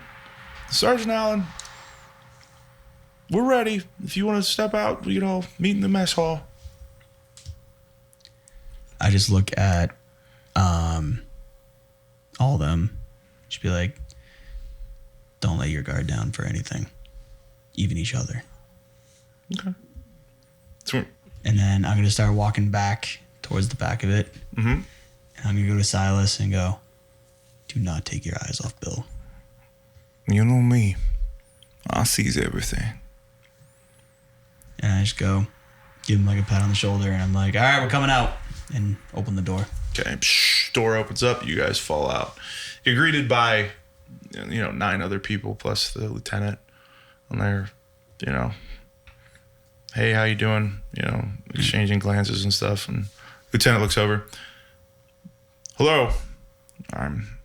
B: Allen. We're ready. If you want to step out, we can all meet in the mess hall.
D: I just look at all of them. Just be like, don't let your guard down for anything, even each other.
B: Okay. So,
D: And then I'm going to start walking back towards the back of it.
B: mm-hmm.
D: And I'm going to go to Silas and go, do not take your eyes off Bill.
B: You know me. I sees everything.
D: And I just go, give him like a pat on the shoulder, and I'm like, all right, we're coming out. And open the door.
B: Okay. Door opens up. You guys fall out. You're greeted by, 9 other people plus the lieutenant. And they're, hey, how you doing? Exchanging glances and stuff. And lieutenant looks over. Hello. I'm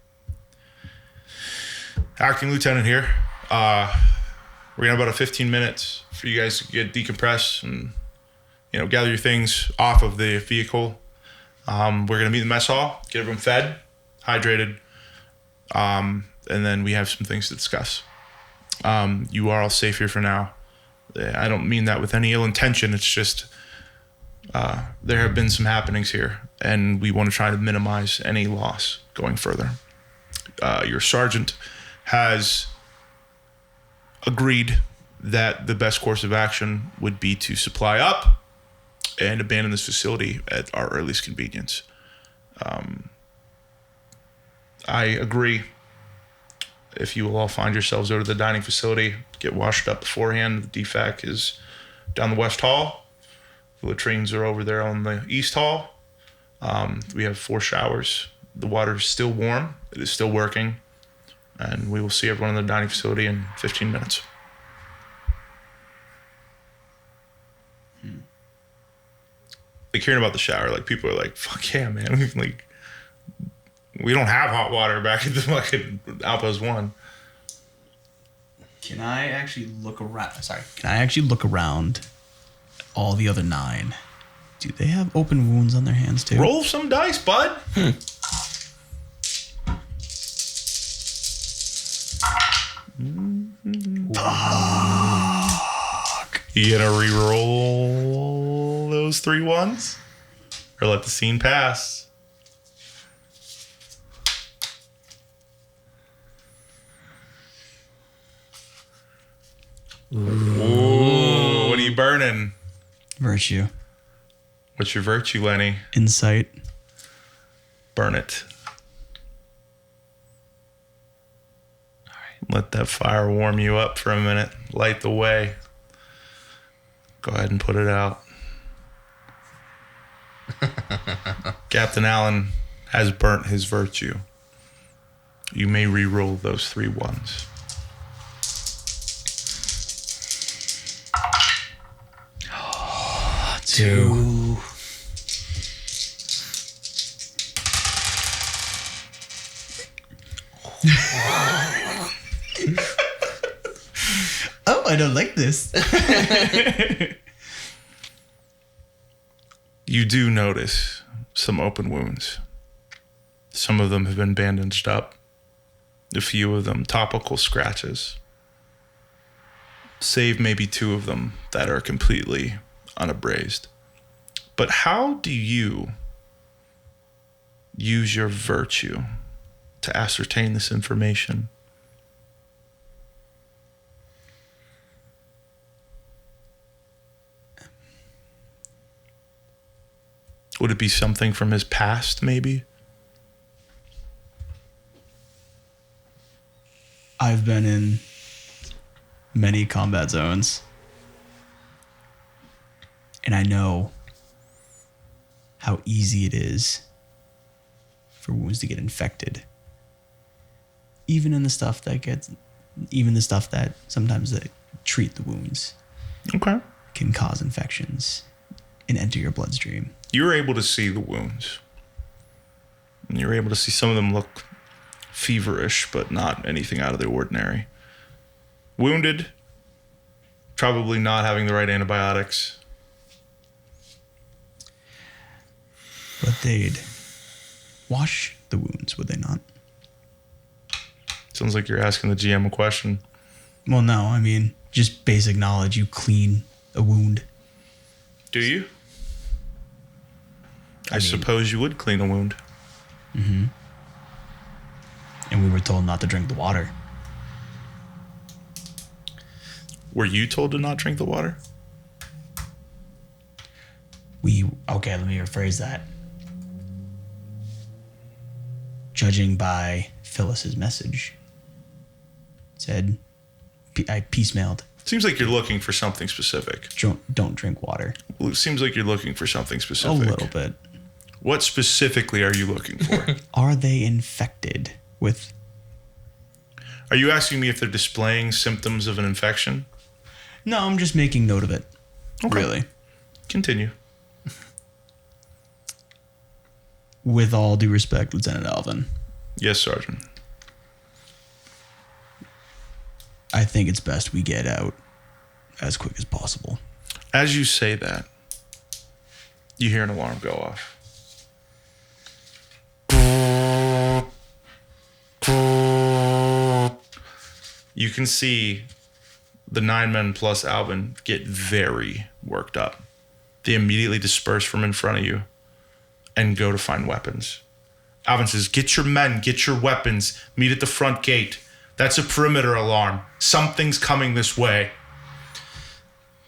B: acting lieutenant here. We're gonna have about 15 minutes for you guys to get decompressed and gather your things off of the vehicle. We're gonna meet in the mess hall, get everyone fed, hydrated, and then we have some things to discuss. You are all safe here for now. I don't mean that with any ill intention. It's just there have been some happenings here, and we want to try to minimize any loss going further. Your sergeant has agreed that the best course of action would be to supply up and abandon this facility at our earliest convenience. I agree. If you will all find yourselves over to the dining facility, get washed up beforehand. The DFAC is down the west hall. The latrines are over there on the east hall. We have 4 showers. The water is still warm. It is still working. And we will see everyone in the dining facility in 15 minutes. Like hearing about the shower, like people are like, fuck yeah, man. Like, we don't have hot water back at the fucking Outpost 1.
D: Can I actually look around? Sorry. Can I actually look around all the other 9, do they have open wounds on their hands too?
B: Roll some dice, bud. You gonna re-roll those 3 ones? Or let the scene pass? Ooh, what are you burning?
D: Virtue.
B: What's your virtue, Lenny?
D: Insight.
B: Burn it. Let that fire warm you up for a minute. Light the way. Go ahead and put it out. Captain Allen has burnt his virtue. You may re-roll those 3 ones.
D: Two. Oh, I don't like this.
B: You do notice some open wounds. Some of them have been bandaged up. A few of them topical scratches. Save maybe 2 of them that are completely unabrased. But how do you use your virtue to ascertain this information? Would it be something from his past, maybe?
D: I've been in many combat zones, and I know how easy it is for wounds to get infected. Even the stuff that sometimes that treat the wounds
B: Okay.
D: can cause infections and enter your bloodstream.
B: You were able to see the wounds. And you were able to see some of them look feverish, but not anything out of the ordinary. Wounded, probably not having the right antibiotics.
D: But they'd wash the wounds, would they not?
B: Sounds like you're asking the GM a question.
D: Well, no, I mean, just basic knowledge. You clean a wound.
B: Do you? I suppose you would clean a wound.
D: Mm-hmm. And we were told not to drink the water.
B: Were you told to not drink the water?
D: Okay, let me rephrase that. Judging by Phyllis's message, said, I piecemealed.
B: Seems like you're looking for something specific.
D: Don't drink water.
B: Well, it seems like you're looking for something specific.
D: A little bit.
B: What specifically are you looking for?
D: Are they infected with...
B: Are you asking me if they're displaying symptoms of an infection?
D: No, I'm just making note of it.
B: Okay.
D: Really.
B: Continue.
D: With all due respect, Lieutenant Alvin.
B: Yes, Sergeant.
D: I think it's best we get out as quick as possible.
B: As you say that, you hear an alarm go off. You can see the 9 men plus Alvin get very worked up. They immediately disperse from in front of you and go to find weapons. Alvin says, "Get your men, get your weapons, meet at the front gate. That's a perimeter alarm. Something's coming this way."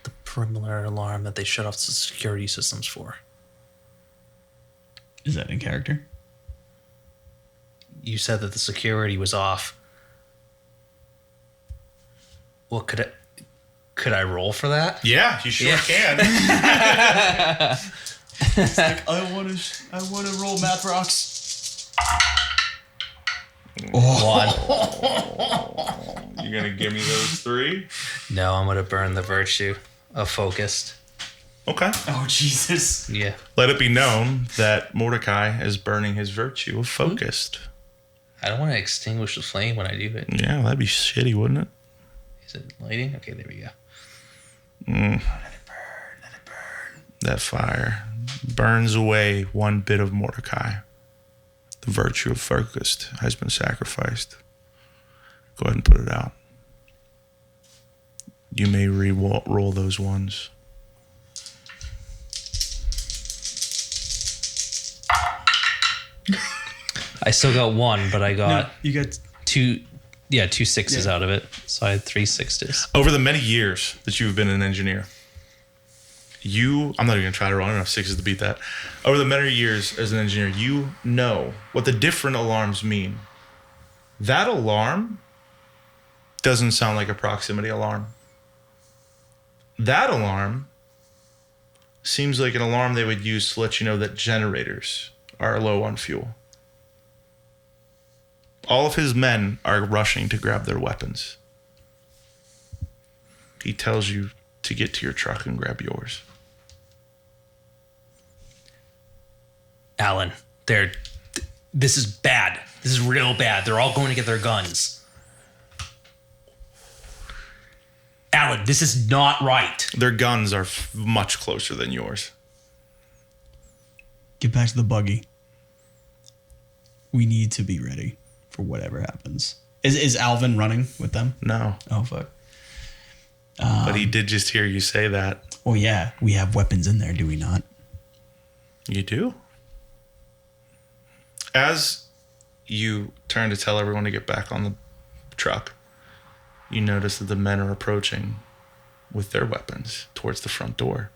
C: The perimeter alarm that they shut off the security systems for.
D: Is that in character?
C: You said that the security was off. Well, could I roll for that?
B: Yeah, you sure can.
D: It's like, I want to roll math rocks.
C: One.
B: You gonna give me those 3?
C: No, I'm gonna burn the virtue of focused.
B: Okay.
D: Oh, Jesus.
C: Yeah.
B: Let it be known that Mordecai is burning his virtue of focused.
C: I don't want to extinguish the flame when I do it.
B: Yeah, that'd be shitty, wouldn't it?
C: Is it lighting? Okay, there we go.
B: Mm.
D: Let it burn.
B: That fire burns away one bit of Mordecai. The virtue of focused has been sacrificed. Go ahead and put it out. You may re-roll those ones.
C: I still got one, but I got
D: You got
C: two. Yeah, 2 sixes out of it. So I had 3 sixes.
B: Over the many years that you've been an engineer, I'm not even going to try to roll. I don't have sixes to beat that. Over the many years as an engineer, you know what the different alarms mean. That alarm doesn't sound like a proximity alarm. That alarm seems like an alarm they would use to let you know that generators are low on fuel. All of his men are rushing to grab their weapons. He tells you to get to your truck and grab yours.
C: Alan, this is bad. This is real bad. They're all going to get their guns. Alan, this is not right.
B: Their guns are much closer than yours.
D: Get back to the buggy. We need to be ready for whatever happens. Is Alvin running with them?
B: No.
D: Oh, fuck.
B: But he did just hear you say that.
D: Oh, yeah. We have weapons in there, do we not?
B: You do? As you turn to tell everyone to get back on the truck, you notice that the men are approaching with their weapons towards the front door.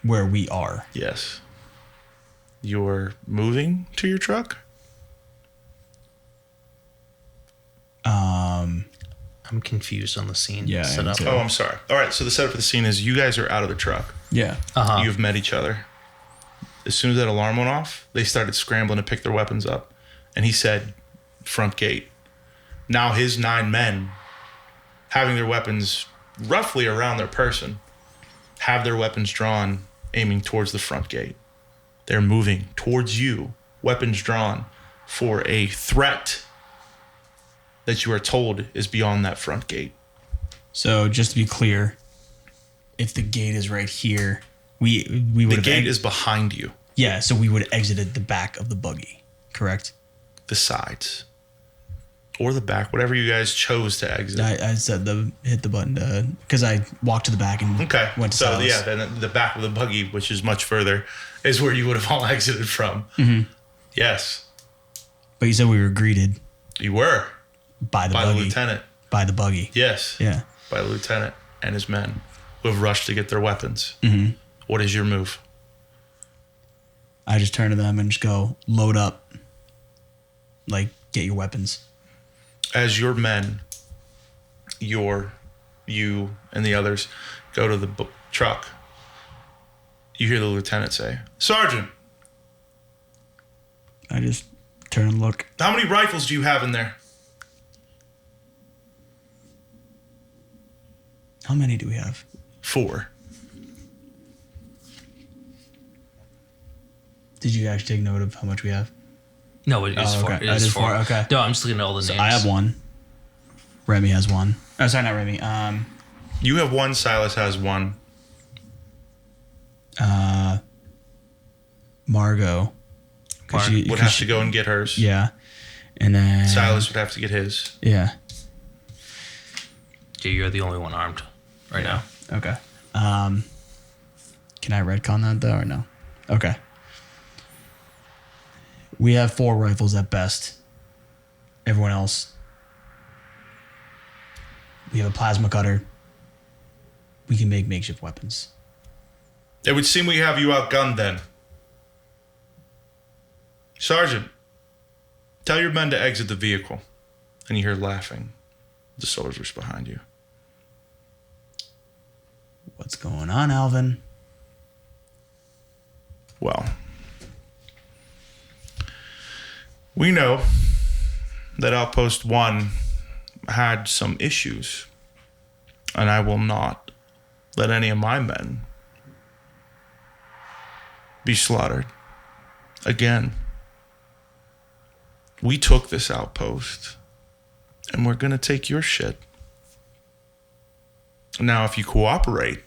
D: Where we are.
B: Yes. You're moving to your truck?
C: I'm confused on the scene.
D: Yeah,
C: set up.
B: Oh, I'm sorry. All right, so the setup for the scene is you guys are out of the truck.
D: Yeah.
B: You've met each other. As soon as that alarm went off, they started scrambling to pick their weapons up. And he said, front gate. Now his 9 men, having their weapons roughly around their person, have their weapons drawn, aiming towards the front gate. They're moving towards you, weapons drawn, for a threat that you are told is beyond that front gate.
D: So just to be clear, if the gate is right here, we would
B: The
D: have
B: gate is behind you,
D: yeah, so we would have exited the back of the buggy, correct?
B: the sides, or the back, whatever you guys chose to exit.
D: I said hit the button because I walked to the back and
B: Okay.
D: went to
B: So
D: Silas.
B: yeah, then the back of the buggy, which is much further, is where you would have all exited from.
D: Mm-hmm.
B: Yes,
D: But you said we were greeted
B: you were
D: by the
B: by
D: buggy.
B: the lieutenant.
D: By the buggy.
B: Yes,
D: Yeah.
B: by the lieutenant and his men who have rushed to get their weapons.
D: Mm-hmm.
B: What is your move?
D: I just turn to them and just go, load up. Like, get your weapons.
B: As your men, you and the others go to the truck, you hear the lieutenant say, "Sergeant,
D: I just turn and look.
B: how many rifles do you have in there?"
D: How many do we have?
B: 4.
D: Did you actually take note of how much we have?
C: No, it is
D: Oh,
C: 4.
D: okay.
C: It
D: I
C: is
D: did
C: 4.
D: 4, okay.
C: No, I'm just looking at all the names.
D: I have 1. Remy has 1. Oh, sorry, not Remy.
B: You have 1. Silas has 1.
D: Margot.
B: Would have to go and get hers.
D: Yeah. And then...
B: Silas would have to get his.
D: Yeah.
C: Yeah, you're the only one armed right now.
D: Okay. Can I retcon that, though, or no? Okay. We have 4 rifles at best. Everyone else. We have a plasma cutter. We can make makeshift weapons.
B: It would seem we have you outgunned then. Sergeant, tell your men to exit the vehicle. And you hear laughing. The soldiers behind you.
D: What's going on, Alvin?
B: Well, we know that Outpost 1 had some issues, and I will not let any of my men be slaughtered again. We took this outpost, and we're going to take your shit. Now, if you cooperate,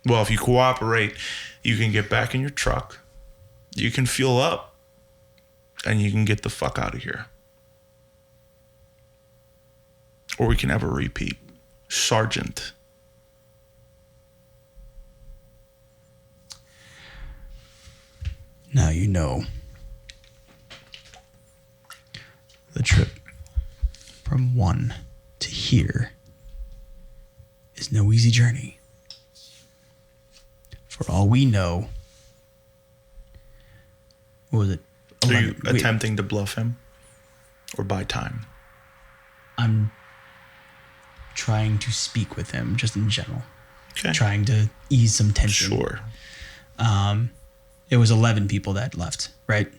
B: you can get back in your truck, you can fuel up, and you can get the fuck out of here. Or we can have a repeat. Sergeant.
D: Now you know. The trip from 1 to here is no easy journey. For all we know, what was it?
B: Are you attempting to bluff him or buy time?
D: I'm trying to speak with him just in general.
B: Okay.
D: Trying to ease some tension.
B: Sure.
D: It was 11 people that left, right?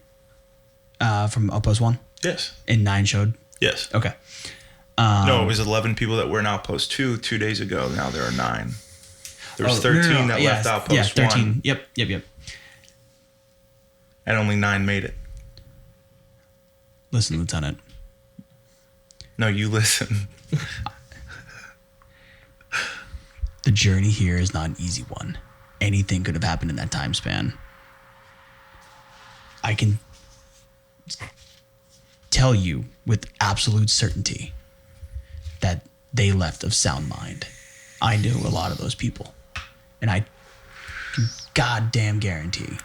D: From Outpost 1?
B: Yes.
D: And 9 showed?
B: Yes.
D: Okay.
B: No, it was 11 people that were in Outpost 2 2 days ago. Now there are 9. There was 13 that left Outpost
D: 13.
B: 1.
D: Yep.
B: And only 9 made it.
D: Listen, Lieutenant.
B: No, you listen.
D: The journey here is not an easy one. Anything could have happened in that time span. I can tell you with absolute certainty that they left of sound mind. I knew a lot of those people. And I can goddamn guarantee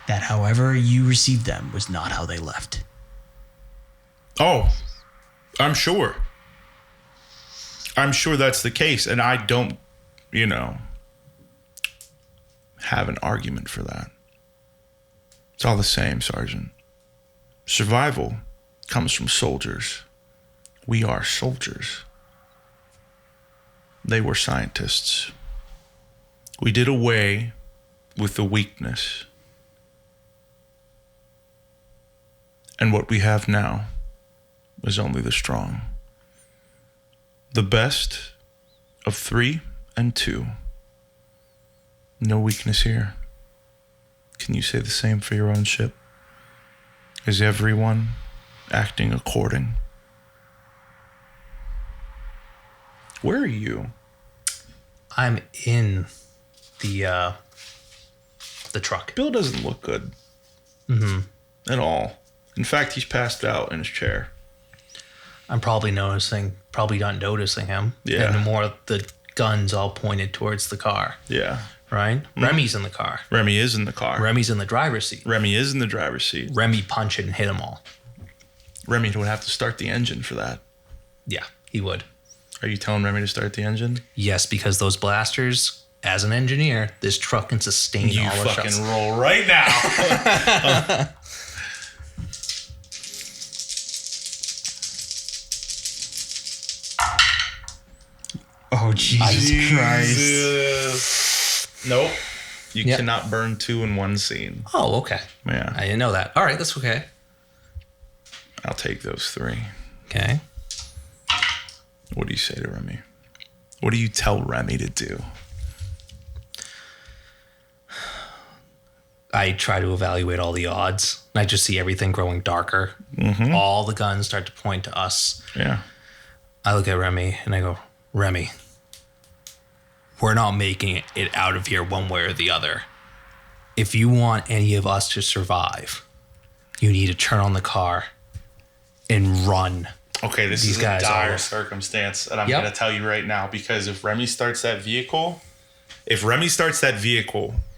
D: that however you received them was not how they left.
B: Oh, I'm sure. I'm sure that's the case. And I don't, have an argument for that. It's all the same, Sergeant. Survival comes from soldiers. We are soldiers. They were scientists. We did away with the weakness. And what we have now is only the strong. The best of 3 and 2. No weakness here. Can you say the same for your own ship? Is everyone acting according? Where are you?
C: I'm in the truck.
B: Bill doesn't look good. At all. In fact, he's passed out in his chair.
C: I'm probably not noticing him.
B: Yeah.
C: And more the guns all pointed towards the car.
B: Yeah.
C: Right? Remy's in the car.
B: Remy is in the car.
C: Remy's in the driver's seat.
B: Remy is in the driver's seat.
C: Remy punch it and hit them all.
B: Remy would have to start the engine for that.
C: Yeah, he would.
B: Are you telling Remy to start the engine?
C: Yes, because those blasters, as an engineer, this truck can sustain
B: You
C: all the
B: fucking
C: shots.
B: roll right now.
D: Oh, Jesus Christ.
B: Nope. You cannot burn 2 in one scene.
C: Oh, okay.
B: Yeah.
C: I didn't know that. All right, that's okay.
B: I'll take those 3.
C: Okay.
B: What do you say to Remy? What do you tell Remy to do?
C: I try to evaluate all the odds. And I just see everything growing darker.
B: Mm-hmm.
C: All the guns start to point to us.
B: Yeah.
C: I look at Remy and I go, Remy, we're not making it out of here one way or the other. If you want any of us to survive, you need to turn on the car and run.
B: Okay, this
C: These
B: is a
C: guys
B: dire
C: are-
B: circumstance, and I'm going to tell you right now, because if Remy starts that vehicle,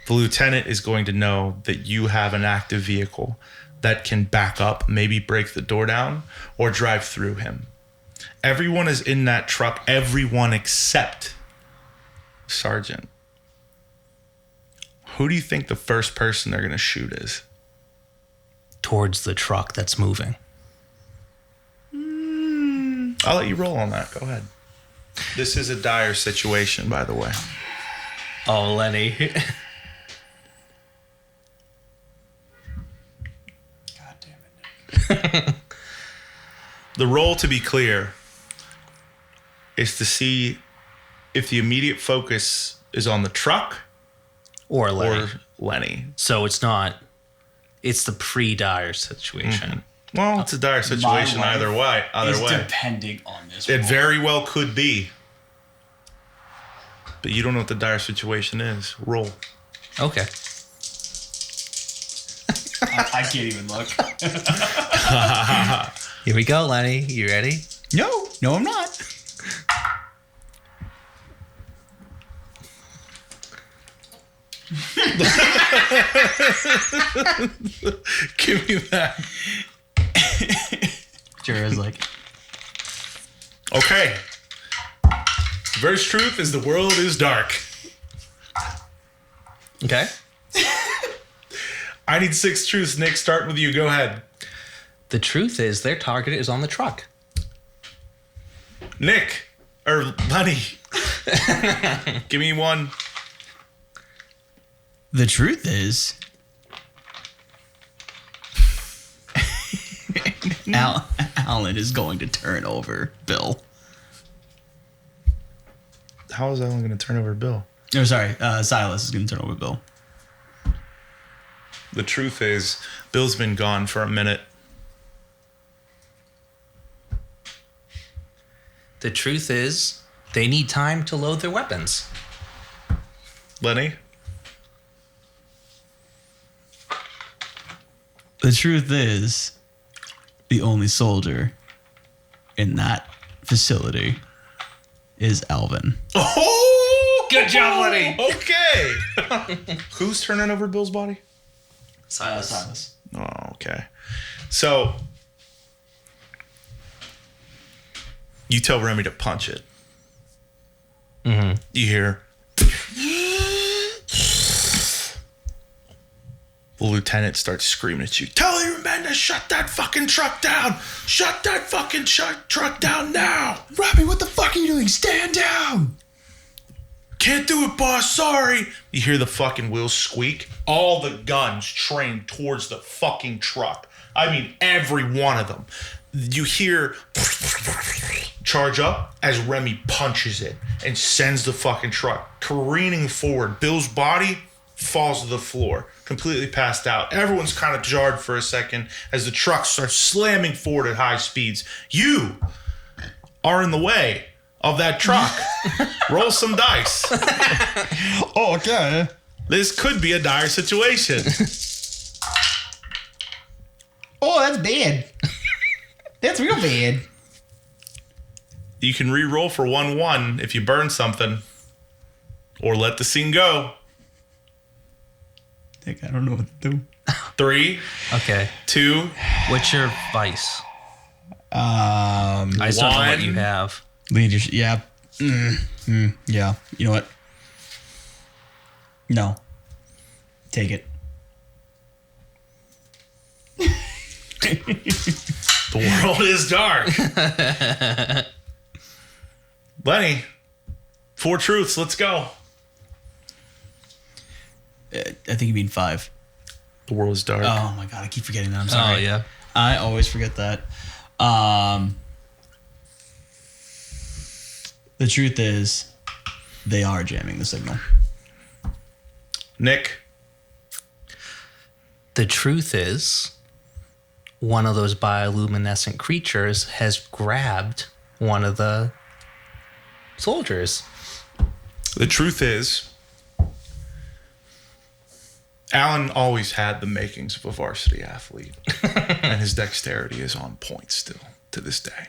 B: the lieutenant is going to know that you have an active vehicle that can back up, maybe break the door down, or drive through him. Everyone is in that truck, everyone except Sergeant. Who do you think the first person they're going to shoot is?
C: Towards the truck that's moving.
B: I'll let you roll on that. Go ahead. This is a dire situation, by the way.
C: Oh, Lenny.
D: God damn it, Nick.
B: The roll, to be clear, is to see if the immediate focus is on the truck
C: Or Lenny.
B: or Lenny.
C: So it's the pre-dire situation.
B: Well, it's a dire situation
A: My
B: either way.
A: Is depending on this.
B: It
A: roll.
B: very well could be. But you don't know what the dire situation is. Roll.
C: Okay.
A: I can't even look.
C: Here we go, Lenny. You ready?
D: No, I'm not.
B: Give me that.
A: Jura's like,
B: Okay. The very truth is the world is dark.
C: Okay.
B: I need 6 truths. Nick, starting with you. Go ahead.
C: The truth is their target is on the truck.
B: Nick. Or Lenny. Give me one.
A: the truth is, Alan is going to turn over Bill.
B: How is Alan going to turn over Bill?
A: No, sorry, Silas is going to turn over Bill.
B: The truth is, Bill's been gone for a minute.
C: The truth is they need time to load their weapons.
B: Lenny?
A: The truth is, the only soldier in that facility is Alvin.
B: Oh!
C: Good job, Lenny.
B: Okay. Who's turning over Bill's body?
A: Silas.
B: Oh, okay. So, you tell Remy to punch it.
C: Mm-hmm.
B: You hear... The lieutenant starts screaming at you. Tell your men to shut that fucking truck down. Shut that fucking truck down now.
A: Robbie, what the fuck are you doing? Stand down.
B: Can't do it, boss. Sorry. You hear the fucking wheels squeak. All the guns trained towards the fucking truck. I mean, every one of them. You hear charge up as Remy punches it and sends the fucking truck careening forward. Bill's body falls to the floor, completely passed out. Everyone's kind of jarred for a second as the truck starts slamming forward at high speeds. You are in the way of that truck. Roll some dice.
D: Okay.
B: This could be a dire situation.
A: Oh, that's bad. That's real bad.
B: You can re-roll for 1-1 if you burn something, or let the scene go.
A: I don't know what to do.
B: 3,
C: Okay.
B: 2,
C: What's your vice? I just don't know what you have.
A: Leadership. Yeah. Yeah. You know what? No. Take it.
B: the world is dark. Lenny, 4 truths. Let's go.
A: I think you mean 5.
B: The world is dark.
A: Oh my god, I keep forgetting that. I'm sorry.
C: Oh, yeah.
A: I always forget that. The truth is, they are jamming the signal.
B: Nick,
C: The truth is, one of those bioluminescent creatures has grabbed one of the soldiers.
B: the truth is, Alan always had the makings of a varsity athlete, and his dexterity is on point still to this day.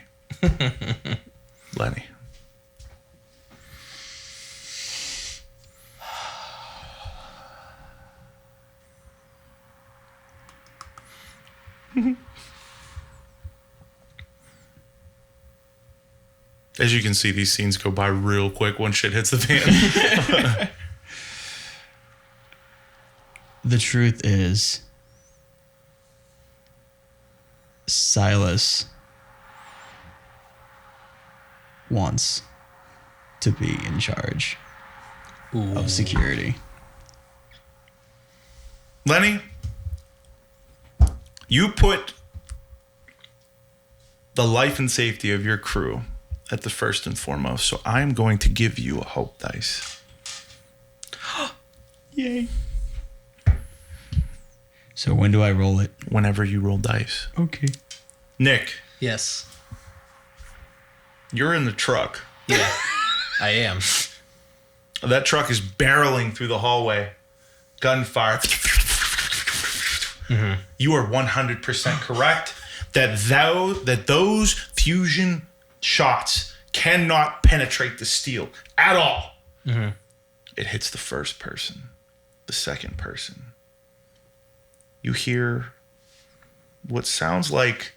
B: Lenny. As you can see, these scenes go by real quick when shit hits the fan.
A: The truth is, Silas wants to be in charge of security.
B: Lenny, you put the life and safety of your crew at the first and foremost, so I am going to give you a hope dice.
A: Yay. So when do I roll it?
B: Whenever you roll dice.
A: Okay.
B: Nick,
C: Yes.
B: you're in the truck.
C: Yeah, I am.
B: That truck is barreling through the hallway. Gunfire. You are 100% correct that those fusion shots cannot penetrate the steel at all. It hits the first person, the second person. You hear what sounds like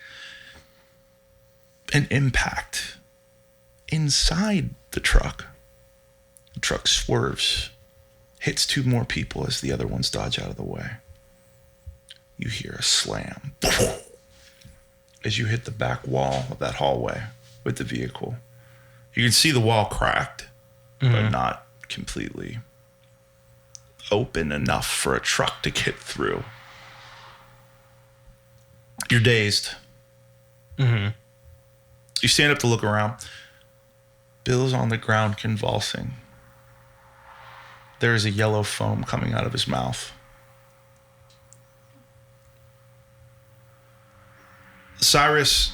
B: an impact inside the truck. The truck swerves, hits 2 more people as the other ones dodge out of the way. You hear a slam as you hit the back wall of that hallway with the vehicle. You can see the wall cracked, but not completely open enough for a truck to get through. You're dazed. You stand up to look around. Bill's on the ground convulsing. There is a yellow foam coming out of his mouth. Cyrus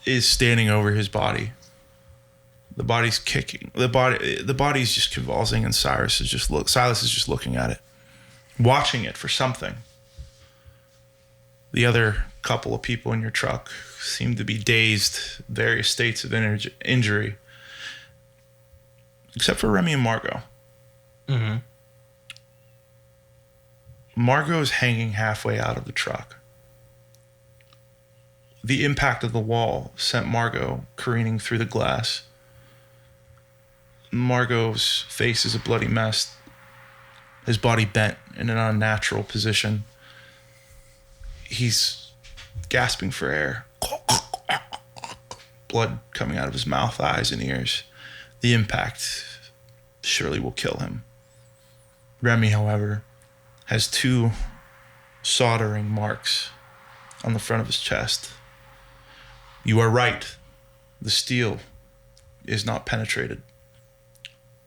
B: is standing over his body. The body's kicking. The body's just convulsing, and Silas is just looking at it, watching it for something. The other couple of people in your truck seem to be dazed, various states of injury, except for Remy and Margot. Margot is hanging halfway out of the truck. The impact of the wall sent Margot careening through the glass. Margot's face is a bloody mess. His body bent in an unnatural position. He's gasping for air. Blood coming out of his mouth, eyes, and ears. The impact surely will kill him. Remy, however, has 2 soldering marks on the front of his chest. You are right. The steel is not penetrated,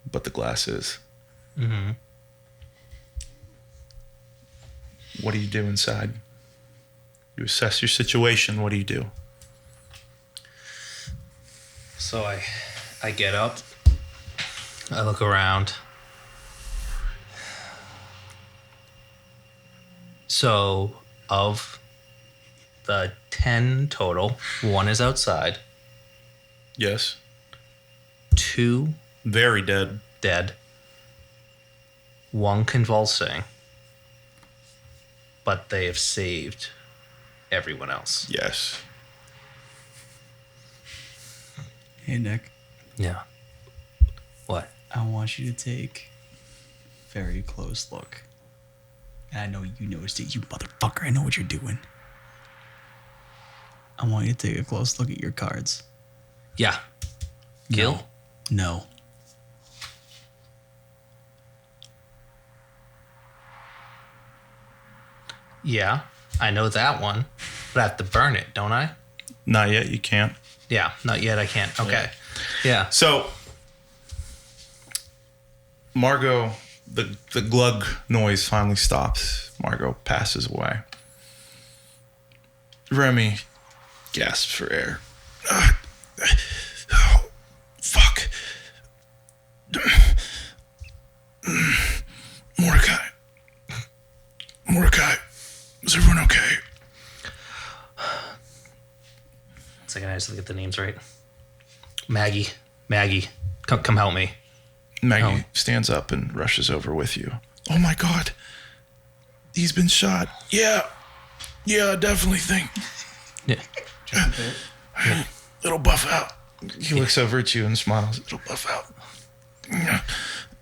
B: but the glass is. What do you do inside? You assess your situation. What do you do?
C: So I get up. I look around. So of the 10 total, 1 is outside.
B: Yes.
C: 2
B: Very dead.
C: dead. 1 convulsing. But they have saved everyone else.
B: Yes.
D: Hey, Nick.
C: Yeah. What?
D: I want you to take a very close look. And I know you noticed it, you motherfucker. I know what you're doing. I want you to take a close look at your cards.
C: Yeah. Kill?
D: No.
C: Yeah. I know that one. But I have to burn it, don't I?
B: Not yet. You can't.
C: Yeah. Not yet. I can't. Okay. Yeah.
B: So, Margot, the glug noise finally stops. Margot passes away. Remy gasps for air. Oh, fuck. Mordecai, is everyone okay?
C: Second, I just look at the names right. Maggie, come help me.
B: Maggie stands up and rushes over with you. Oh my God. He's been shot. Yeah, I definitely think.
C: Yeah.
B: It'll buff out. He looks over at you and smiles. It'll buff out.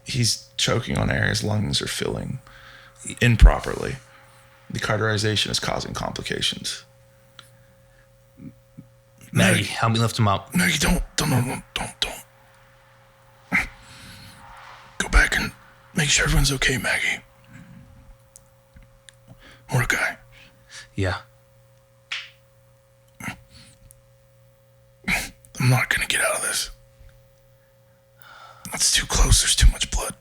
B: He's choking on air. His lungs are filling improperly. The cauterization is causing complications.
C: Maggie, help me lift him up.
B: Maggie, don't. Go back and make sure everyone's okay, Maggie. Mordecai.
C: Yeah.
B: I'm not gonna get out of this. It's too close. There's too much blood.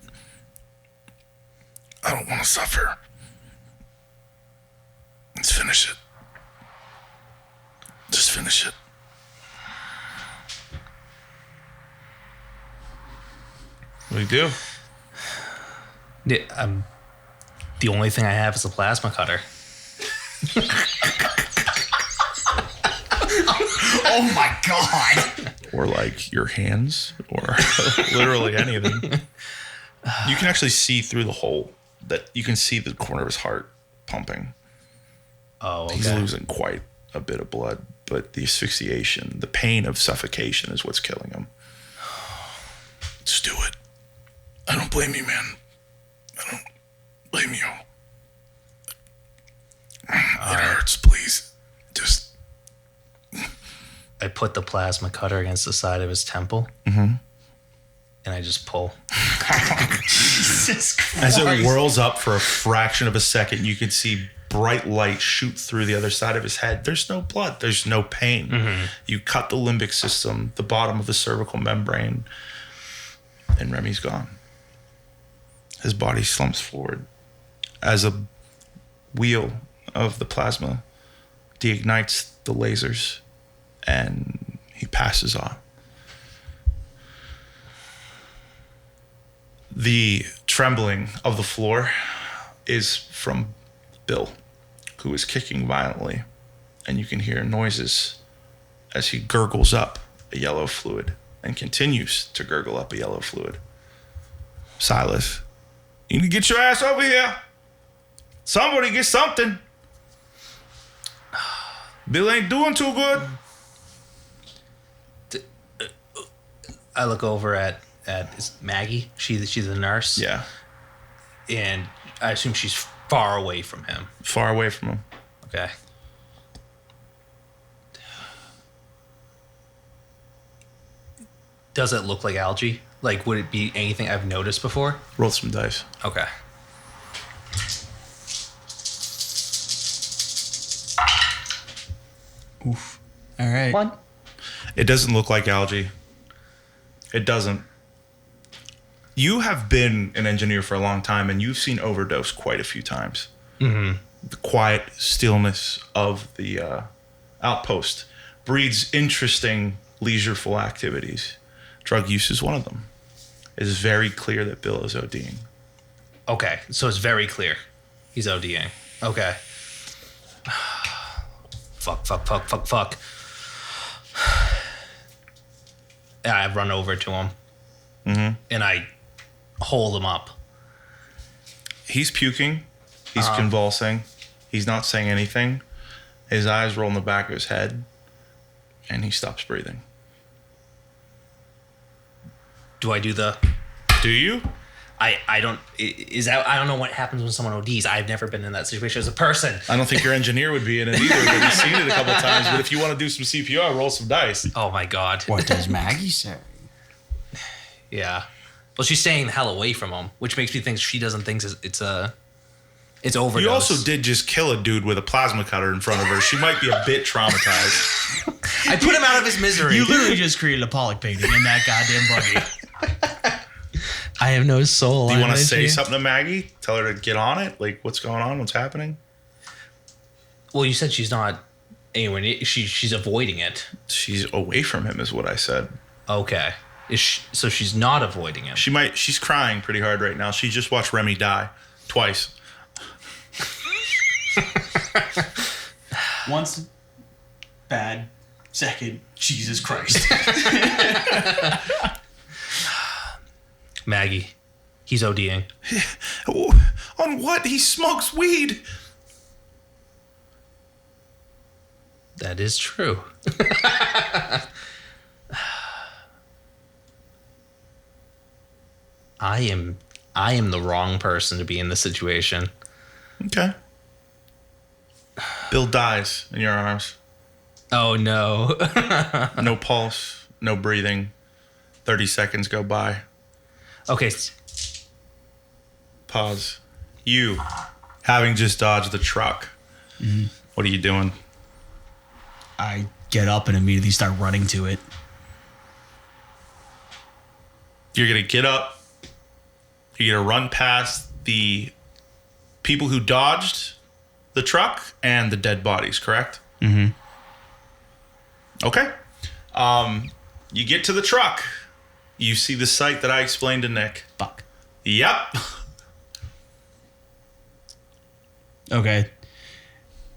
B: I don't want to suffer. Let's finish it. finish it. What do you do?
C: Yeah, the only thing I have is a plasma cutter.
A: Oh my god!
B: Or like your hands, or literally anything. You can actually see through the hole. That you can see the corner of his heart pumping.
C: Oh, okay.
B: He's losing quite a bit of blood, but the asphyxiation, the pain of suffocation is what's killing him. Just do it. I don't blame you, man. I don't blame you. It hurts, please. Just...
C: I put the plasma cutter against the side of his temple, and I just pull.
A: Jesus Christ.
B: As it whirls up for a fraction of a second, you can see bright light shoot through the other side of his head. There's no blood. There's no pain. You cut the limbic system, the bottom of the cervical membrane, and Remy's gone. His body slumps forward as a wheel of the plasma deignites the lasers, and he passes on. The trembling of the floor is from Bill, who is kicking violently, and you can hear noises as he gurgles up a yellow fluid and continues to gurgle up a yellow fluid. Silas, you need to get your ass over here. Somebody get something. Bill ain't doing too good.
C: I look over at is Maggie. She's the nurse.
B: Yeah,
C: And I assume she's far away from him.
B: far away from him.
C: Okay. Does it look like algae? Like, would it be anything I've noticed before?
B: Roll some dice.
C: Okay.
A: Oof. All right.
C: One.
B: It doesn't look like algae. It doesn't. You have been an engineer for a long time, and you've seen overdose quite a few times. The quiet stillness of the outpost breeds interesting, leisureful activities. Drug use is one of them. It is very clear that Bill is ODing.
C: Okay, so it's very clear. He's ODing. Okay. Fuck. And I run over to him. And I hold him up.
B: He's puking. He's convulsing. He's not saying anything. His eyes roll in the back of his head, and he stops breathing.
C: Do I do the...
B: Do you?
C: I don't... Is that... I don't know what happens when someone ODs. I've never been in that situation as a person.
B: I don't think your engineer would be in it either, but he's seen it a couple times. But if you want to do some CPR, roll some dice.
C: Oh, my God.
A: What does Maggie say?
C: Yeah. Well, she's staying the hell away from him, which makes me think she doesn't think it's overdose.
B: You also did just kill a dude with a plasma cutter in front of her. She might be a bit traumatized.
C: I put him out of his misery.
A: You literally just created a Pollock painting in that goddamn buggy.
C: I have no soul.
B: Do you want to say something to Maggie? Tell her to get on it? Like, what's going on? What's happening?
C: Well, you said she's not anywhere near. She's avoiding it.
B: She's away from him is what I said.
C: Okay. So she's not avoiding him.
B: She's crying pretty hard right now. She just watched Remy die twice.
A: Once bad, second, Jesus Christ.
C: Maggie, he's ODing.
B: On what? He smokes weed.
C: That is true. I am the wrong person to be in this situation.
B: Okay. Bill dies in your arms.
C: Oh no.
B: No pulse, no breathing. 30 seconds go by.
C: Okay.
B: Pause. You, having just dodged the truck, what are you doing?
A: I get up and immediately start running to it.
B: You're going to get up. You're going to run past the people who dodged the truck and the dead bodies, correct? Okay. You get to the truck. You see the sight that I explained to Nick.
A: Fuck.
B: Yep.
A: Okay.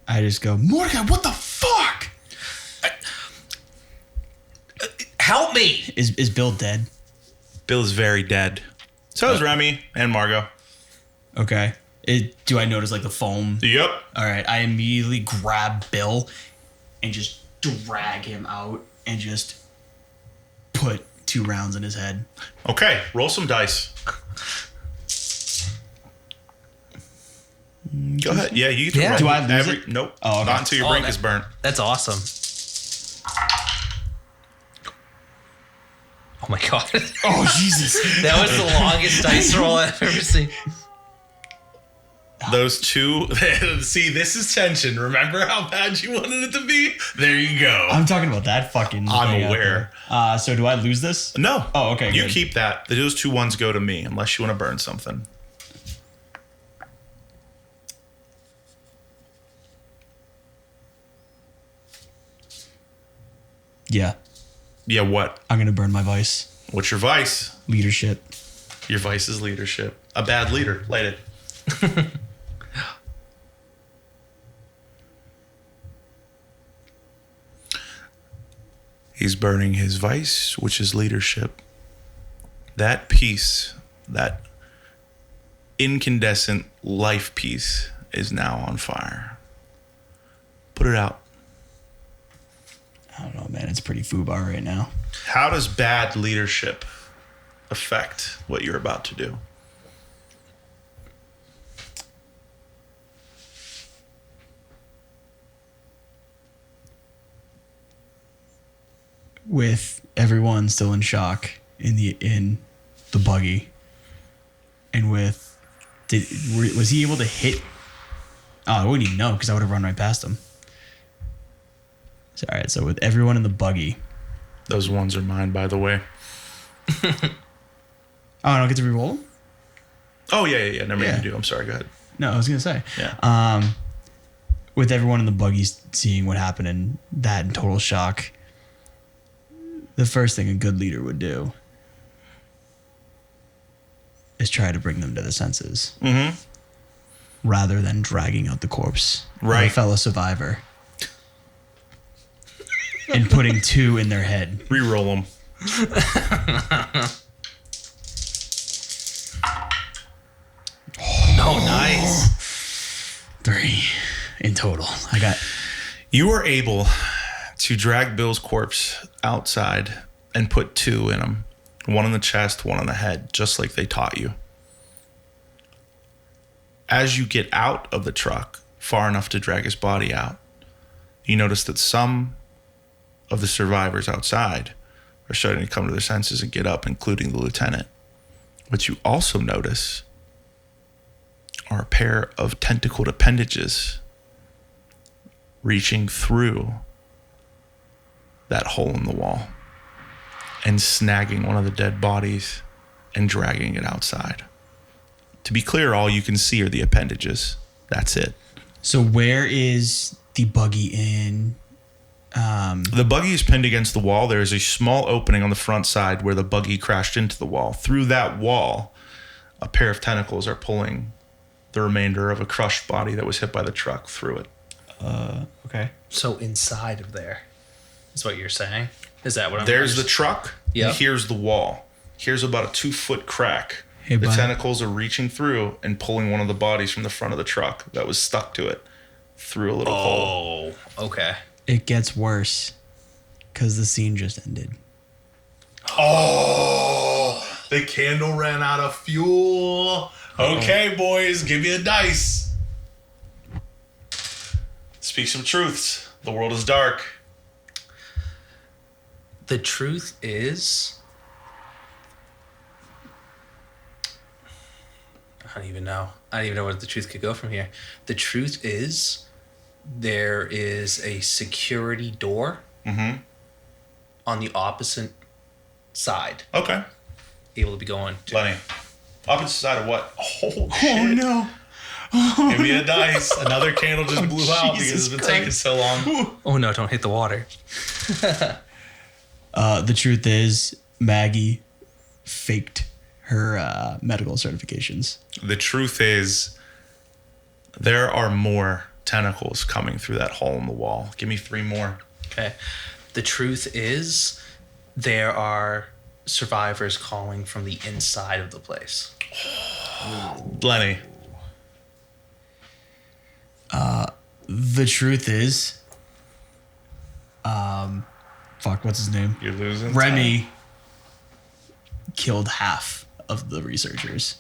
A: I just go, Mordecai, what the fuck?
C: Help me!
A: Is Bill dead?
B: Bill is very dead. So is Remy and Margot.
A: Okay. Do I notice like the foam?
B: Yep.
A: All right. I immediately grab Bill and just drag him out and just put 2 rounds in his head.
B: Okay. Roll some dice. Go ahead. Yeah, you get to roll.
A: Do I lose it?
B: Nope.
A: Oh, okay.
B: Not until your brink is burnt.
C: That's awesome. Oh my god.
A: Oh, Jesus.
C: That was the longest dice roll I've ever seen.
B: Those 2. See, this is tension. Remember how bad you wanted it to be? There you go.
A: I'm talking about that fucking
B: I'm
A: thing
B: aware.
A: out there. So do I lose this?
B: No.
A: Oh, okay,
B: You
A: good.
B: keep that. Those 2 ones go to me unless you want to burn something.
A: Yeah.
B: Yeah, what?
A: I'm going to burn my vice.
B: What's your vice?
A: Leadership.
B: Your vice is leadership. A bad leader. Light it. He's burning his vice, which is leadership. That piece, that incandescent life piece, is now on fire. Put it out.
A: I don't know, man. It's pretty foobar right now.
B: How does bad leadership affect what you're about to do?
A: With everyone still in shock in the buggy, and was he able to hit? Oh, I wouldn't even know because I would have run right past him. All right, so with everyone in the buggy.
B: Those ones are mine, by the way.
A: Oh, I don't get to re-roll them?
B: Oh, yeah. Never
A: Yeah.
B: mind, you do. I'm sorry. Go ahead.
A: No, I was going to say.
B: Yeah.
A: With everyone in the buggy seeing what happened and that in total shock, the first thing a good leader would do is try to bring them to their senses.
B: Mm-hmm.
A: Rather than dragging out the corpse of
B: Right.
A: a fellow survivor and putting 2 in their head.
B: Reroll them.
C: Oh, nice.
A: 3 in total. I got.
B: You were able to drag Bill's corpse outside and put 2 in him. 1 in the chest, 1 on the head, just like they taught you. As you get out of the truck, far enough to drag his body out, you notice that some of the survivors outside are starting to come to their senses and get up, including the lieutenant. What you also notice are a pair of tentacled appendages reaching through that hole in the wall and snagging one of the dead bodies and dragging it outside. To be clear, all you can see are the appendages. That's it.
A: So where is the buggy in?
B: The buggy is pinned against the wall. There is a small opening on the front side where the buggy crashed into the wall. Through that wall, a pair of tentacles are pulling the remainder of a crushed body that was hit by the truck through it.
A: Okay.
C: So inside of there is what you're saying? Is that what I'm
B: There's the truck.
C: Yeah.
B: And here's the wall. Here's about a 2-foot crack.
A: Hey,
B: The
A: bud.
B: tentacles are reaching through and pulling one of the bodies from the front of the truck that was stuck to it through a little hole.
C: Oh, okay.
A: It gets worse because the scene just ended.
B: Oh, the candle ran out of fuel. Okay, boys, give me a dice. Speak some truths. The world is dark.
C: The truth is, I don't even know. I don't even know where the truth could go from here. The truth is, there is a security door on the opposite side,
B: Okay.
C: able to be going to.
B: Lenny. Opposite side of what? Oh,
A: Oh
B: shit.
A: no.
B: Give me a dice. Another candle just blew out because it's been taking so long.
C: Oh no, don't hit the water.
D: The truth is, Maggie faked her medical certifications.
B: The truth is, there are more tentacles coming through that hole in the wall. Give me 3 more.
C: Okay. The truth is, there are survivors calling from the inside of the place.
B: Lenny.
D: The truth is, what's his name?
B: You're losing.
D: Remy killed half of the researchers.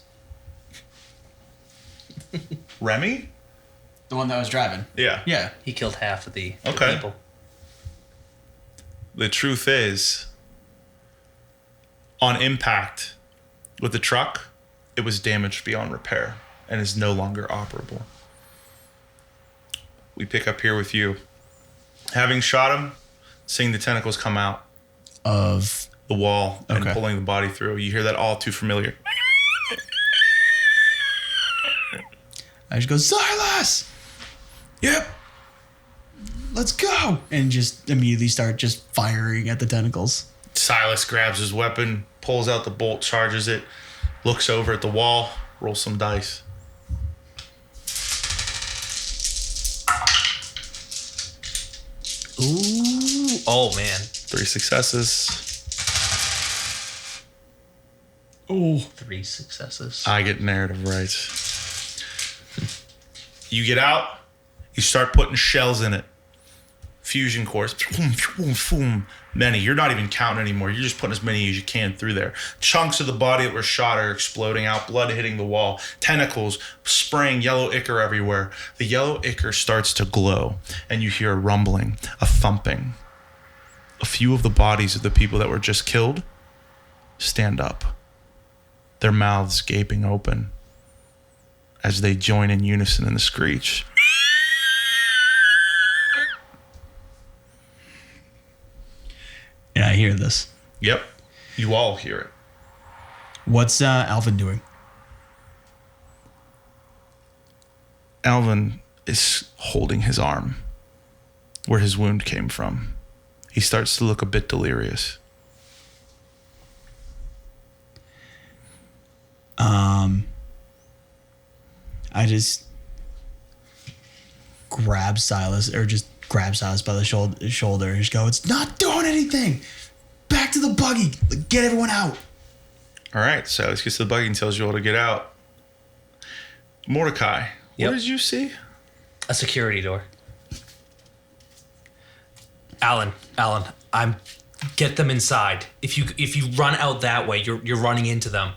B: Remy?
D: The one that was driving.
B: Yeah.
D: Yeah.
C: He killed half of the
B: Okay.
C: people.
B: The truth is, on impact with the truck, it was damaged beyond repair and is no longer operable. We pick up here with you. Having shot him, seeing the tentacles come out
D: Of
B: the wall and
D: Okay.
B: pulling the body through, you hear that all too familiar.
D: I just go, Silas! Yep. Let's go. And just immediately start just firing at the tentacles.
B: Silas grabs his weapon, pulls out the bolt, charges it, looks over at the wall, rolls some dice.
C: Ooh. Oh man.
B: 3 successes.
D: Oh.
C: 3 successes.
B: I get narrative right. You get out, you start putting shells in it. Fusion cores. Many. You're not even counting anymore. You're just putting as many as you can through there. Chunks of the body that were shot are exploding out, blood hitting the wall. Tentacles spraying yellow ichor everywhere. The yellow ichor starts to glow, and you hear a rumbling, a thumping. A few of the bodies of the people that were just killed stand up, their mouths gaping open as they join in unison in the screech.
D: And I hear this.
B: Yep. You all hear it.
D: What's Alvin doing?
B: Alvin is holding his arm where his wound came from. He starts to look a bit delirious.
D: I just grab Silas by the shoulder and just go, it's not doing anything. Back to the buggy. Get everyone out.
B: All right, Silas gets to the buggy and tells you all to get out. Mordecai,
C: Yep.
B: What did you see?
C: A security door. Alan, get them inside. If you run out that way, you're running into them.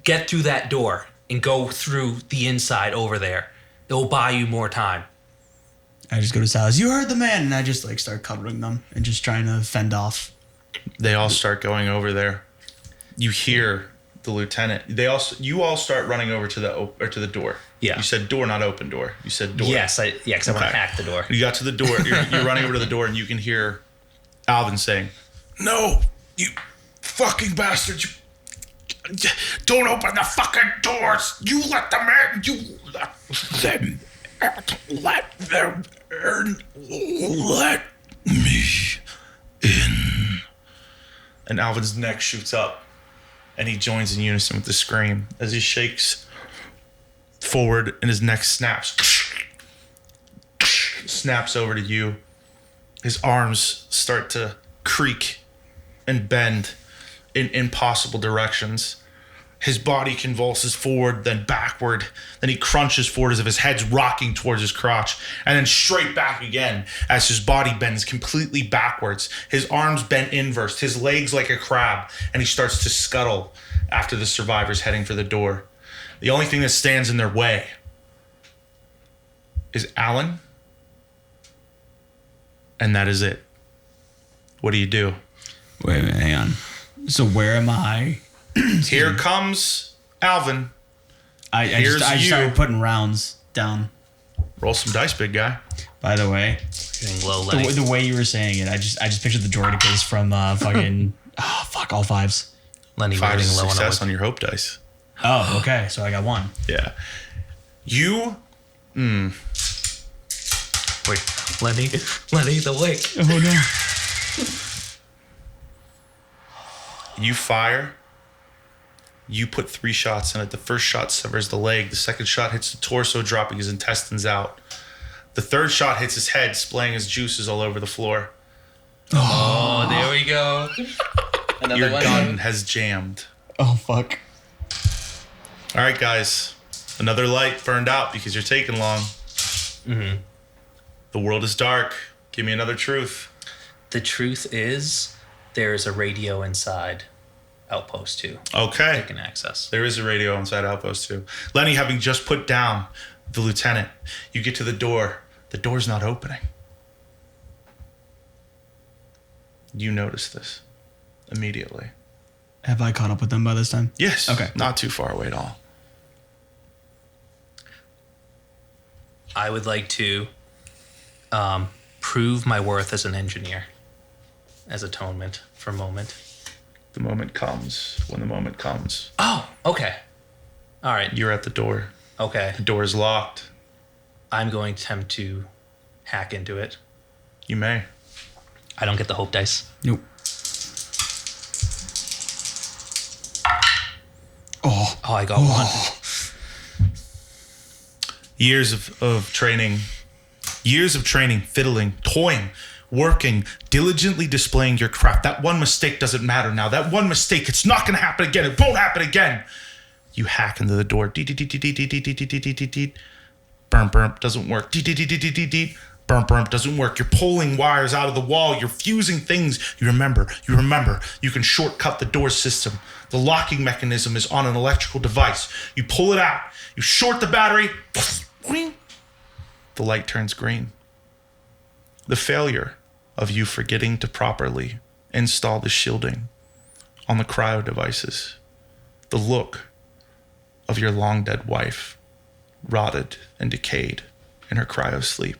C: Get through that door and go through the inside over there. It will buy you more time.
D: I just go to Silas. You heard the man, and I just start covering them and just trying to fend off.
B: They all start going over there. You hear the lieutenant. You all start running over to the door.
C: Yeah.
B: You said door, not open door. You said door.
C: Yes, because I want to
B: Okay.
C: hack the door.
B: You got to the door. You're running over to the door, and you can hear Alvin saying, "No, you fucking bastards! Don't open the fucking doors! You let them in! You let them let them in! Let me in!" And Alvin's neck shoots up, and he joins in unison with the scream as he shakes forward, and his neck snaps over to you. His arms start to creak and bend in impossible directions. His body convulses forward, then backward. Then he crunches forward as if his head's rocking towards his crotch, and then straight back again as his body bends completely backwards. His arms bend inverse, his legs like a crab, and he starts to scuttle after the survivors heading for the door. The only thing that stands in their way is Alan, and that is it. What do you do?
D: Wait a minute, hang on. So where am I?
B: Here comes Alvin.
D: I
B: Here's
D: just
B: you.
D: started putting rounds down.
B: Roll some dice, big guy.
D: By the way,
C: Getting low, Lenny.
D: the way you were saying it, I just pictured the droidicas from fucking all fives.
C: Lenny, we're
B: 5
C: getting
B: is a
C: low on
B: success
C: our
B: on your hope dice.
D: Oh, okay. So I got one.
B: Yeah. You...
C: Wait, Lenny, the wake.
D: Oh no.
B: You fire. You put 3 shots in it. The first shot severs the leg. The second shot hits the torso, dropping his intestines out. The third shot hits his head, splaying his juices all over the floor.
C: Oh, there we go. Another
B: Your
C: one.
B: gun has jammed.
D: Oh fuck.
B: All right, guys. Another light burned out because you're taking long.
C: Mm-hmm.
B: The world is dark. Give me another truth.
C: The truth is, there's a radio inside Outpost 2.
B: Okay.
C: They can access.
B: There is a radio inside Outpost 2. Lenny, having just put down the lieutenant, you get to the door. The door's not opening. You notice this immediately.
D: Have I caught up with them by this time?
B: Yes.
D: Okay.
B: Not too far away at all.
C: I would like to prove my worth as an engineer, as atonement for a moment.
B: The moment comes when the moment comes.
C: Oh, okay. All right.
B: You're at the door.
C: Okay.
B: The door is locked.
C: I'm going to attempt to hack into it.
B: You may.
C: I don't get the hope dice.
D: Nope. Oh.
C: Oh, I got one.
B: Years of training, fiddling, toying, working, diligently displaying your craft. That one mistake doesn't matter now. That one mistake, it's not going to happen again. It won't happen again. You hack into the door. Burn, doesn't work. Burn, doesn't work. You're pulling wires out of the wall. You're fusing things. You remember. You can shortcut the door system. The locking mechanism is on an electrical device. You pull it out. You short the battery. The light turns green. The failure of you forgetting to properly install the shielding on the cryo devices. The look of your long dead wife, rotted and decayed in her cryo sleep,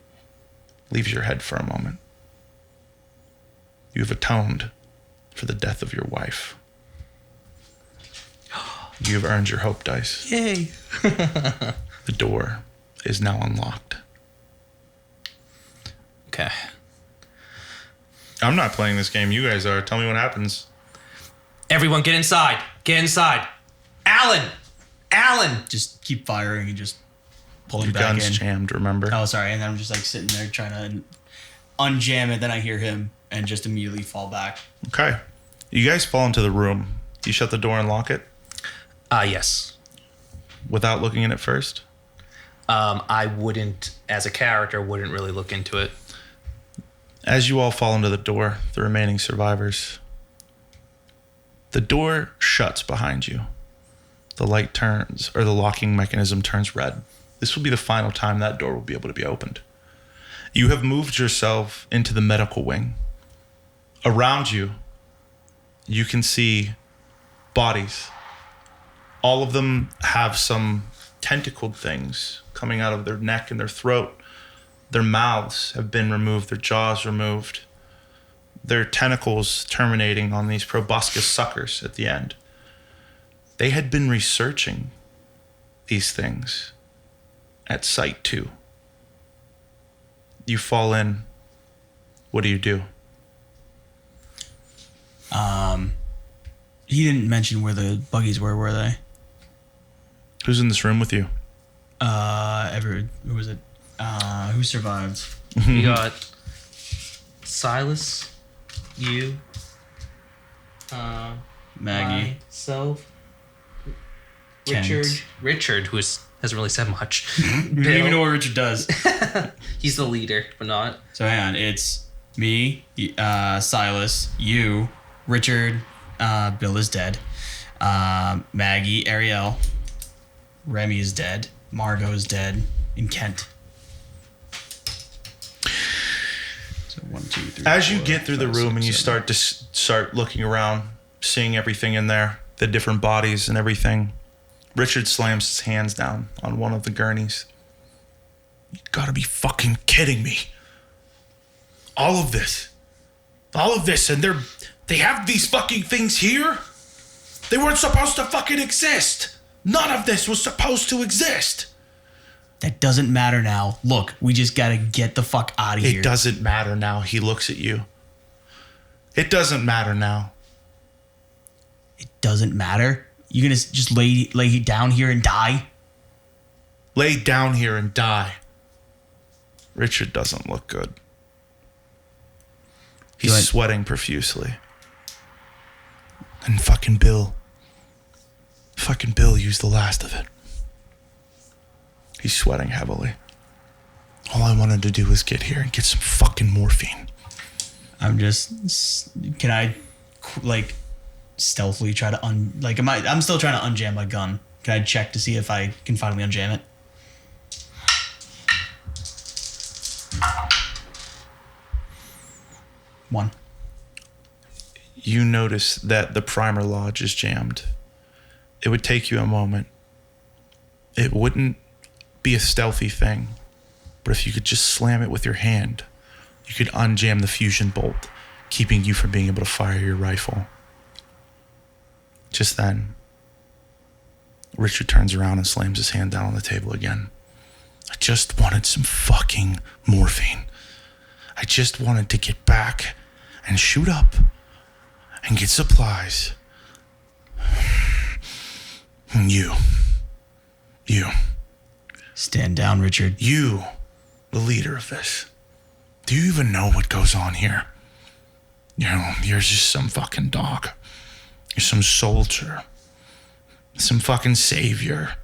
B: leaves your head for a moment. You have atoned for the death of your wife. You have earned your hope dice.
C: Yay.
B: The door is now unlocked.
C: Okay.
B: I'm not playing this game. You guys are. Tell me what happens.
C: Everyone get inside. Get inside. Alan.
D: Just keep firing and just pull him
B: Your
D: back
B: gun's
D: in.
B: jammed, remember?
D: Oh, sorry. And then I'm just like sitting there trying to unjam it. Then I hear him and just immediately fall back.
B: Okay. You guys fall into the room. You shut the door and lock it
C: Yes.
B: without looking in it first?
C: I wouldn't, as a character, wouldn't really look into it.
B: As you all fall into the door, the remaining survivors, the door shuts behind you. The light turns, or the locking mechanism turns red. This will be the final time that door will be able to be opened. You have moved yourself into the medical wing. Around you, you can see bodies. All of them have some tentacled things coming out of their neck and their throat. Their mouths have been removed, their jaws removed, their tentacles terminating on these proboscis suckers at the end. They had been researching these things at Site 2. You fall in. What do you do?
D: He didn't mention where the buggies were they?
B: Who's in this room with you?
D: Who was it? Who survived?
C: You got Silas, you,
D: Maggie.
C: myself,
D: Kent.
C: Richard, who hasn't really said much.
D: You don't even know what Richard does.
C: He's the leader, but not.
D: So hang on, it's me, Silas, you, Richard, Bill is dead, Maggie, Ariel, Remy is dead, Margot is dead, and Kent. So 1, 2, 3.
B: As you
D: 4,
B: get through the
D: 5,
B: room
D: 6,
B: and you
D: 7.
B: start looking around, seeing everything in there, the different bodies and everything, Richard slams his hands down on one of the gurneys. You gotta be fucking kidding me. All of this, and they have these fucking things here? They weren't supposed to fucking exist. None of this was supposed to exist.
A: That doesn't matter now. Look, we just gotta get the fuck out of here.
B: It doesn't matter now. He looks at you. It doesn't matter now.
A: It doesn't matter? You gonna just lay down here and die?
B: Lay down here and die. Richard doesn't look good. He's sweating profusely. And fucking Bill used the last of it. He's sweating heavily. All I wanted to do was get here and get some fucking morphine.
A: Can I, like, stealthily try to I'm still trying to unjam my gun. Can I check to see if I can finally unjam it? One.
B: You notice that the primer lodge is jammed. It would take you a moment. It wouldn't be a stealthy thing, but if you could just slam it with your hand, you could unjam the fusion bolt, keeping you from being able to fire your rifle. Just then, Richard turns around and slams his hand down on the table again. I just wanted some fucking morphine. I just wanted to get back and shoot up and get supplies. And you.
A: Stand down, Richard.
B: You, the leader of this. Do you even know what goes on here? You know, you're just some fucking dog. You're some soldier. Some fucking savior.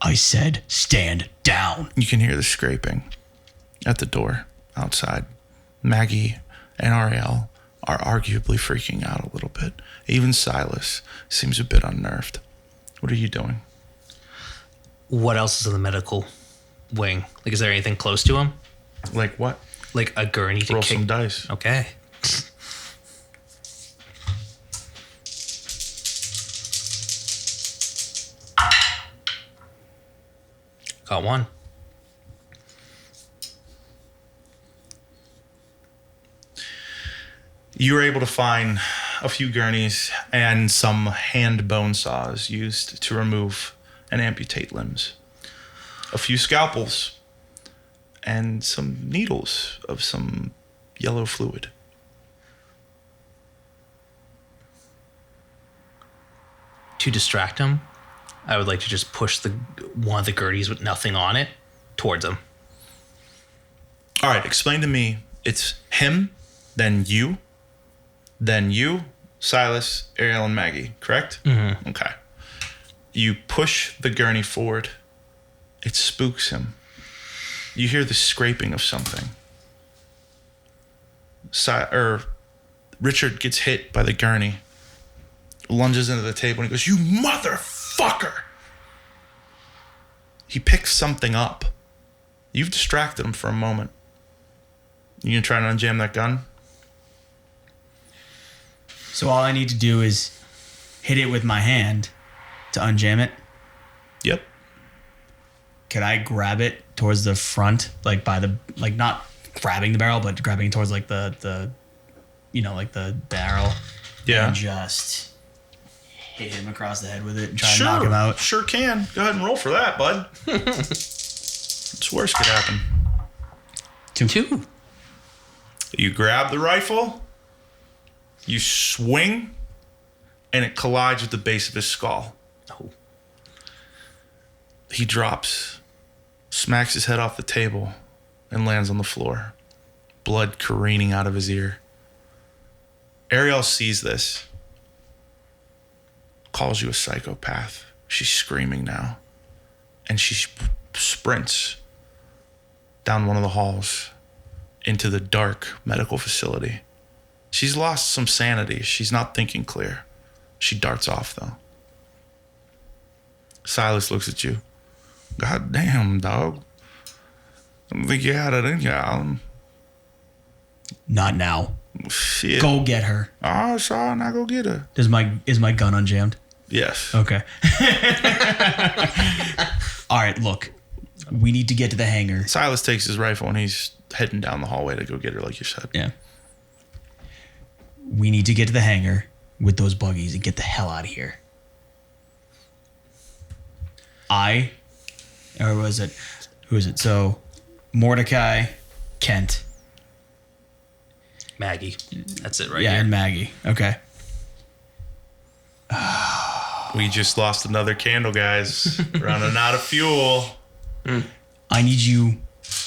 A: I said stand down.
B: You can hear the scraping at the door outside. Maggie and Ariel are arguably freaking out a little bit. Even Silas seems a bit unnerved. What are you doing?
C: What else is in the medical wing? Like, is there anything close to him?
B: Like what?
C: Like a gurney to
B: Roll
C: kick?
B: some dice.
C: Okay. Got one.
B: You were able to find a few gurneys and some hand bone saws used to remove and amputate limbs. A few scalpels and some needles of some yellow fluid.
C: To distract him, I would like to just push one of the gurneys with nothing on it towards him.
B: All right, explain to me. It's him, then you, Silas, Ariel, and Maggie, correct?
C: Mm-hmm.
B: Okay. You push the gurney forward. It spooks him. You hear the scraping of something. Richard gets hit by the gurney, lunges into the table, and he goes, "You motherfucker!" He picks something up. You've distracted him for a moment. You gonna try and unjam that gun?
A: So all I need to do is hit it with my hand to unjam it.
B: Yep.
A: Could I grab it towards the front, like by the, like not grabbing the barrel, but grabbing towards like the like the barrel?
B: Yeah.
A: And just hit him across the head with it and try to knock him out.
B: Sure can. Go ahead and roll for that, bud. What's worse could happen?
C: Two.
B: You grab the rifle, you swing, and it collides with the base of his skull.
C: Oh.
B: He drops, smacks his head off the table, and lands on the floor, blood careening out of his ear. Ariel sees this, calls you a psychopath. She's screaming now, and she sprints down one of the halls into the dark medical facility. She's lost some sanity. She's not thinking clear. She darts off, though. Silas looks at you. God damn, dog. I don't think you had it in you, Alan.
A: Not now.
B: Shit.
A: Go get her.
B: Oh, sorry, now go get her.
A: Is my gun unjammed?
B: Yes.
A: Okay. All right, look. We need to get to the hangar.
B: Silas takes his rifle and he's heading down the hallway to go get her, like you said.
A: Yeah. We need to get to the hangar with those buggies and get the hell out of here. I Or was it? Who is it? So, Mordecai, Kent.
C: Maggie. That's it right
A: Yeah,
C: here.
A: and Maggie. Okay.
B: We just lost another candle, guys. Running out of fuel.
A: I need you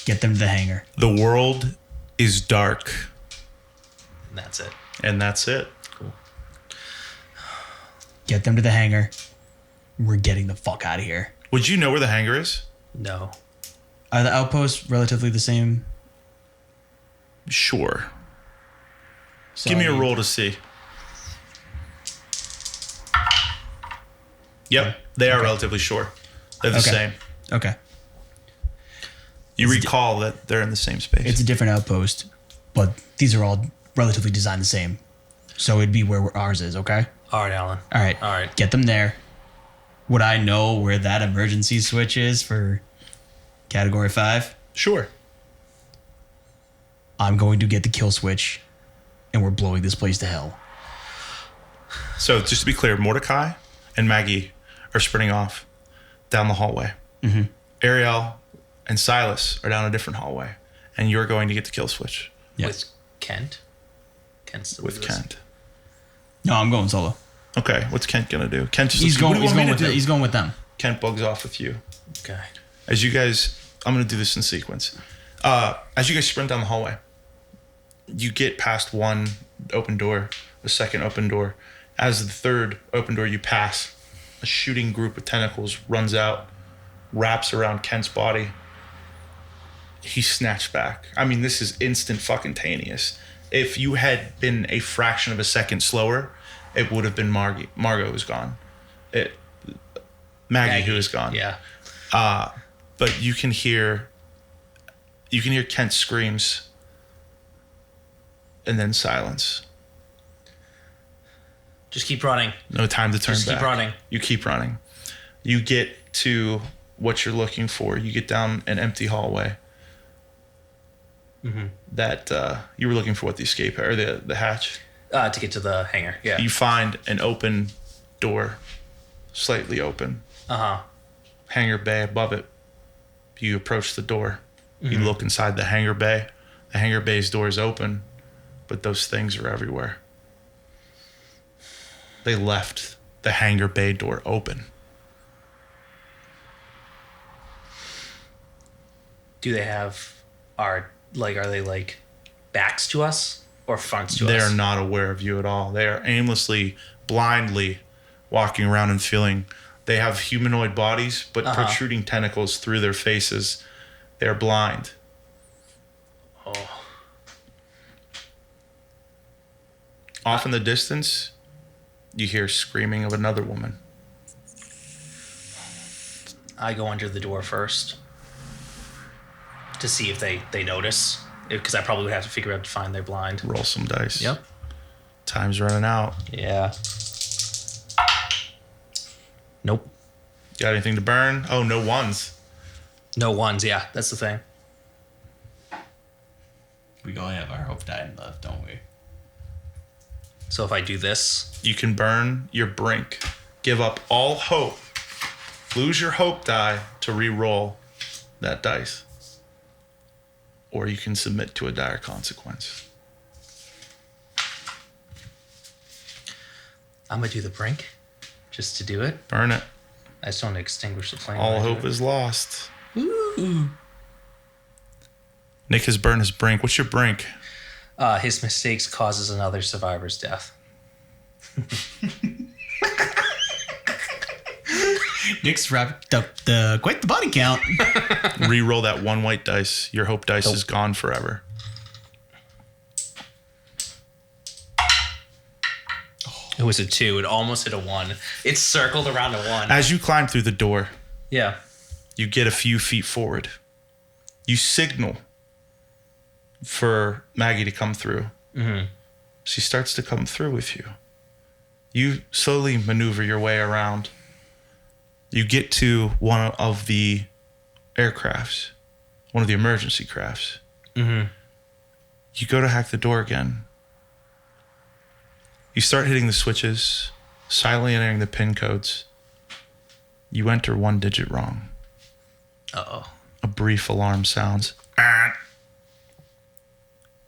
A: get them to the hangar.
B: The world is dark.
C: And that's it.
B: And that's it.
C: Cool.
A: Get them to the hangar. We're getting the fuck out of here.
B: Would you know where the hangar is?
C: No.
A: Are the outposts relatively the same?
B: Sure.
A: So
B: Give me
A: I
B: a
A: need-
B: roll to see. Yep, they are relatively sure. They're the
A: Okay.
B: same.
A: Okay.
B: You
A: It's
B: recall that they're in the same space.
A: It's a different outpost, but these are all relatively designed the same. So it'd be where ours is, okay?
C: All right, Alan.
A: All right.
C: All right.
A: Get them there. Would I know where that emergency switch is for category 5?
B: Sure.
A: I'm going to get the kill switch, and we're blowing this place to hell.
B: So just to be clear, Mordecai and Maggie are sprinting off down the hallway.
A: Mm-hmm.
B: Ariel and Silas are down a different hallway, and you're going to get the kill switch
A: Yes.
C: With Kent. Kent's still
B: with
C: with us.
B: Kent.
A: No, I'm going solo.
B: Okay, what's Kent gonna do? Kent just
A: He's
B: looks, what
A: going.
B: do you
A: He's
B: want me
A: going
B: to
A: with.
B: do?
A: He's going with them.
B: Kent bugs off with you.
C: Okay.
B: As you guys, I'm gonna do this in sequence. As you guys sprint down the hallway, you get past one open door, a second open door. As the third open door you pass, a shooting group of tentacles runs out, wraps around Kent's body. He's snatched back. I mean, this is instant fucking taneous. If you had been a fraction of a second slower, it would have been Margie. Margot is gone. Maggie who is gone.
C: Yeah.
B: But you can hear Kent's screams and then silence.
C: Just keep running.
B: No time to turn
C: Just
B: back.
C: keep running.
B: You keep running. You get to what you're looking for. You get down an empty hallway.
C: Mm-hmm.
B: That you were looking for, what, the escape or the hatch.
C: To get to the hangar. Yeah.
B: You find an open door, slightly open.
C: Uh-huh.
B: Hangar bay above it. You approach the door. You
C: Mm-hmm.
B: look inside the hangar bay. The hangar bay's door is open, but those things are everywhere. They left the hangar bay door open.
C: Do they have are they like backs to us or fronts to
B: They
C: us?
B: are not aware of you at all. They are aimlessly, blindly walking around and feeling. They have humanoid bodies, but protruding tentacles through their faces. They're blind.
C: Oh.
B: Off in the distance, you hear screaming of another woman.
C: I go under the door first to see if they notice, because I probably would have to figure out to find they're blind.
B: Roll some dice.
C: Yep.
B: Time's running out.
C: Yeah. Nope.
B: Got anything to burn? Oh, no ones.
C: No ones. Yeah, that's the thing.
A: We only have our hope dying left, don't we?
C: So if I do this,
B: You can burn your brink. Give up all hope. Lose your hope die to re-roll that dice. Or you can submit to a dire consequence.
C: I'm gonna do the brink, just to do it.
B: Burn it.
C: I just don't extinguish the flame.
B: All
C: when I do
B: hope
C: it.
B: is lost.
C: Ooh.
B: Nick has burned his brink. What's your brink?
C: His mistakes causes another survivor's death.
A: Nick's wrapped up quite the body count.
B: Re-roll that one white dice. Your hope dice is gone forever.
C: It was a 2. It almost hit a 1. It circled around a 1.
B: As you climb through the door,
C: Yeah.
B: you get a few feet forward. You signal for Maggie to come through.
C: Mm-hmm.
B: She starts to come through with you. You slowly maneuver your way around. You get to one of the aircrafts, one of the emergency crafts.
C: Mm-hmm.
B: You go to hack the door again. You start hitting the switches, silently entering the pin codes. You enter one digit wrong.
C: Uh-oh.
B: A brief alarm sounds.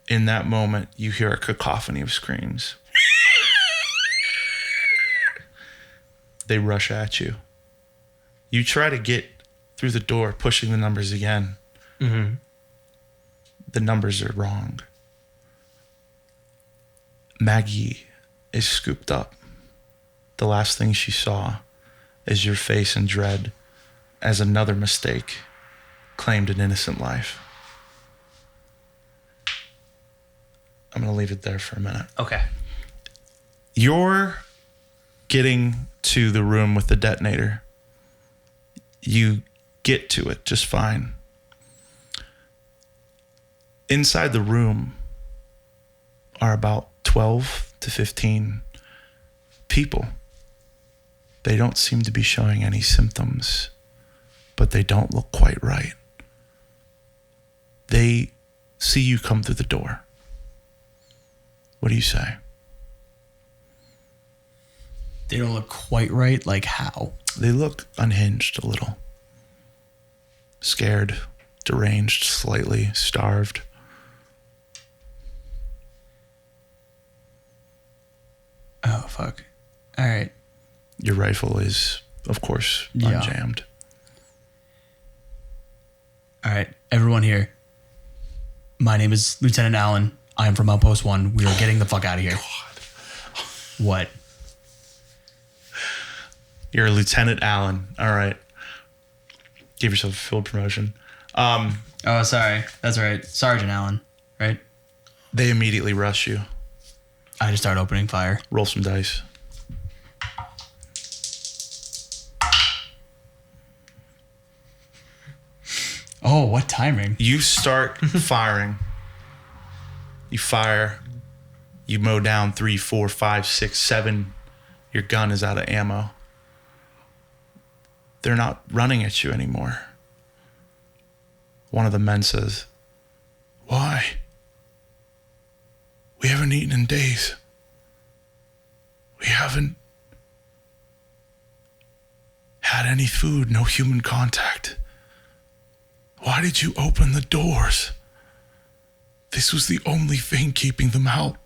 B: In that moment, you hear a cacophony of screams. They rush at you. You try to get through the door, pushing the numbers again.
C: Mm-hmm.
B: The numbers are wrong. Maggie is scooped up. The last thing she saw is your face in dread as another mistake claimed an innocent life. I'm going to leave it there for a minute.
C: Okay.
B: You're getting to the room with the detonator. You get to it just fine. Inside the room are about 12 to 15 people. They don't seem to be showing any symptoms, but they don't look quite right. They see you come through the door. What do you say?
D: They don't look quite right. Like how?
B: They look unhinged a little. Scared, deranged, slightly starved.
D: Oh, fuck. All right.
B: Your rifle is, of course,
D: Yeah.
B: unjammed.
D: All right. Everyone here. My name is Lieutenant Allen. I am from Outpost 1. We are getting the fuck out of here. What?
B: You're Lieutenant Allen. All right. Give yourself a field promotion.
D: Oh, sorry. That's right. Sergeant Allen, right?
B: They immediately rush you.
D: I just start opening fire.
B: Roll some dice.
D: Oh, what timing?
B: You start firing. You fire. You mow down 3, 4, 5, 6, 7. Your gun is out of ammo. They're not running at you anymore. One of the men says, "Why? We haven't eaten in days. We haven't had any food, no human contact. Why did you open the doors? This was the only thing keeping them out."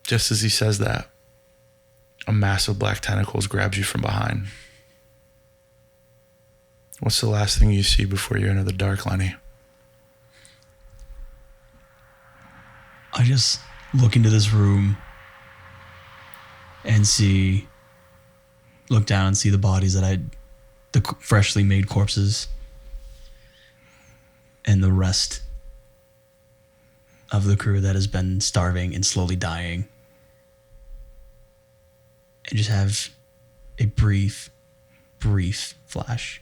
B: Just as he says that, a mass of black tentacles grabs you from behind. What's the last thing you see before you enter the dark, Lenny?
D: I just look into this room and look down and see the bodies the freshly made corpses and the rest of the crew that has been starving and slowly dying. And just have a brief flash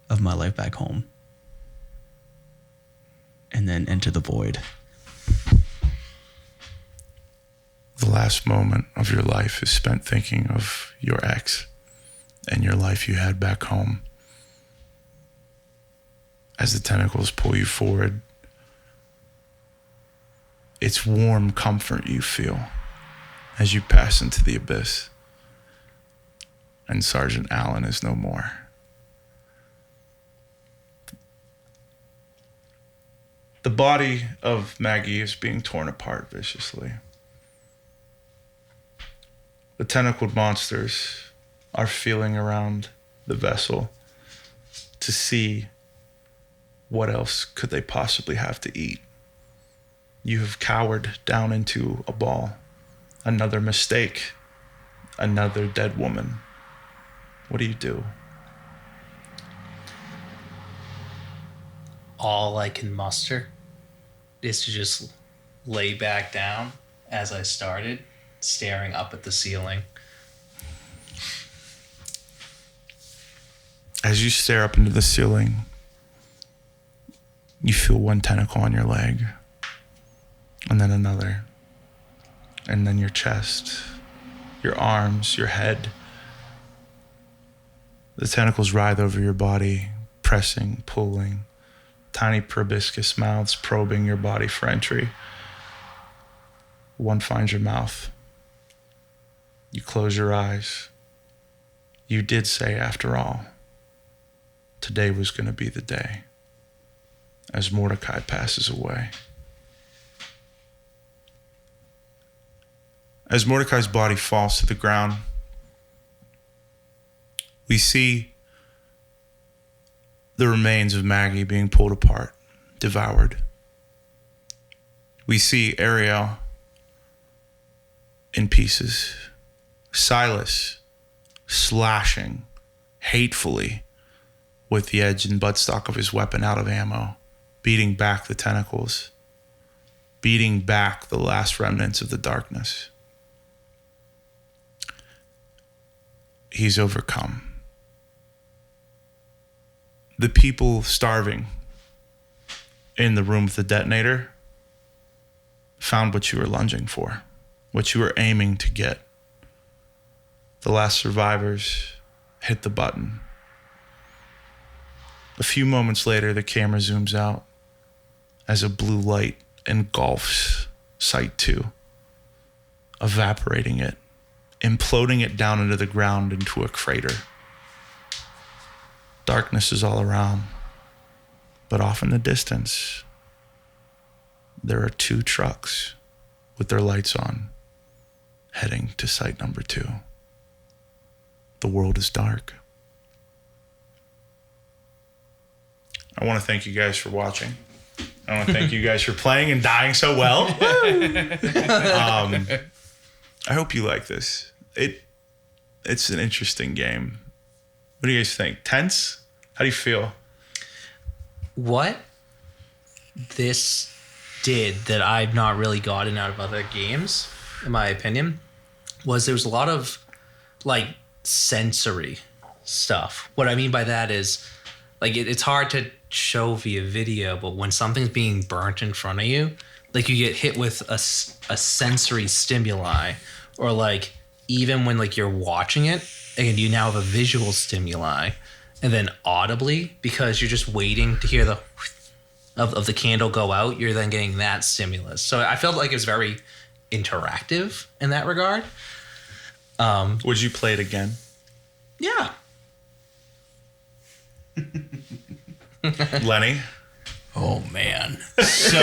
D: of my life back home. And then enter the void.
B: The last moment of your life is spent thinking of your ex and your life you had back home. As the tentacles pull you forward, it's warm comfort you feel as you pass into the abyss. And Sergeant Allen is no more. The body of Maggie is being torn apart viciously. The tentacled monsters are feeling around the vessel to see what else could they possibly have to eat. You have cowered down into a ball. Another mistake. Another dead woman. What do you do?
C: All I can muster is to just lay back down as I started, staring up at the ceiling.
B: As you stare up into the ceiling, you feel one tentacle on your leg, and then another, and then your chest, your arms, your head. The tentacles writhe over your body, pressing, pulling, tiny proboscis mouths probing your body for entry. One finds your mouth. You close your eyes. You did say, after all, today was going to be the day as Mordecai passes away. As Mordecai's body falls to the ground, we see the remains of Maggie being pulled apart, devoured. We see Ariel in pieces, Silas slashing hatefully with the edge and buttstock of his weapon out of ammo, beating back the tentacles, beating back the last remnants of the darkness. He's overcome. The people starving in the room with the detonator found what you were lunging for, what you were aiming to get. The last survivors hit the button. A few moments later, the camera zooms out as a blue light engulfs Site 2, evaporating it, imploding it down into the ground into a crater. Darkness is all around, but off in the distance, there are 2 trucks with their lights on, heading to Site number 2. The world is dark. I want to thank you guys for watching. I want to thank you guys for playing and dying so well. I hope you like this. It's an interesting game. What do you guys think? Tense? How do you feel?
C: What this did that I've not really gotten out of other games, in my opinion, was there was a lot of like sensory stuff. What I mean by that is like it's hard to show via video, but when something's being burnt in front of you, like you get hit with a sensory stimuli, or like even when like you're watching it and you now have a visual stimuli, and then audibly, because you're just waiting to hear the of the candle go out, you're then getting that stimulus. So I felt like it was very interactive in that regard.
B: Would you play it again?
C: Yeah.
B: Lenny?
D: Oh, man. So,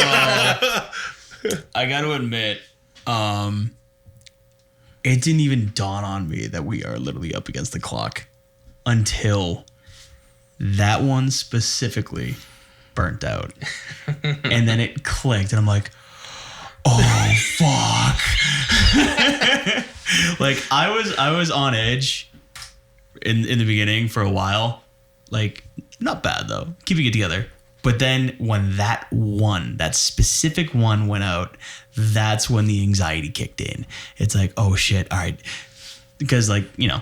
D: I got to admit, it didn't even dawn on me that we are literally up against the clock until that one specifically burnt out. And then it clicked, and I'm like, oh, fuck. Like, I was on edge in the beginning for a while. Like, not bad, though. Keeping it together. But then when that specific one went out, that's when the anxiety kicked in. It's like, oh, shit, all right. Because, like, you know,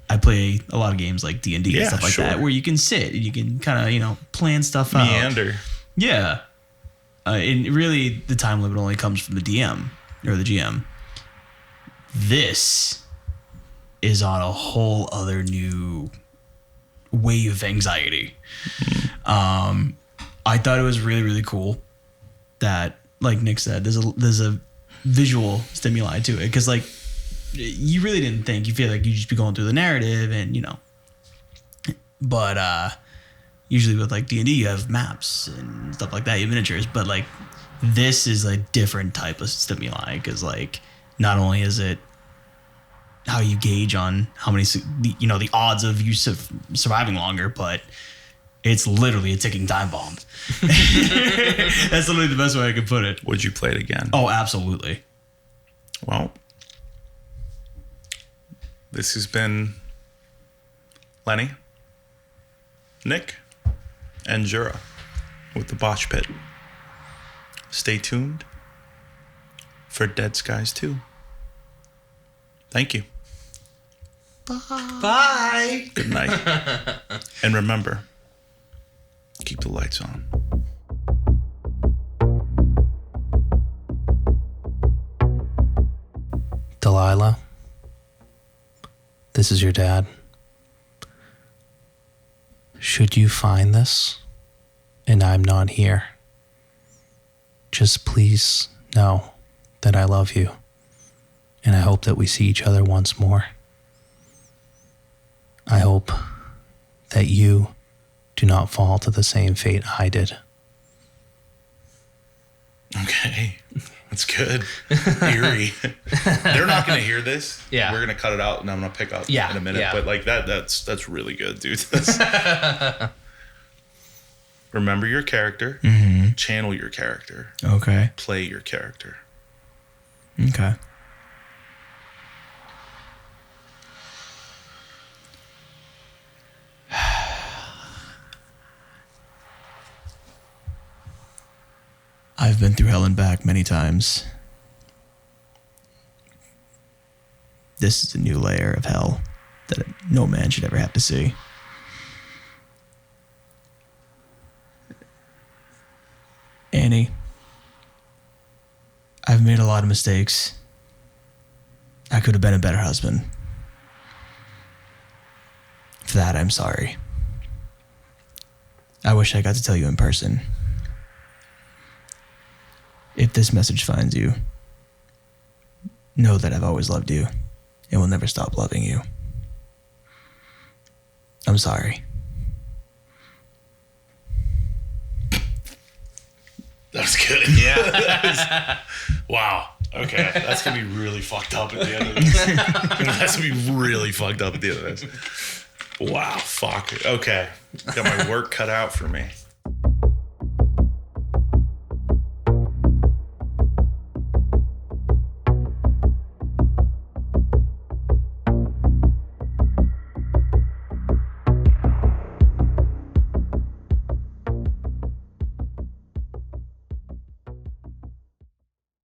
D: I play a lot of games like D&D and stuff like that, where you can sit and you can kind of, you know, plan stuff out.
B: Meander.
D: Yeah. And really, the time limit only comes from the DM or the GM. This is on a whole other new wave of anxiety. I thought it was really, really cool that, like Nick said, there's a visual stimuli to it, because like you really didn't think, you feel like you just be going through the narrative and you know, but usually with like D&D you have maps and stuff like that, you have miniatures, but like this is a different type of stimuli, because like not only is it how you gauge on how many, you know, the odds of you surviving longer, but it's literally a ticking time bomb. That's literally the best way I could put it.
B: Would you play it again?
D: Oh, absolutely.
B: Well, this has been Lenny, Nick, and Jura with the Botch Pit. Stay tuned for Dead Skies 2. Thank you.
C: Bye.
B: Good night. And remember, keep the lights on.
C: Delilah, this is your dad. Should you find this and I'm not here, just please know that I love you, and I hope that we see each other once more. I hope that you do not fall to the same fate I did.
B: Okay. That's good. Eerie. They're not going to hear this.
C: Yeah.
B: We're going to cut it out and I'm going to pick up in a minute.
C: Yeah.
B: But like that's really good, dude. Remember your character.
D: Mm-hmm.
B: Channel your character.
D: Okay.
B: Play your character.
D: Okay. I've been through hell and back many times. This is a new layer of hell that no man should ever have to see. Annie, I've made a lot of mistakes. I could have been a better husband. For that, I'm sorry. I wish I got to tell you in person. If this message finds you, know that I've always loved you and will never stop loving you. I'm sorry.
B: That was good.
C: Yeah.
B: Wow. Okay. That's going to be really fucked up at the end of this. That's going to be really fucked up at the end of this. Wow. Fuck. Okay. Got my work cut out for me.